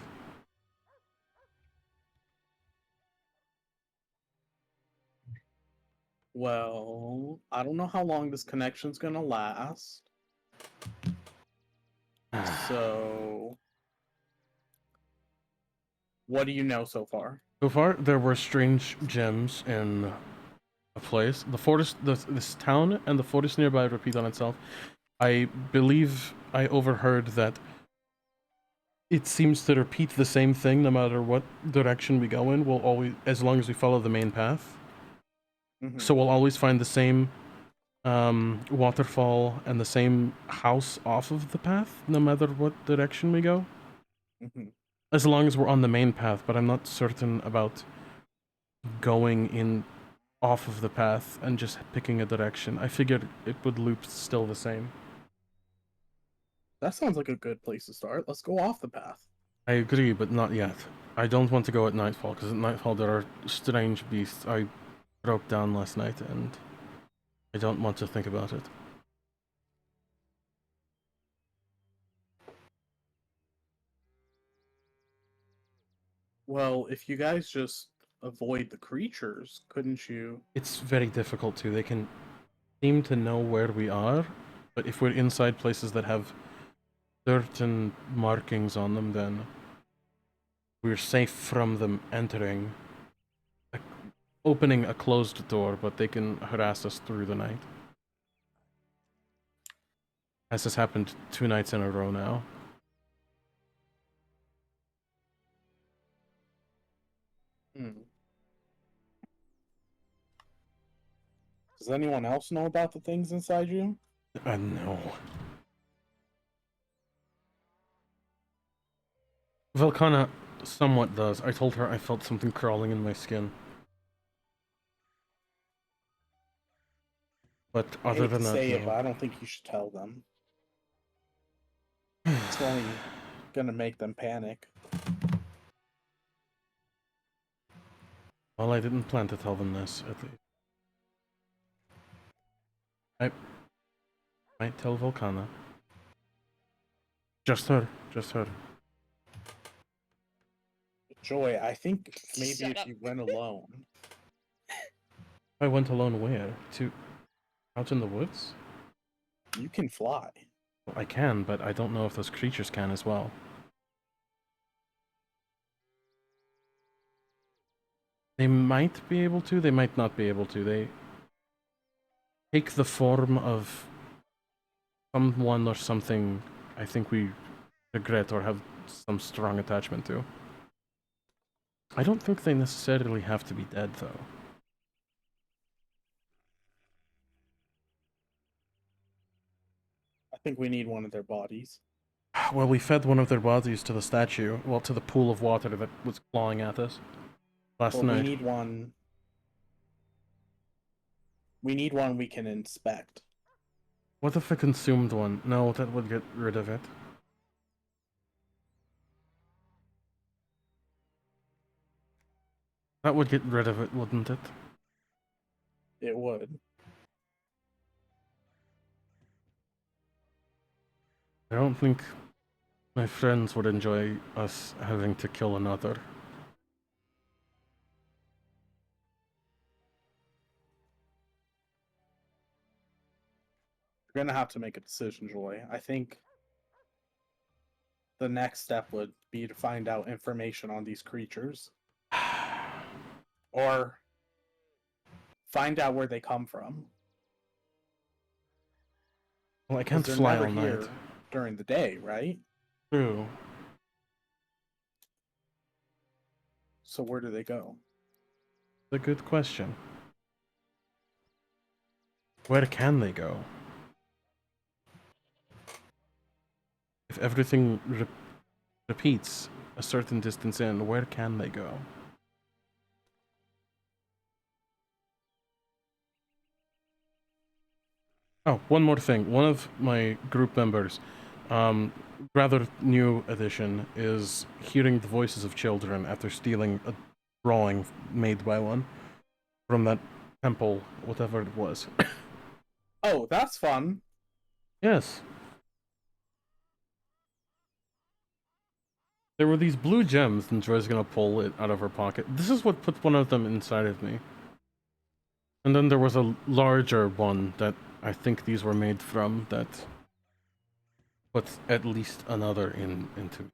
Well, I don't know how long this connection's gonna last. So, what do you know so far? So far, there were strange gems in a place. The forest, this town, and the forest nearby repeat on itself. I believe I overheard that it seems to repeat the same thing no matter what direction we go in. We'll always, as long as we follow the main path. Mhm. So we'll always find the same waterfall and the same house off of the path, no matter what direction we go. Mhm. As long as we're on the main path, but I'm not certain about going in off of the path and just picking a direction. I figured it would loop still the same. That sounds like a good place to start. Let's go off the path. I agree, but not yet. I don't want to go at nightfall, because at nightfall there are strange beasts. I broke down last night, and I don't want to think about it. Well, if you guys just avoid the creatures, couldn't you? It's very difficult to. They can seem to know where we are, but if we're inside places that have certain markings on them, then we're safe from them entering. Like, opening a closed door, but they can harass us through the night. As has happened 2 nights in a row now. Does anyone else know about the things inside you? No. Velkana somewhat does. I told her I felt something crawling in my skin. But I other hate than to that, say it, no. but I don't think you should tell them. It's only gonna make them panic. Well, I didn't plan to tell them this, at least. I might tell Volcana. Just her. Just her. Joy, I think maybe Shut if up. you went alone. I went alone where? Out in the woods? You can fly. Well, I can, but I don't know if those creatures can as well. They might be able to, they might not be able to. They take the form of someone or something I think we regret or have some strong attachment to. I don't think they necessarily have to be dead, though. I think we need one of their bodies. Well, we fed one of their bodies to the statue, well, to the pool of water that was clawing at us last Well, night. we need one. We need one we can inspect. What if I consumed one? No, that would get rid of it. That would get rid of it, wouldn't it? It would. I don't think my friends would enjoy us having to kill another. You're gonna have to make a decision, Joy. I think the next step would be to find out information on these creatures. Or find out where they come from. Well, I 'Cause can't they're fly never all here night. during the day, right? True. So where do they go? A good question. Where can they go? If everything repeats a certain distance in, where can they go? Oh, one more thing. One of my group members, rather new addition, is hearing the voices of children after stealing a drawing made by one from that temple, whatever it was. Oh, that's fun. Yes. There were these blue gems, and Joy's gonna pull it out of her pocket. This is what put one of them inside of me. And then there was a larger one that I think these were made from that put at least another into me.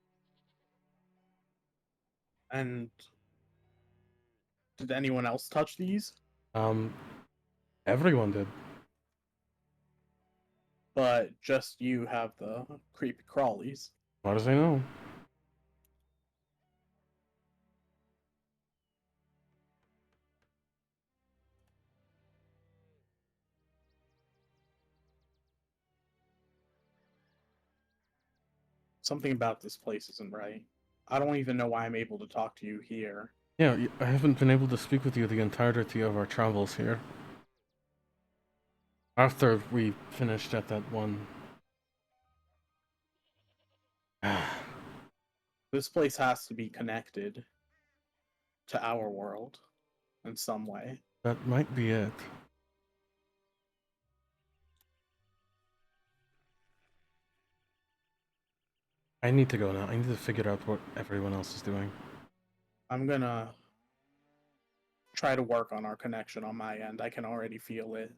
And did anyone else touch these? Everyone did. But just you have the creepy crawlies. How does I know? Something about this place isn't right. I don't even know why I'm able to talk to you here. Yeah, I haven't been able to speak with you the entirety of our travels here. After we finished at that one. This place has to be connected to our world in some way. That might be it. I need to go now. I need to figure out what everyone else is doing. I'm gonna try to work on our connection on my end. I can already feel it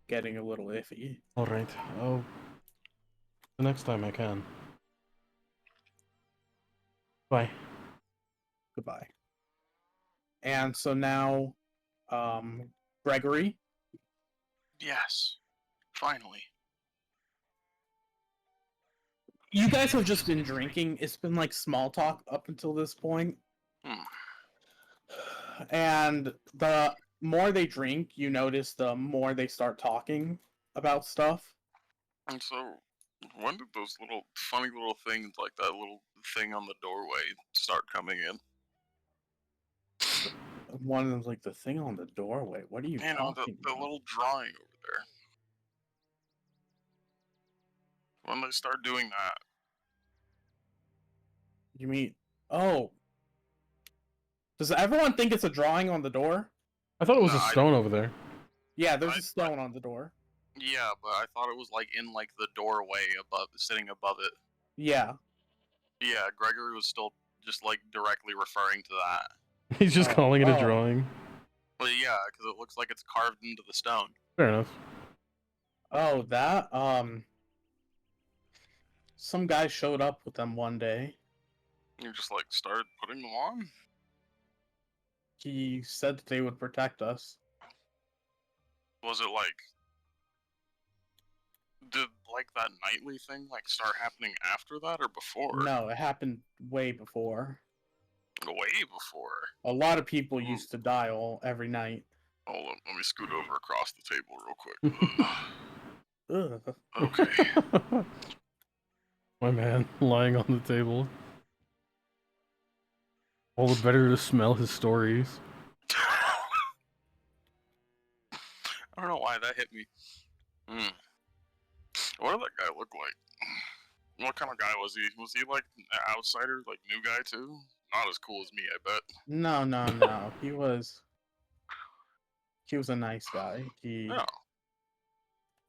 getting a little iffy. Alright, the next time I can. Bye. Goodbye. And so now, Gregory, Yes. Finally. you guys have just been drinking. It's been like small talk up until this point. Hmm. And the more they drink, you notice the more they start talking about stuff. And so, when did those little funny little things like that little thing on the doorway start coming in? one of like the thing on the doorway. What are you You know, talking the about? little drawing over there. When they start doing that, You mean? Oh, does everyone think it's a drawing on the door? I thought it was nah, a stone over there. Yeah, there's I- a stone on the door. yeah, but I thought it was like in like the doorway above, sitting above it. Yeah. Yeah, Gregory was still just like directly referring to that. He's just Oh, calling it a oh. drawing. Well, yeah, because it looks like it's carved into the stone. Fair enough. Oh, that some guy showed up with them one day. You just like started putting them on. He said that they would protect us. Was it like, did like that nightly thing like start happening after that or before? No, it happened way before. Way before. A lot of people used to die every night. Hold on, let me scoot over across the table real quick. Ugh. Okay. My man, lying on the table. All the better to smell his stories. I don't know why that hit me. What did that guy look like? What kind of guy was he? Was he like an outsider, like new guy too? Not as cool as me, I bet. No, no, no. He was a nice guy. No.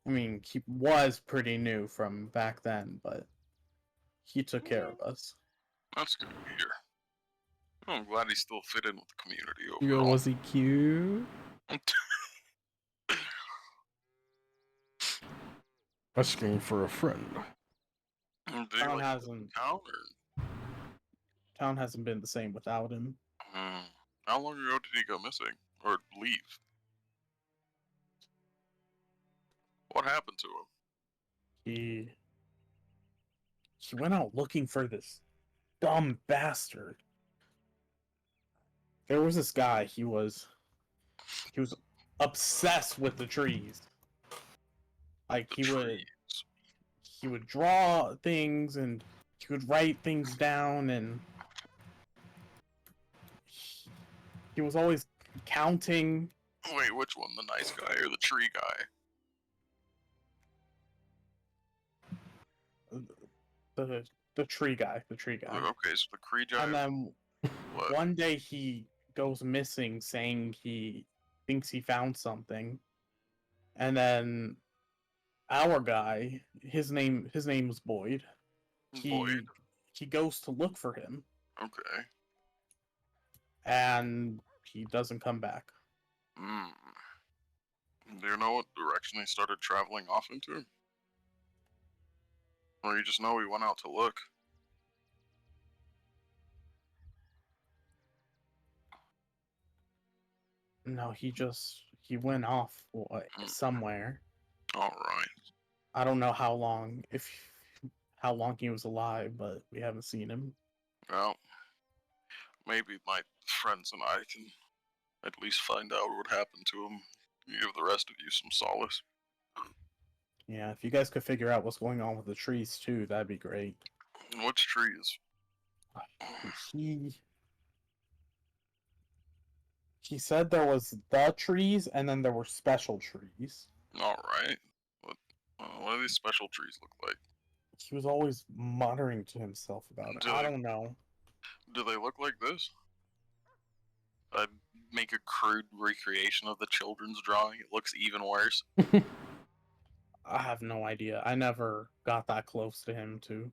I mean, he was pretty new from back then, but he took care of us. That's good to hear. I'm glad he still fit in with the community Yo, overall. was he cute? Asking for a friend. Did he Town like hasn't town town hasn't been the same without him. or how long ago did he go missing or leave? What happened to him? He went out looking for this dumb bastard. There was this guy, he was obsessed with the trees. Like The trees. he would draw things and he would write things down and he was always counting. Wait, which one? The nice guy or the tree guy? The tree guy, the tree guy. Okay, so the Cree guy. And then What? one day he goes missing saying he thinks he found something. And then our guy, his name was Boyd. Boyd. He goes to look for him Okay. and he doesn't come back. Do you know what direction he started traveling off into? Or you just know he went out to look? No, he went off somewhere. Alright. I don't know how long he was alive, but we haven't seen him. Well, maybe my friends and I can at least find out what happened to him. Give the rest of you some solace. Yeah, if you guys could figure out what's going on with the trees too, that'd be great. Which trees? He said there was the trees and then there were special trees. Alright. What do these special trees look like? He was always muttering to himself about it. I don't know. Do they look like this? I'd make a crude recreation of the children's drawing. It looks even worse. I have no idea. I never got that close to him to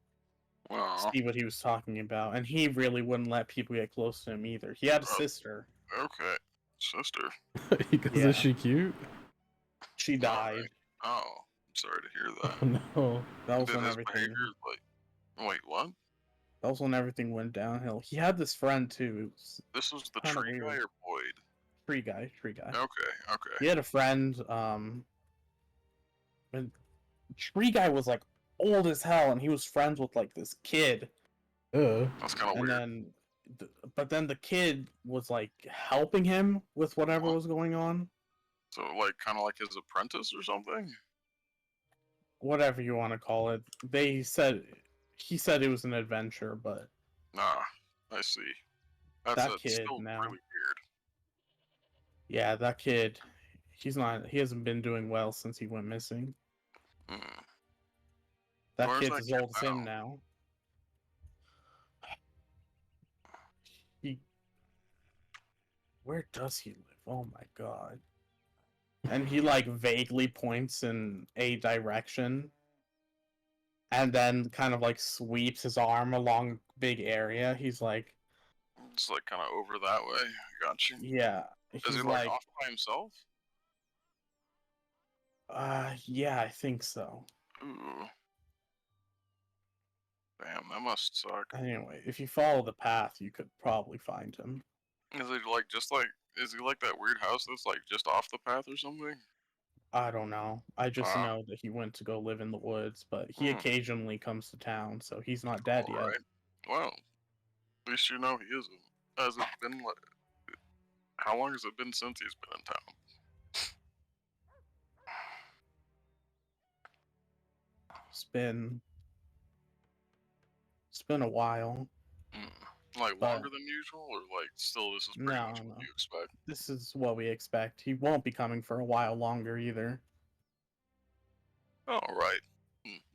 Well, see what he was talking about. And he really wouldn't let people get close to him either. He had a Oh. sister. okay. Sister. Because Yeah. is she cute? She died. Oh, I'm sorry to hear that. Oh no. That was Did when his everything. behavior, like... Wait, what? That was when everything went downhill. He had this friend too. It was This was the Kinda tree guy weird. or Boyd? tree guy. Tree guy. Okay. He had a friend. And tree guy was like old as hell, and he was friends with like this kid. That's kind of And weird. then, but then the kid was like helping him with whatever What? was going on. So, like, kind of like his apprentice or something? Whatever you want to call it. He said it was an adventure, but Nah, I see. That That's kid still now. really weird. Yeah, that kid. He hasn't been doing well since he went missing. Hmm. That Where's kid's that as kid old as him now. He. Where does he live? Oh my god. And he like vaguely points in a direction and then kind of like sweeps his arm along big area. He's like, It's like kind of over that way. Got you. yeah. Is he He's like like, off by himself? yeah, I think so. Ooh. Damn, that must suck. Anyway, if you follow the path, you could probably find him. Is he like just like is he like that weird house that's like just off the path or something? I don't know. I just Ah, know that he went to go live in the woods, but he hmm. occasionally comes to town, so he's not dead All yet. right. Well, at least you know he isn't. Has it been like? How long has it been since he's been in town? It's been it's been a while, Like but longer than usual, or like still this is pretty no, much what no. you expect? This is what we expect. He won't be coming for a while longer either. All right.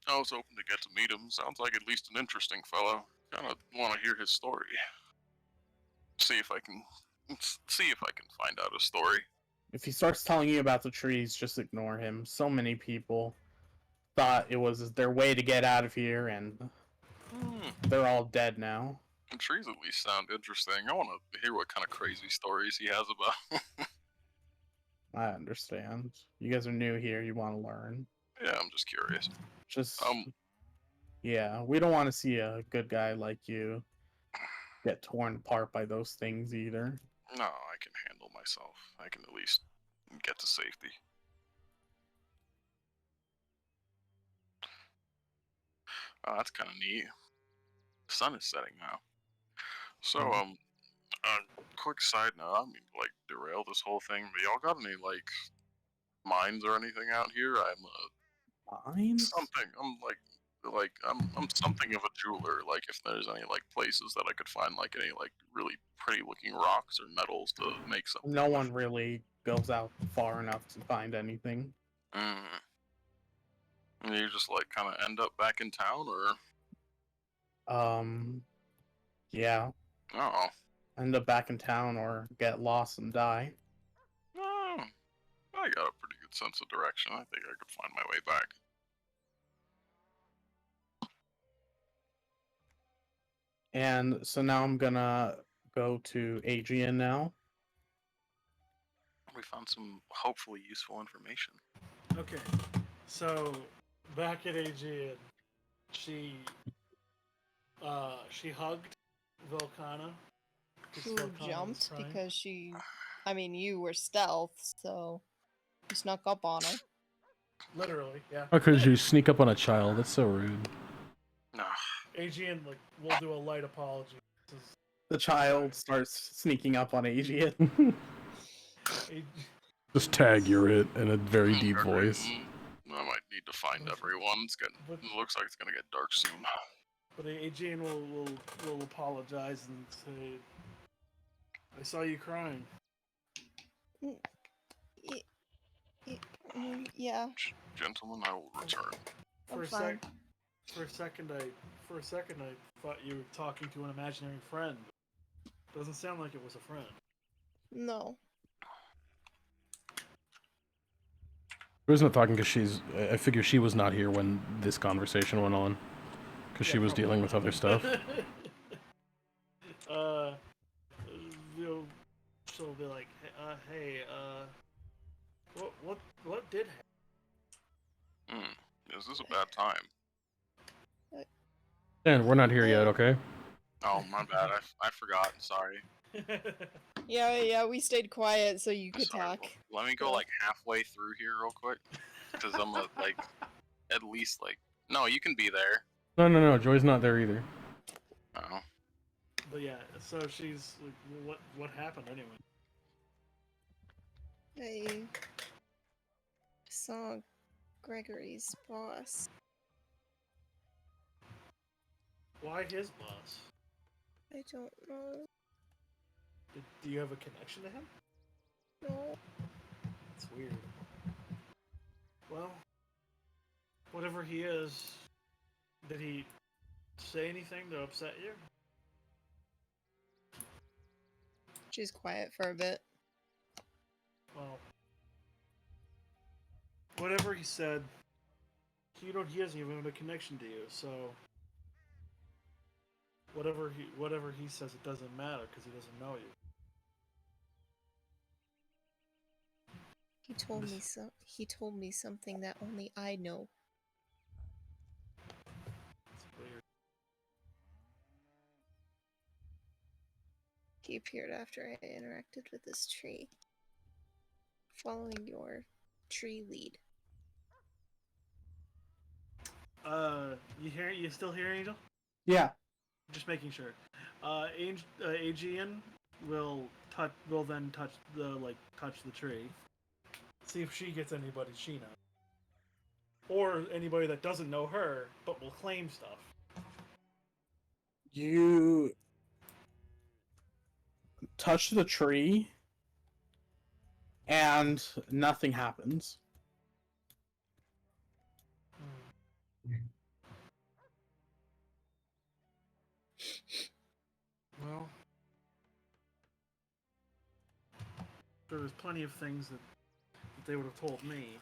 I was hoping to get to meet him. Sounds like at least an interesting fellow. Kind of want to hear his story. See if I can see if I can find out his story. If he starts telling you about the trees, just ignore him. So many people thought it was their way to get out of here, and Hmm. they're all dead now. The trees at least sound interesting. I want to hear what kind of crazy stories he has about. I understand. You guys are new here. You want to learn. Yeah, I'm just curious. Just, Um, yeah, we don't want to see a good guy like you get torn apart by those things either. no, I can handle myself. I can at least get to safety. Oh, that's kind of neat. The sun is setting now. So, Mhm. quick side note. I mean, like, derail this whole thing. But y'all got any like mines or anything out here? I'm Mines? something. I'm something of a jeweler. Like, if there's any like places that I could find like any like really pretty looking rocks or metals to make something No with. one really goes out far enough to find anything. Mm. And you just like kind of end up back in town, or Yeah, oh, end up back in town or get lost and die. oh, I got a pretty good sense of direction. I think I could find my way back. And so now I'm gonna go to Adrian now. We found some hopefully useful information. Okay, so back at AG, she she hugged Volcana. 'Cause Who Volcana was jumped crying. because she. I mean, you were stealth, so you snuck up on her. Literally, yeah. How could you sneak up on a child? That's so rude. Nah, Aegean, like, we'll do a light apology. This is The child starts sneaking up on Adrian. Ag- Just tag you're it in a very deep voice. I might need to find everyone. But- It looks like it's gonna get dark soon. But Aegean will apologize and say, "I saw you crying." Yeah, Gentlemen, I will return. For I'm a fine. for a second, I thought you were talking to an imaginary friend. Doesn't sound like it was a friend. No. I was not talking because she's. I figure she was not here when this conversation went on, because she Yeah, was dealing with other stuff. You'll, she'll be like, "Hey, what did happen?" Is this a bad time? Dan, we're not here yet, okay? Oh, my bad. I forgot. Sorry. Yeah, we stayed quiet so you could Sorry. talk. Let me go like halfway through here real quick, because I'm like at least like. No, you can be there. No, Joy's not there either. Oh. But yeah, so she's like, "What happened anyway?" I saw Gregory's boss. Why his boss? I don't know. Do you have a connection to him? No. It's weird. Well, whatever he is, did he say anything to upset you? She's quiet for a bit. Well, whatever he said, he doesn't even have a connection to you, so whatever he says, it doesn't matter because he doesn't know you. He told me something that only I know. It's weird. He appeared after I interacted with this tree, following your tree lead. You still hear Angel? Yeah. Just making sure. Aegean will then touch the tree. See if she gets anybody she knows. Or anybody that doesn't know her, but will claim stuff. You touch the tree, and nothing happens. Well, there was plenty of things that they would have told me.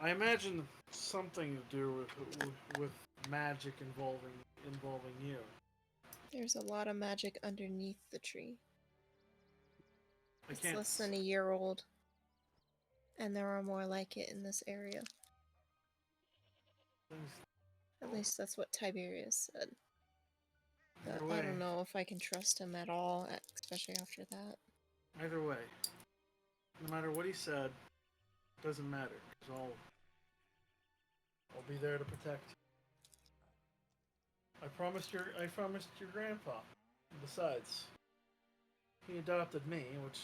I imagine something to do with magic involving you. There's a lot of magic underneath the tree. I It's can't. less than a year old, and there are more like it in this area. At least that's what Tiberius said. But I don't know if I can trust him at all, especially after that. Either way, no matter what he said, doesn't matter. Cause I'll be there to protect you. I promised your grandpa. Besides, he adopted me, which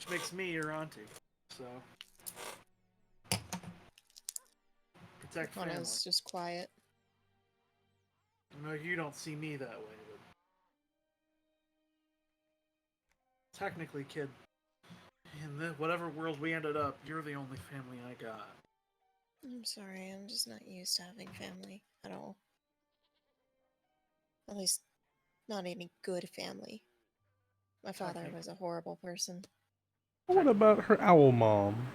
makes me your auntie. So protect family. Kona's just quiet. I know you don't see me that way, but technically, kid, in whatever world we ended up, you're the only family I got. I'm sorry, I'm just not used to having family at all. At least, not any good family. My father was a horrible person. What about her owl mom?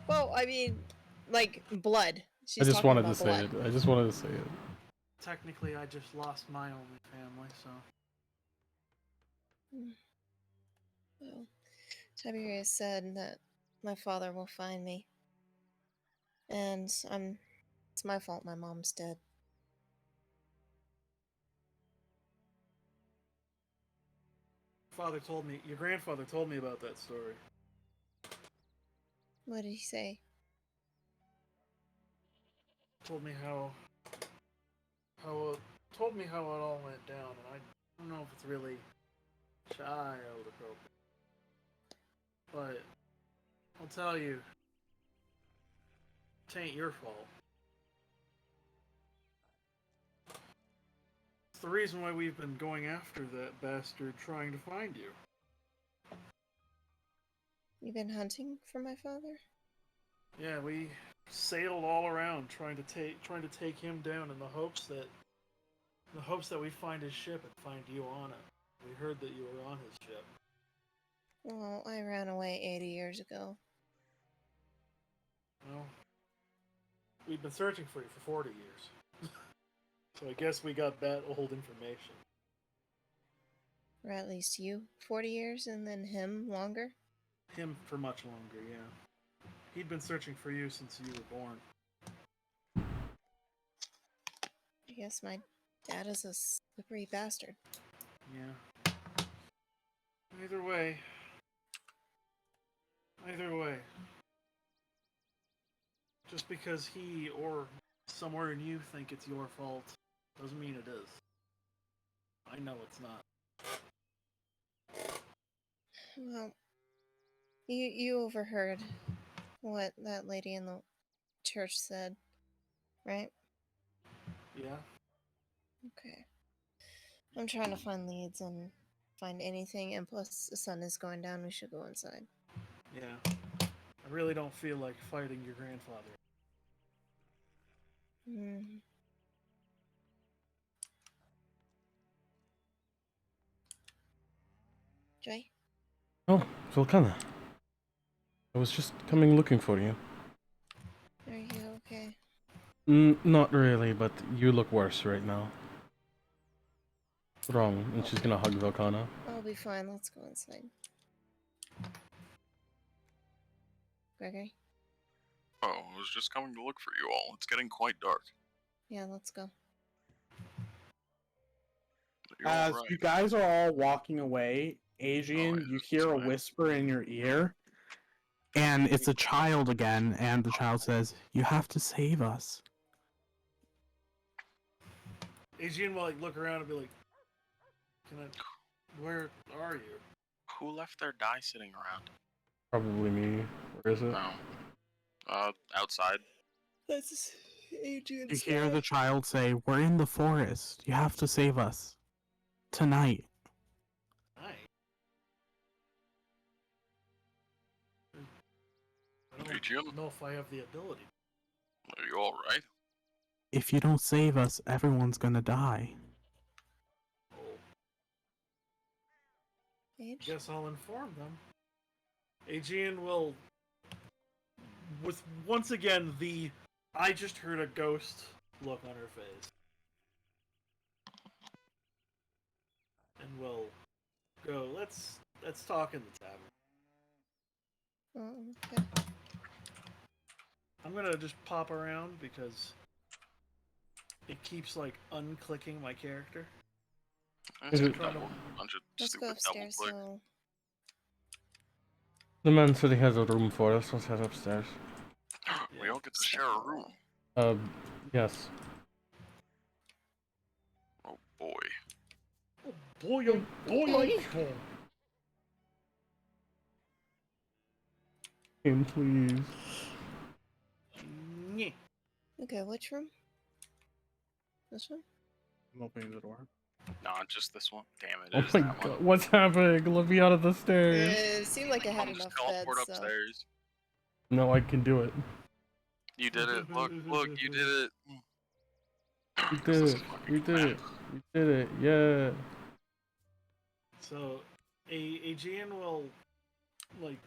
Well, I mean, like, blood. She's I just talking wanted about to blood. say it. I just wanted to say it. Technically, I just lost my only family, so. Well, Tiberius said that my father will find me. And it's my fault my mom's dead. Your grandfather told me about that story. What did he say? Told me how it all went down, and I don't know if it's really child appropriate. But I'll tell you, it ain't your fault. It's the reason why we've been going after that bastard, trying to find you. You've been hunting for my father? Yeah, we sailed all around trying to take him down in the hopes that we find his ship and find you on it. We heard that you were on his ship. Well, I ran away 80 years ago. Well, we've been searching for you for 40 years. So I guess we got that old information. Or at least you. 40 years and then him longer? Him for much longer, yeah. He'd been searching for you since you were born. I guess my dad is a slippery bastard. Yeah. Either way. Just because he or somewhere in you think it's your fault doesn't mean it is. I know it's not. Well, you overheard what that lady in the church said, right? Yeah? Okay. I'm trying to find leads and find anything, and plus the sun is going down. We should go inside. Yeah. I really don't feel like fighting your grandfather. Mm. Joy? Oh, Volcana. I was just coming looking for you. Are you okay? Not really, but you look worse right now. What's wrong? And she's gonna hug Volcana. I'll be fine. Let's go inside. Gregory? Oh, I was just coming to look for you all. It's getting quite dark. Yeah, let's go. You're As alright. you guys are all walking away, Adrian, yeah, you that's hear a fine. whisper in your ear. And it's a child again, and the child says, "You have to save us." Adrian will like look around and be like, "Can I? Where are you?" Who left their die sitting around? Probably me. Where is it? Outside. That's Adrian's You hear the child say, "We're in the forest. You have to save us. Tonight." Hi. I Adrian? don't know if I have the ability. Are you alright? If you don't save us, everyone's gonna die. Oh, Age? guess I'll inform them. Adrian will, with once again the "I just heard a ghost" look on her face, and will go. Let's talk in the tavern. Oh, okay. I'm gonna just pop around because it keeps like unclicking my character. It's a it- bunch of Let's go stupid double upstairs. click. So The man said he has a room for us. Let's head upstairs. We all get to share a room. Yes. Oh boy. Boy, oh boy, boy. Him, please. Nyeh. okay, which room? This one? I'm opening the door. Not just this one. Damn it, Oh it is my that god, one. what's happening? Let me out of the stairs. It seemed like it had Just enough teleport beds, so... upstairs. No, I can do it. You did it. Look, you did it. We This did is it. fucking We did map. it. We did it. Yeah. So, Aegean will like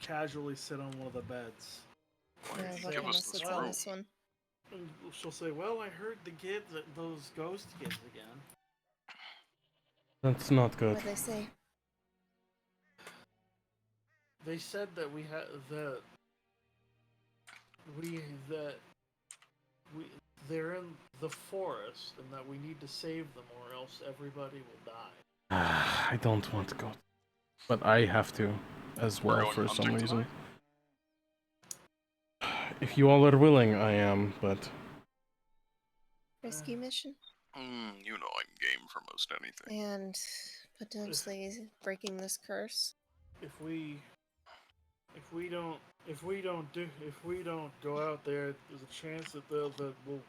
casually sit on one of the beds. Why Yeah, did you Like, give Volcana us this sits on room? this one. And she'll say, "Well, I heard the kids, those ghost kids again. That's not good. What'd they say? They said that they're in the forest and that we need to save them or else everybody will die." I don't want to go. But I have to as We're well going for some hunting reason. tonight? If you all are willing, I am, but Rescue mission? You know I'm game for most anything. And potentially breaking this curse. If we don't go out there, there's a chance that we'll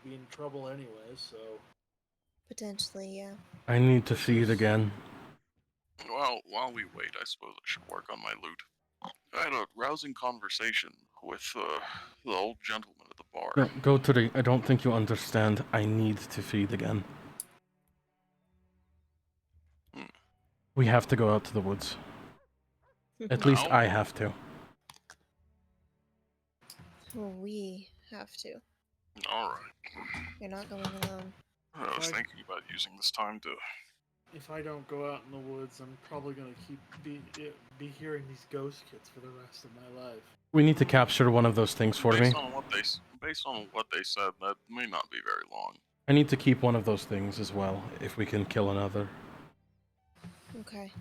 be in trouble anyway. So Potentially, yeah. I need to feed again. Well, while we wait, I suppose I should work on my loot. I had a rousing conversation with the old gentleman at the bar. No, go to the... I don't think you understand. I need to feed again. We have to go out to the woods. At least Now? I have to. We have to. Alright. You're not going alone. I was Right. thinking about using this time to... if I don't go out in the woods, I'm probably gonna be hearing these ghost kids for the rest of my life. We need to capture one of those things for me. based on what they said, that may not be very long. I need to keep one of those things as well, if we can kill another. Okay.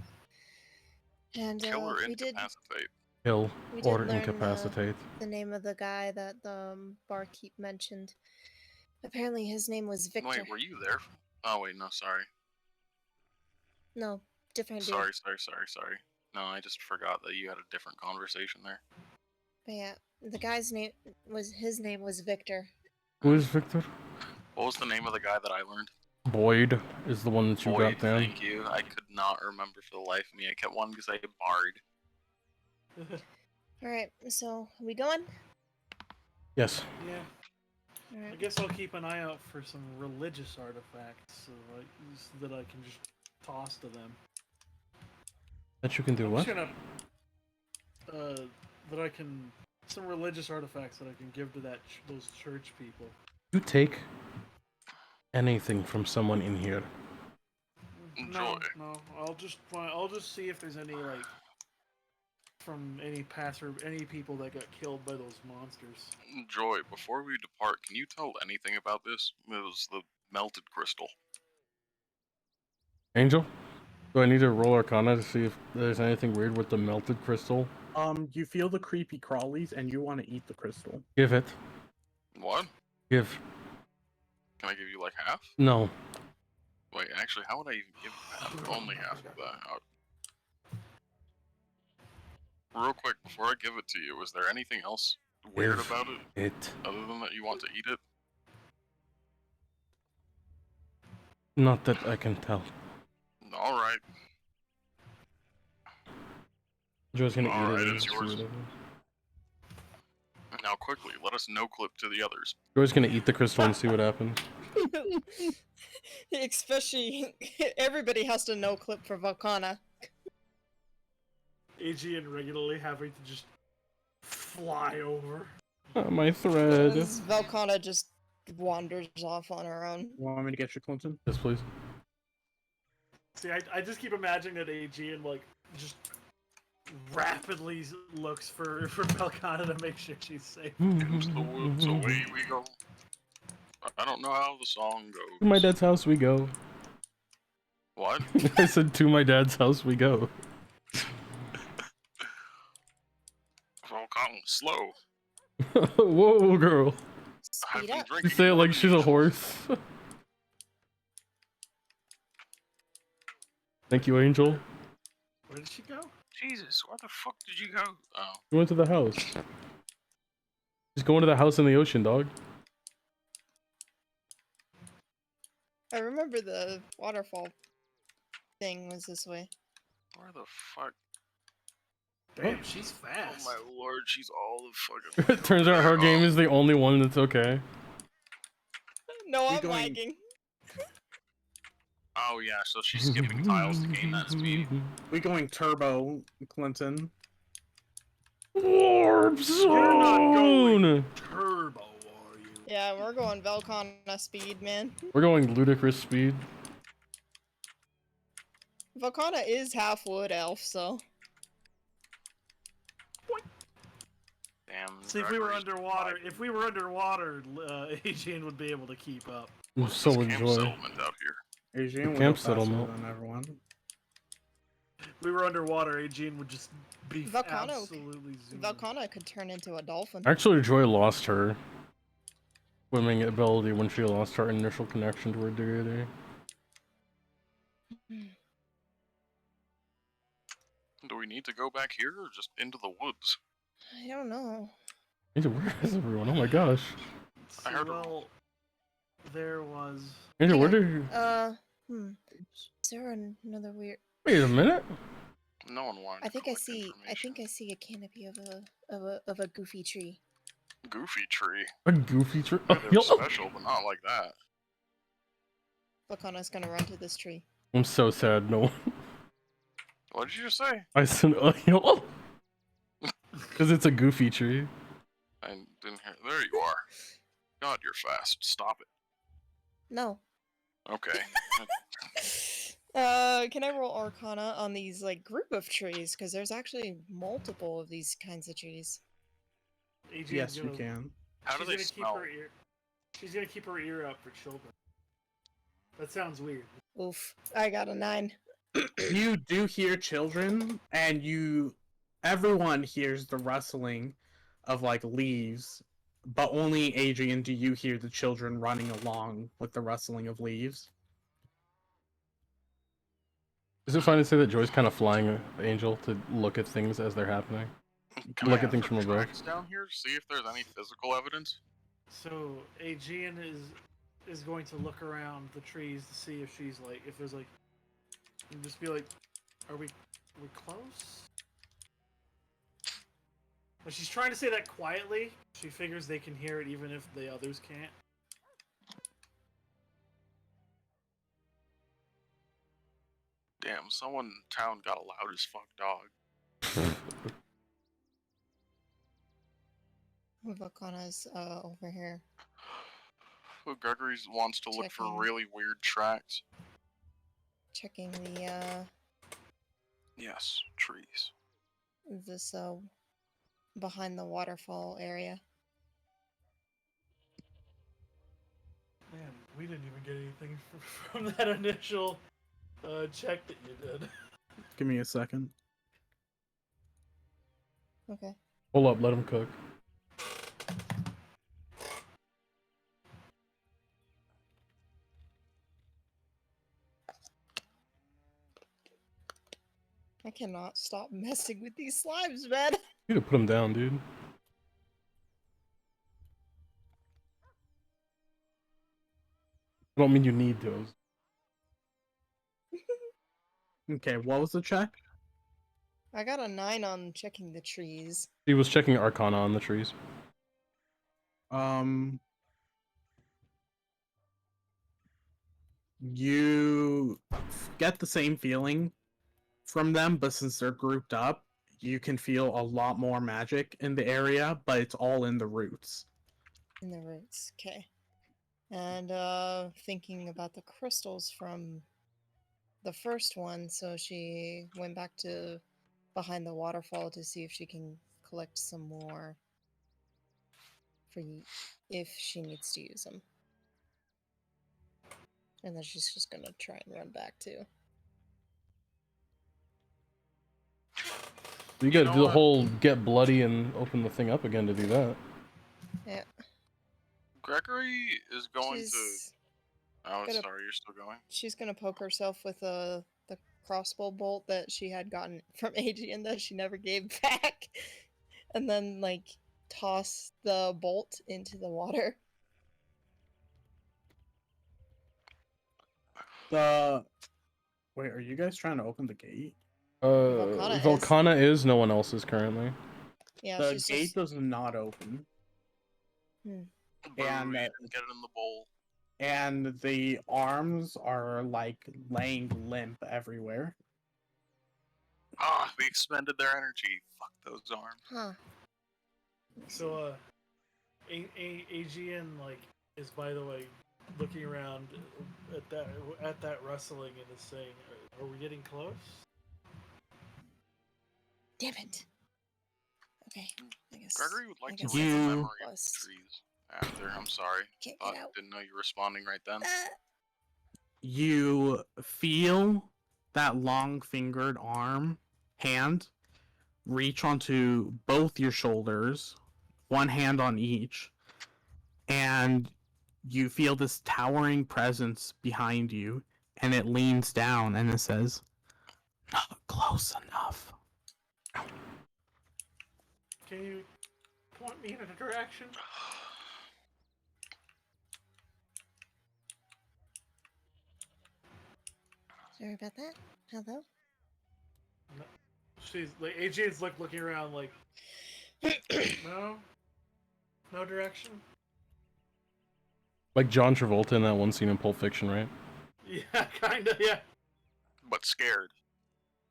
And Kill or we did incapacitate. Kill we did or learn incapacitate. the name of the guy that the barkeep mentioned. Apparently his name was Victor. Wait, were you there? Oh wait, no, sorry. No, different dude. Sorry. No, I just forgot that you had a different conversation there. But yeah, the guy's name was Victor. Who is Victor? What was the name of the guy that I learned? Boyd is the one that you Boyd, got down. thank you. I could not remember for the life of me. I kept wanting to say Bard. Alright, so we going? Yes. Yeah. I Alright. guess I'll keep an eye out for some religious artifacts so that I can just toss to them. That you can do I'm what? just gonna, that I can, some religious artifacts that I can give to those church people. You take anything from someone in here. Enjoy. No, I'll just see if there's any from any people that got killed by those monsters. Joy, before we depart, can you tell anything about this? It was the melted crystal. Angel? Do I need to roll Arcana to see if there's anything weird with the melted crystal? You feel the creepy crawlies, and you want to eat the crystal. Give it. What? Give. Can I give you like half? No. Wait, actually, how would I even give half? Only half of that. Real quick, before I give it to you, is there anything else weird Give about it? it. Other than that you want to eat it? Not that I can tell. Alright. Joe's gonna All eat right, it. it's and yours. see what happens. Now quickly, let us no clip to the others. Joe's gonna eat the crystal and see what happens. Especially, everybody has to know clip for Volcana. Aegean regularly having to just fly over. My thread. Volcana just wanders off on her own. You want me to get you, Clinton? Yes, please. See, I just keep imagining that Aegean just rapidly looks for Volcana to make sure she's safe. Into the woods, away we go. I don't know how the song goes. To my dad's house we go. What? I said, to my dad's house we go. Volcano, slow. Whoa, girl. I've Speed been up. You drinking say it more like than she's a usual. horse. Thank you, Angel. Where did she go? Jesus, where the fuck did you go? Oh. You went to the house. Just going to the house in the ocean, dog. I remember the waterfall thing was this way. Where the fuck? Damn, she's Oh fast. my lord, she's all the fucking. It turns out her game is the only one that's okay. No, We I'm going- lagging. Oh yeah, so she's skipping tiles to gain that speed. We going turbo, Clinton? Warp You're not going zone! turbo, are you? Yeah, we're going Volcana speed, man. We're going ludicrous speed. Volcana is half wood elf, so. Damn. See, if we were Gregory's underwater, vibing. if we were underwater, Aegean would be able to keep up. I'm so This camp enjoy. settlement out here. Asian camp faster settlement. than everyone. If we were underwater, Aegean would just be Volcano- absolutely zooming. Volcana could turn into a dolphin. Actually, Joy lost her swimming ability when she lost her initial connection to her deity. Do we need to go back here or just into the woods? I don't know. Angel, where is everyone? Oh my gosh. I heard her. Well, there was. Angel, where Hang did you... Is there another weird? Wait a minute. No one wanted. I to think I collect see. I information. think I see a canopy of a goofy tree. Goofy tree. A goofy tree. Yeah, they're special, but not like that. Volcana's gonna run to this tree. I'm so sad. No. What did you just say? I said, because it's a goofy tree. I didn't hear. There you are. God, you're fast. Stop it. No. Okay. Can I roll Arcana on these like group of trees? Because there's actually multiple of these kinds of trees. Aegean's Yes, you gonna, can. How do she's they gonna smell? Keep her ear, she's gonna keep her ear up for children. That sounds weird. Oof! I got a 9. You do hear children, and everyone hears the rustling of like leaves, but only Adrian do you hear the children running along with the rustling of leaves. Is it fine to say that Joy's kind of flying Angel to look at things as they're happening? Can I Look at look things from above. tracks down here to see if there's any physical evidence? So Aegean is is going to look around the trees to see if she's like, if there's like, and just be like, are we close? But she's trying to say that quietly. She figures they can hear it even if the others can't. Damn, someone in town got a loud as fuck dog. Volcana's over here. Well, Gregory wants to look for Checking. really weird tracks. Checking the Yes, trees. this behind the waterfall area. Man, we didn't even get anything from that initial check that you did. Give me a second. Okay. Hold up, let him cook. I cannot stop messing with these slimes, man. You need to put him down, dude. I don't mean you need those. Okay, what was the check? I got a 9 on checking the trees. He was checking Arcana on the trees. You get the same feeling from them, but since they're grouped up, you can feel a lot more magic in the area, but it's all in the roots. In the roots, okay. And thinking about the crystals from the first one, so she went back to behind the waterfall to see if she can collect some more for if she needs to use them. And then she's just gonna try and run back too. You gotta know do the what? whole get bloody and open the thing up again to do that. Yeah. Gregory is going She's to. Oh, gonna- sorry, you're still going. she's gonna poke herself with the crossbow bolt that she had gotten from Adrian that she never gave back, and then like toss the bolt into the water. Wait, are you guys trying to open the gate? Volcana Volcana is. No one else is currently. Yeah, The she's gate just does not open. Boo, And, you didn't get it in the bowl. And the arms are like laying limp everywhere. Ah, we expended their energy. Fuck those arms. huh. So, Aegean, like, is, by the way, looking around at that rustling and is saying, are we getting close? Damn it. Okay, I guess. Gregory would like I to guess read that's the a memory of plus. the trees after. I'm sorry. Can't get out. Didn't know you were responding right then. You feel that long fingered hand reach onto both your shoulders, one hand on each, and you feel this towering presence behind you, and it leans down and it says, "Not close enough." Can you point me in a direction? Sorry about that. Hello? She's like, Aegean's like looking around like, no direction. Like John Travolta in that one scene in Pulp Fiction, right? Yeah, kinda, yeah. But scared.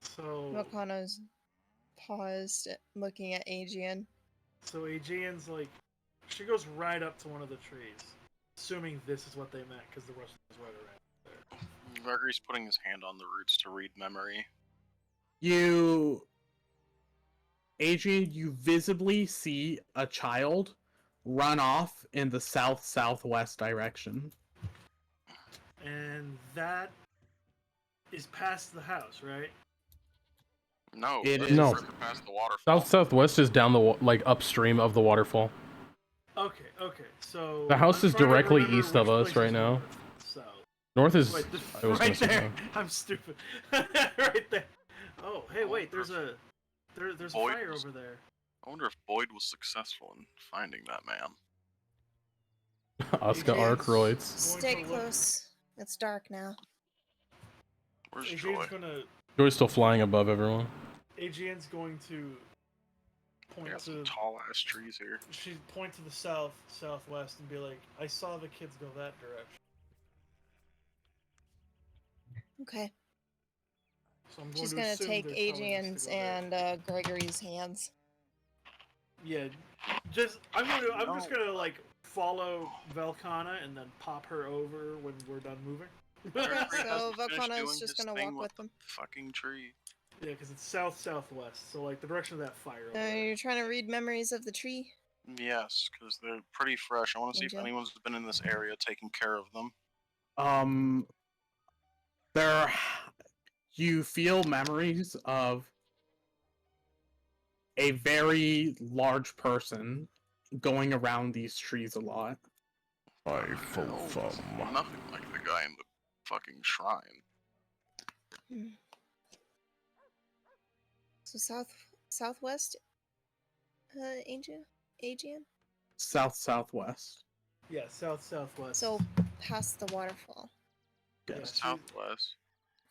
So, Volcano's paused, looking at Aegean. so Aegean's like, she goes right up to one of the trees, assuming this is what they meant because the rest is right around there. Gregory's putting his hand on the roots to read memory. Adrian, you visibly see a child run off in the south-southwest direction. And that is past the house, right? No, It that's is- No. further past the waterfall. Southwest is down the like upstream of the waterfall. Okay, so The house I'm is trying to directly remember east of which us place right is now. north, so North is. wait, I was gonna right say there. no. I'm stupid. Right there. Oh, hey, wait. There's a Boyd fire was- over there. I wonder if Boyd was successful in finding that man. Oscar Adrian's Arkroids. going Stay to look- close. It's dark now. Where's Joy? Adrian's gonna. Joy's still flying above everyone. Adrian's going to We point got some to. tall ass trees here. She point to the southwest, and be like, "I saw the kids go that direction." Okay. So I'm going She's to gonna assume take they're telling us to Adrian's go there. and Gregory's hands. Yeah, I'm just gonna like follow Velkana and then pop her over when we're done moving. Gregory So hasn't finished Velkana's doing just his gonna thing walk with the them. fucking tree. Yeah, because it's southwest, so like the direction of that fire. Over there. You're trying to read memories of the tree? Yes, because they're pretty fresh. I want to see if Angel? anyone's been in this area taking care of them. There, you feel memories of a very large person going around these trees a lot. I Hell, this is nothing like the guy in the fucking shrine. So southwest, Adrian? Southwest. Yeah, southwest. So past the waterfall. yeah, Yes. she- Southwest.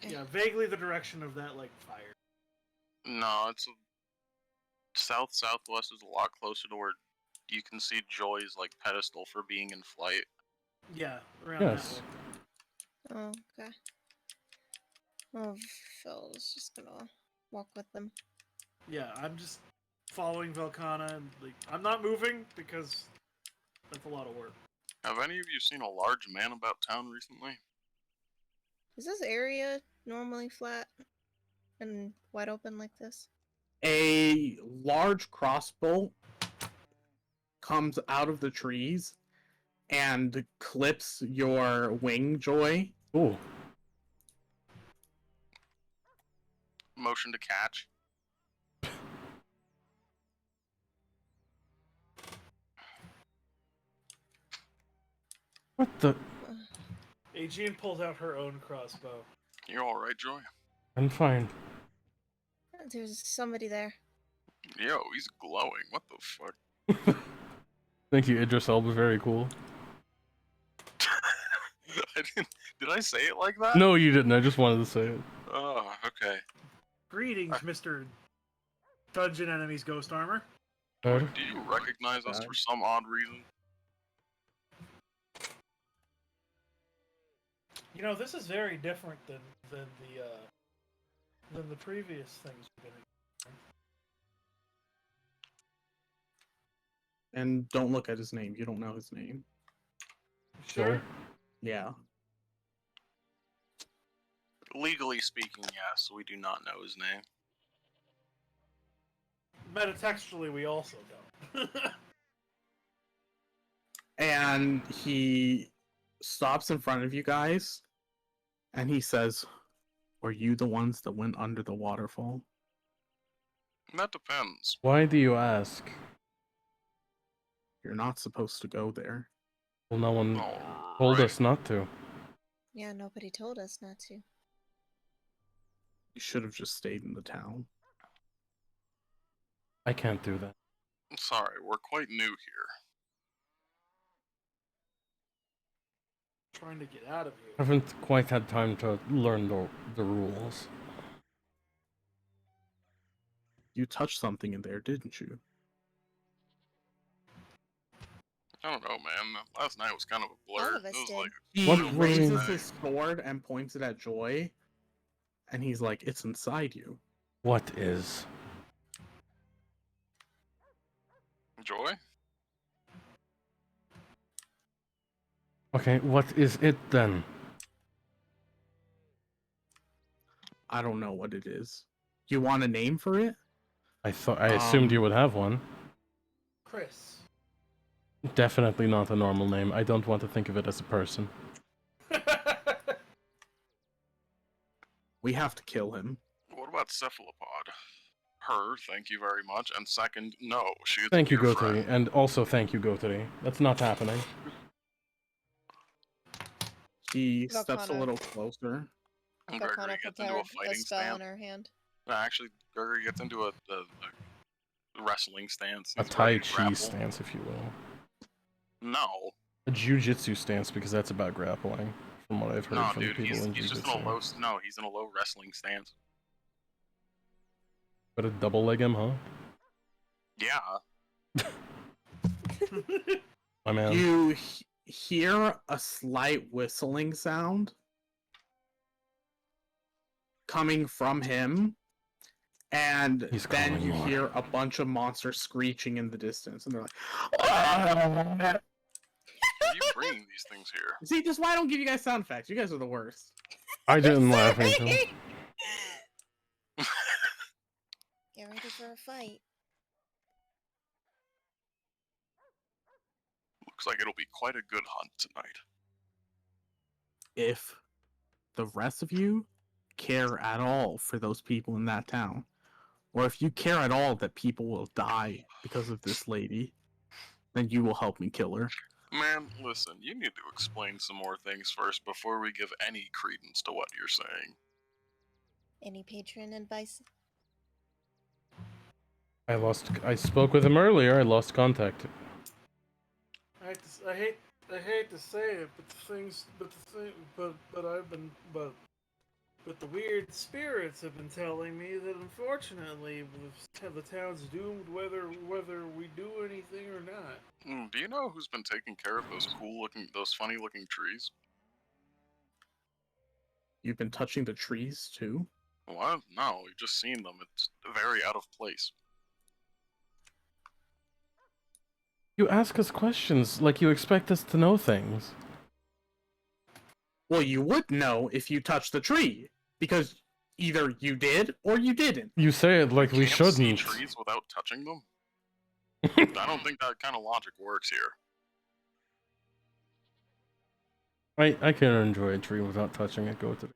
yeah, vaguely the direction of that like fire. No, it's southwest is a lot closer to where you can see Joy's like pedestal for being in flight. Yeah, around Yes. that way. Oh, okay. Oh, Phil's just gonna walk with them. Yeah, I'm just following Velkana and like I'm not moving because that's a lot of work. Have any of you seen a large man about town recently? Is this area normally flat and wide open like this? A large crossbow comes out of the trees and clips your wing, Joy. Ooh. Motion to catch. What the? Aegean pulls out her own crossbow. You're alright, Joy? I'm fine. There's somebody there. Yo, he's glowing. What the fuck? Thank you, Idris Elba. Very cool. Did I say it like that? No, you didn't. I just wanted to say it. Oh, okay. Greetings, Mr. Dungeon Enemies Ghost Armor. Uh, Do you recognize us for some odd reason? You know, this is very different than the previous things we've been And don't look at his name. You don't know his name. in. Sure. Yeah. Legally speaking, yes, we do not know his name. Metatextually, we also don't. And he stops in front of you guys and he says, "Were you the ones that went under the waterfall?" That depends. why do you ask? You're not supposed to go there. Well, no one Alright. told us not to. Yeah, nobody told us not to. You should have just stayed in the town. I can't do that. Sorry, we're quite new here. Trying to get out of I here. haven't quite had time to learn the rules. You touched something in there, didn't you? I don't know, man. Last night was kind of a blur. All of us It was did. like He What was raises in- his sword and points it at Joy, and he's like, "It's inside you." What is? Joy? Okay, what is it then? I don't know what it is. You want a name for it? I assumed you would have one. Chris. Definitely not a normal name. I don't want to think of it as a person. We have to kill him. What about cephalopod? Her, thank you very much. And second, no, she's Thank you, your Gotari, friend. and also thank you, Gotari. That's not happening. He steps a Velkana. little closer. And Gregory Velkana gets into a prepared a fighting spell stance. in her hand. Actually, Gregory gets into a wrestling stance. A He's Tai ready to Chi grapple. stance, if you will. No, A jiu-jitsu stance, because that's about grappling, from what I've heard No, from dude, people in he's just jiu-jitsu. in a low. No, he's in a low wrestling stance. But a double leg him, huh? Yeah. My man. You hear a slight whistling sound coming from him, and He's then calling you more. hear a bunch of monsters screeching in the distance, and they're like, "Ah!" Why are you bringing these things here? See, just why I don't give you guys sound effects. You guys are the worst. I didn't laugh until. Get ready for a fight. Looks like it'll be quite a good hunt tonight. If the rest of you care at all for those people in that town, or if you care at all that people will die because of this lady, then you will help me kill her. Man, listen, you need to explain some more things first before we give any credence to what you're saying. Any patron advice? I spoke with him earlier. I lost contact. I hate to say it, but the weird spirits have been telling me that unfortunately the town's doomed whether we do anything or not. Do you know who's been taking care of those funny-looking trees? You've been touching the trees too? What? No, we've just seen them. It's very out of place. You ask us questions like you expect us to know things. Well, you would know if you touched the tree, because either you did or you didn't. You say it like we Can't see shouldn't. trees without touching them? I don't think that kind of logic works here. I can enjoy a tree without touching it. Go to.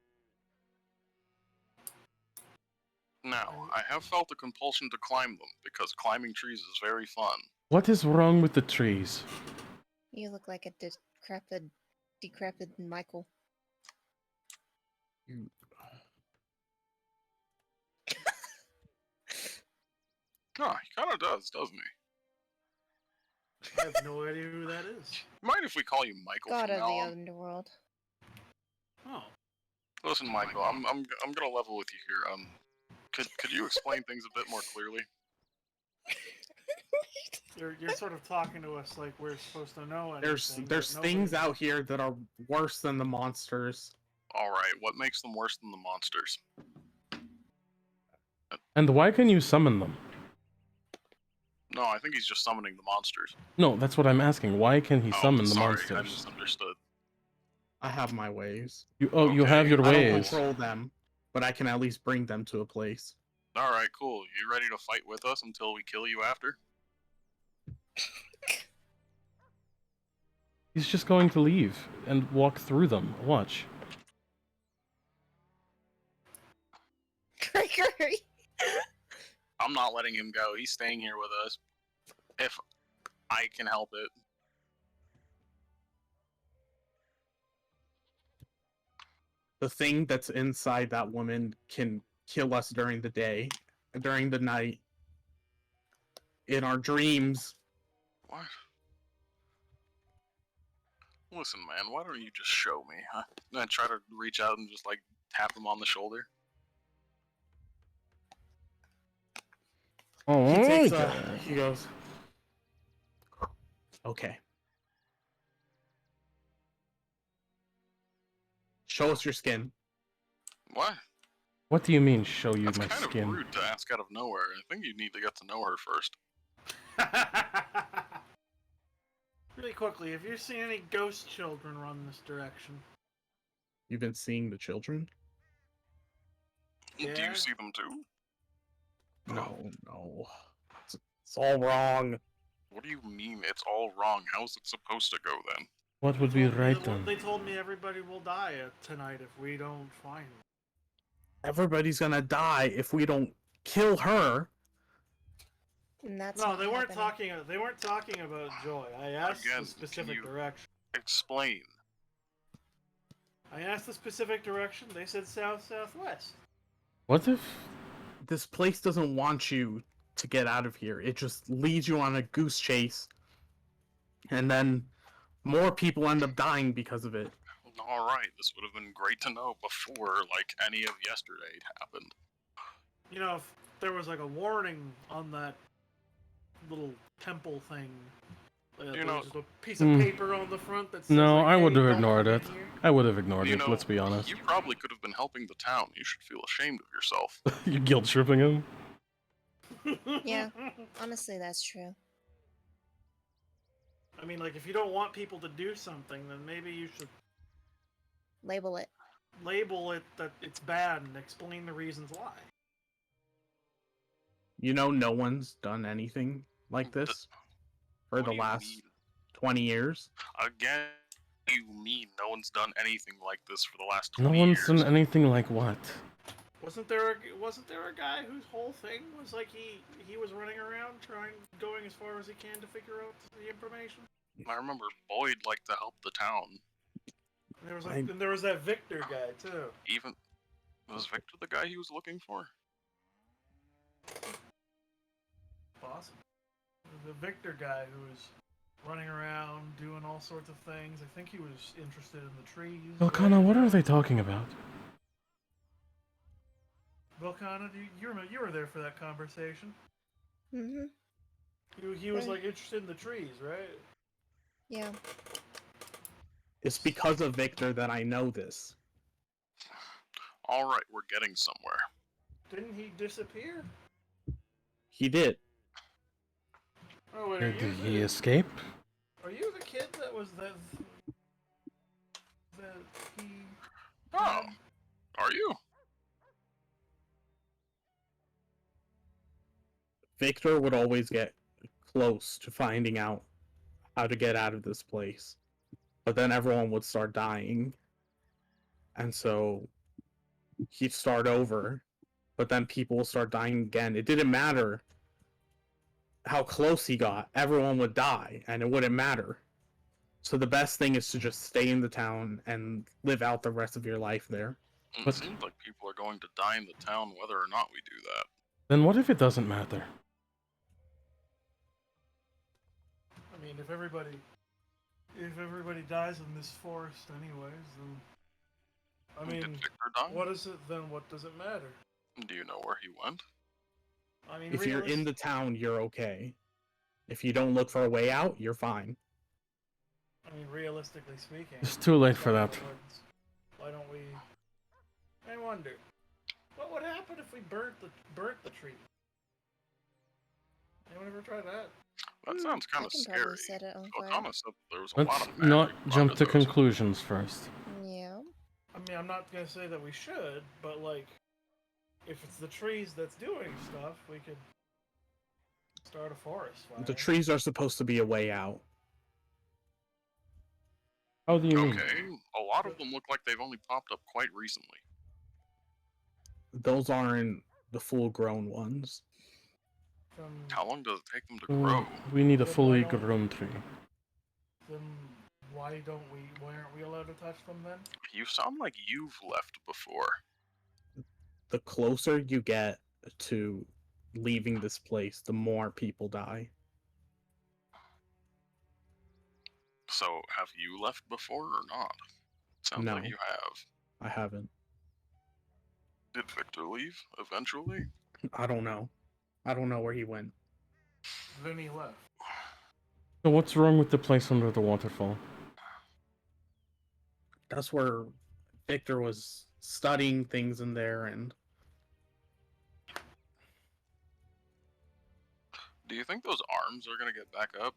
Now, I have felt a compulsion to climb them, because climbing trees is very fun. What is wrong with the trees? You look like a decrepit Michael. Oh, he kind of does, doesn't he? I have no idea who that is. Mind if we call you Michael God from of now the on? underworld. Oh. Listen, Michael, I'm gonna level with you here. Could you explain things a bit more clearly? You're sort of talking to us like we're supposed to know anything. There's but things nobody- out here that are worse than the monsters. Alright, what makes them worse than the monsters? And why can you summon them? No, I think he's just summoning the monsters. No, that's what I'm asking. Why can he summon the sorry, I monsters? misunderstood. I have my ways. You Okay, have your I don't ways. control them, but I can at least bring them to a place. Alright, cool. You ready to fight with us until we kill you after? He's just going to leave and walk through them. Watch. Gregory! I'm not letting him go. He's staying here with us. If I can help it. The thing that's inside that woman can kill us during the day, during the night, in our dreams. What? Listen, man, why don't you just show me, huh? And I try to reach out and just, like, tap him on the shoulder. Oh, He takes okay. he goes, okay. Show us your skin. What? What do you mean, show you That's my kind skin? of rude to ask out of nowhere. I think you need to get to know her first. Really quickly, have you seen any ghost children run this direction? You've been seeing the children? Do Yeah. you see them too? No. It's all wrong. What do you mean it's all wrong? How's it supposed to go then? What would be right They then? told me everybody will die tonight if we don't find them. Everybody's gonna die if we don't kill her. And that's No, not they weren't happening. talking. They weren't talking about Joy. I asked Again, the specific can you- direction. Explain. I asked the specific direction. They said southwest. What if? This place doesn't want you to get out of here. It just leads you on a goose chase. And then More people end up dying because of it. All right, this would have been great to know before, like, any of yesterday happened. You know, if there was like a warning on that little temple thing, You know, just a piece of paper on the front that says, No, like, I would hey, have don't ignored come it. in here. I would have ignored you it, know, let's be honest. you probably could have been helping the town. You should feel ashamed of yourself. You guilt tripping him? Yeah. Honestly, that's true. I mean, like, if you don't want people to do something, then maybe you should Label it. label it that it's bad and explain the reasons why. You know, no one's done anything like this for What the do you last mean? 20 years. Again, you mean no one's done anything like this for the last No 20 one's years? done anything like what? Wasn't there a guy whose whole thing was like he was running around going as far as he can to figure out the information? I remember Boyd liked to help the town. And there was that Victor guy too. Even was Victor the guy he was looking for? Possible. The Victor guy who was running around doing all sorts of things. I think he was interested in the trees. Volcano, what are they talking about? Volcano, you were there for that conversation. Mm-hmm. He was Right. like interested in the trees, right? Yeah. It's because of Victor that I know this. All right, we're getting somewhere. Didn't he disappear? He did. Oh wait, Did he escape? Are you the kid that was that he? Oh, are you? Victor would always get close to finding out how to get out of this place. But then everyone would start dying. And so he'd start over. But then people would start dying again. It didn't matter how close he got. Everyone would die, and it wouldn't matter. So the best thing is to just stay in the town and live out the rest of your life there. It But- seems like people are going to die in the town whether or not we do that. Then what if it doesn't matter? I mean, if everybody dies in this forest, anyways, then I Did mean, Victor die? what is it then? What does it matter? Do you know where he went? I mean, If you're in the town, you're okay. If you don't look for a way out, you're fine. I mean, realistically speaking, It's too late for that. Why don't we? I wonder, what would happen if we burnt the tree? Anyone ever try that? That sounds kind I of can scary. probably set it on fire. Volcano said there was a lot Let's of magic not jump to under those. conclusions first. Yeah. I mean, I'm not gonna say that we should, but like, if it's the trees that's doing stuff, we could start a forest fire. The trees are supposed to be a way out. How do you mean? Okay, a lot of them look like they've only popped up quite recently. Those aren't the full-grown ones. How long does it take them to Mm, grow? we need a Then fully why don't- grown tree. Then why aren't we allowed to touch them then? You sound like you've left before. The closer you get to leaving this place, the more people die. So, have you left before or not? Sounds No. like you have. I haven't. Did Victor leave eventually? I don't know. I don't know where he went. Then he left. So what's wrong with the place under the waterfall? That's where Victor was studying things in there, and Do you think those arms are gonna get back up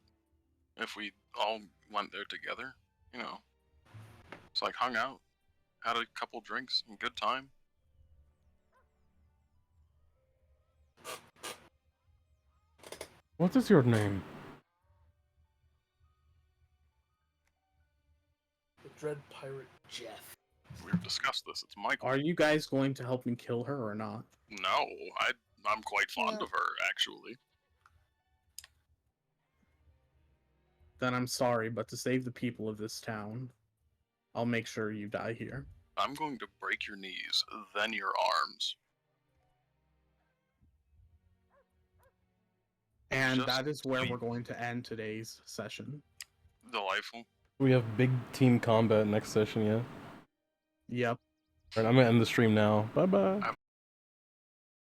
if we all went there together? You know, it's like hung out, had a couple drinks, and good time. What is your name? The Dread Pirate Jeff. We've discussed this. It's Michael. are you guys going to help me kill her or not? No, I'm quite fond No. of her actually. Then I'm sorry, but to save the people of this town, I'll make sure you die here. I'm going to break your knees, then your arms. And Just that is where leave. we're going to end today's session. Delightful. We have big team combat next session, yeah? Yep. Alright, I'm gonna end the stream now. Bye bye. I've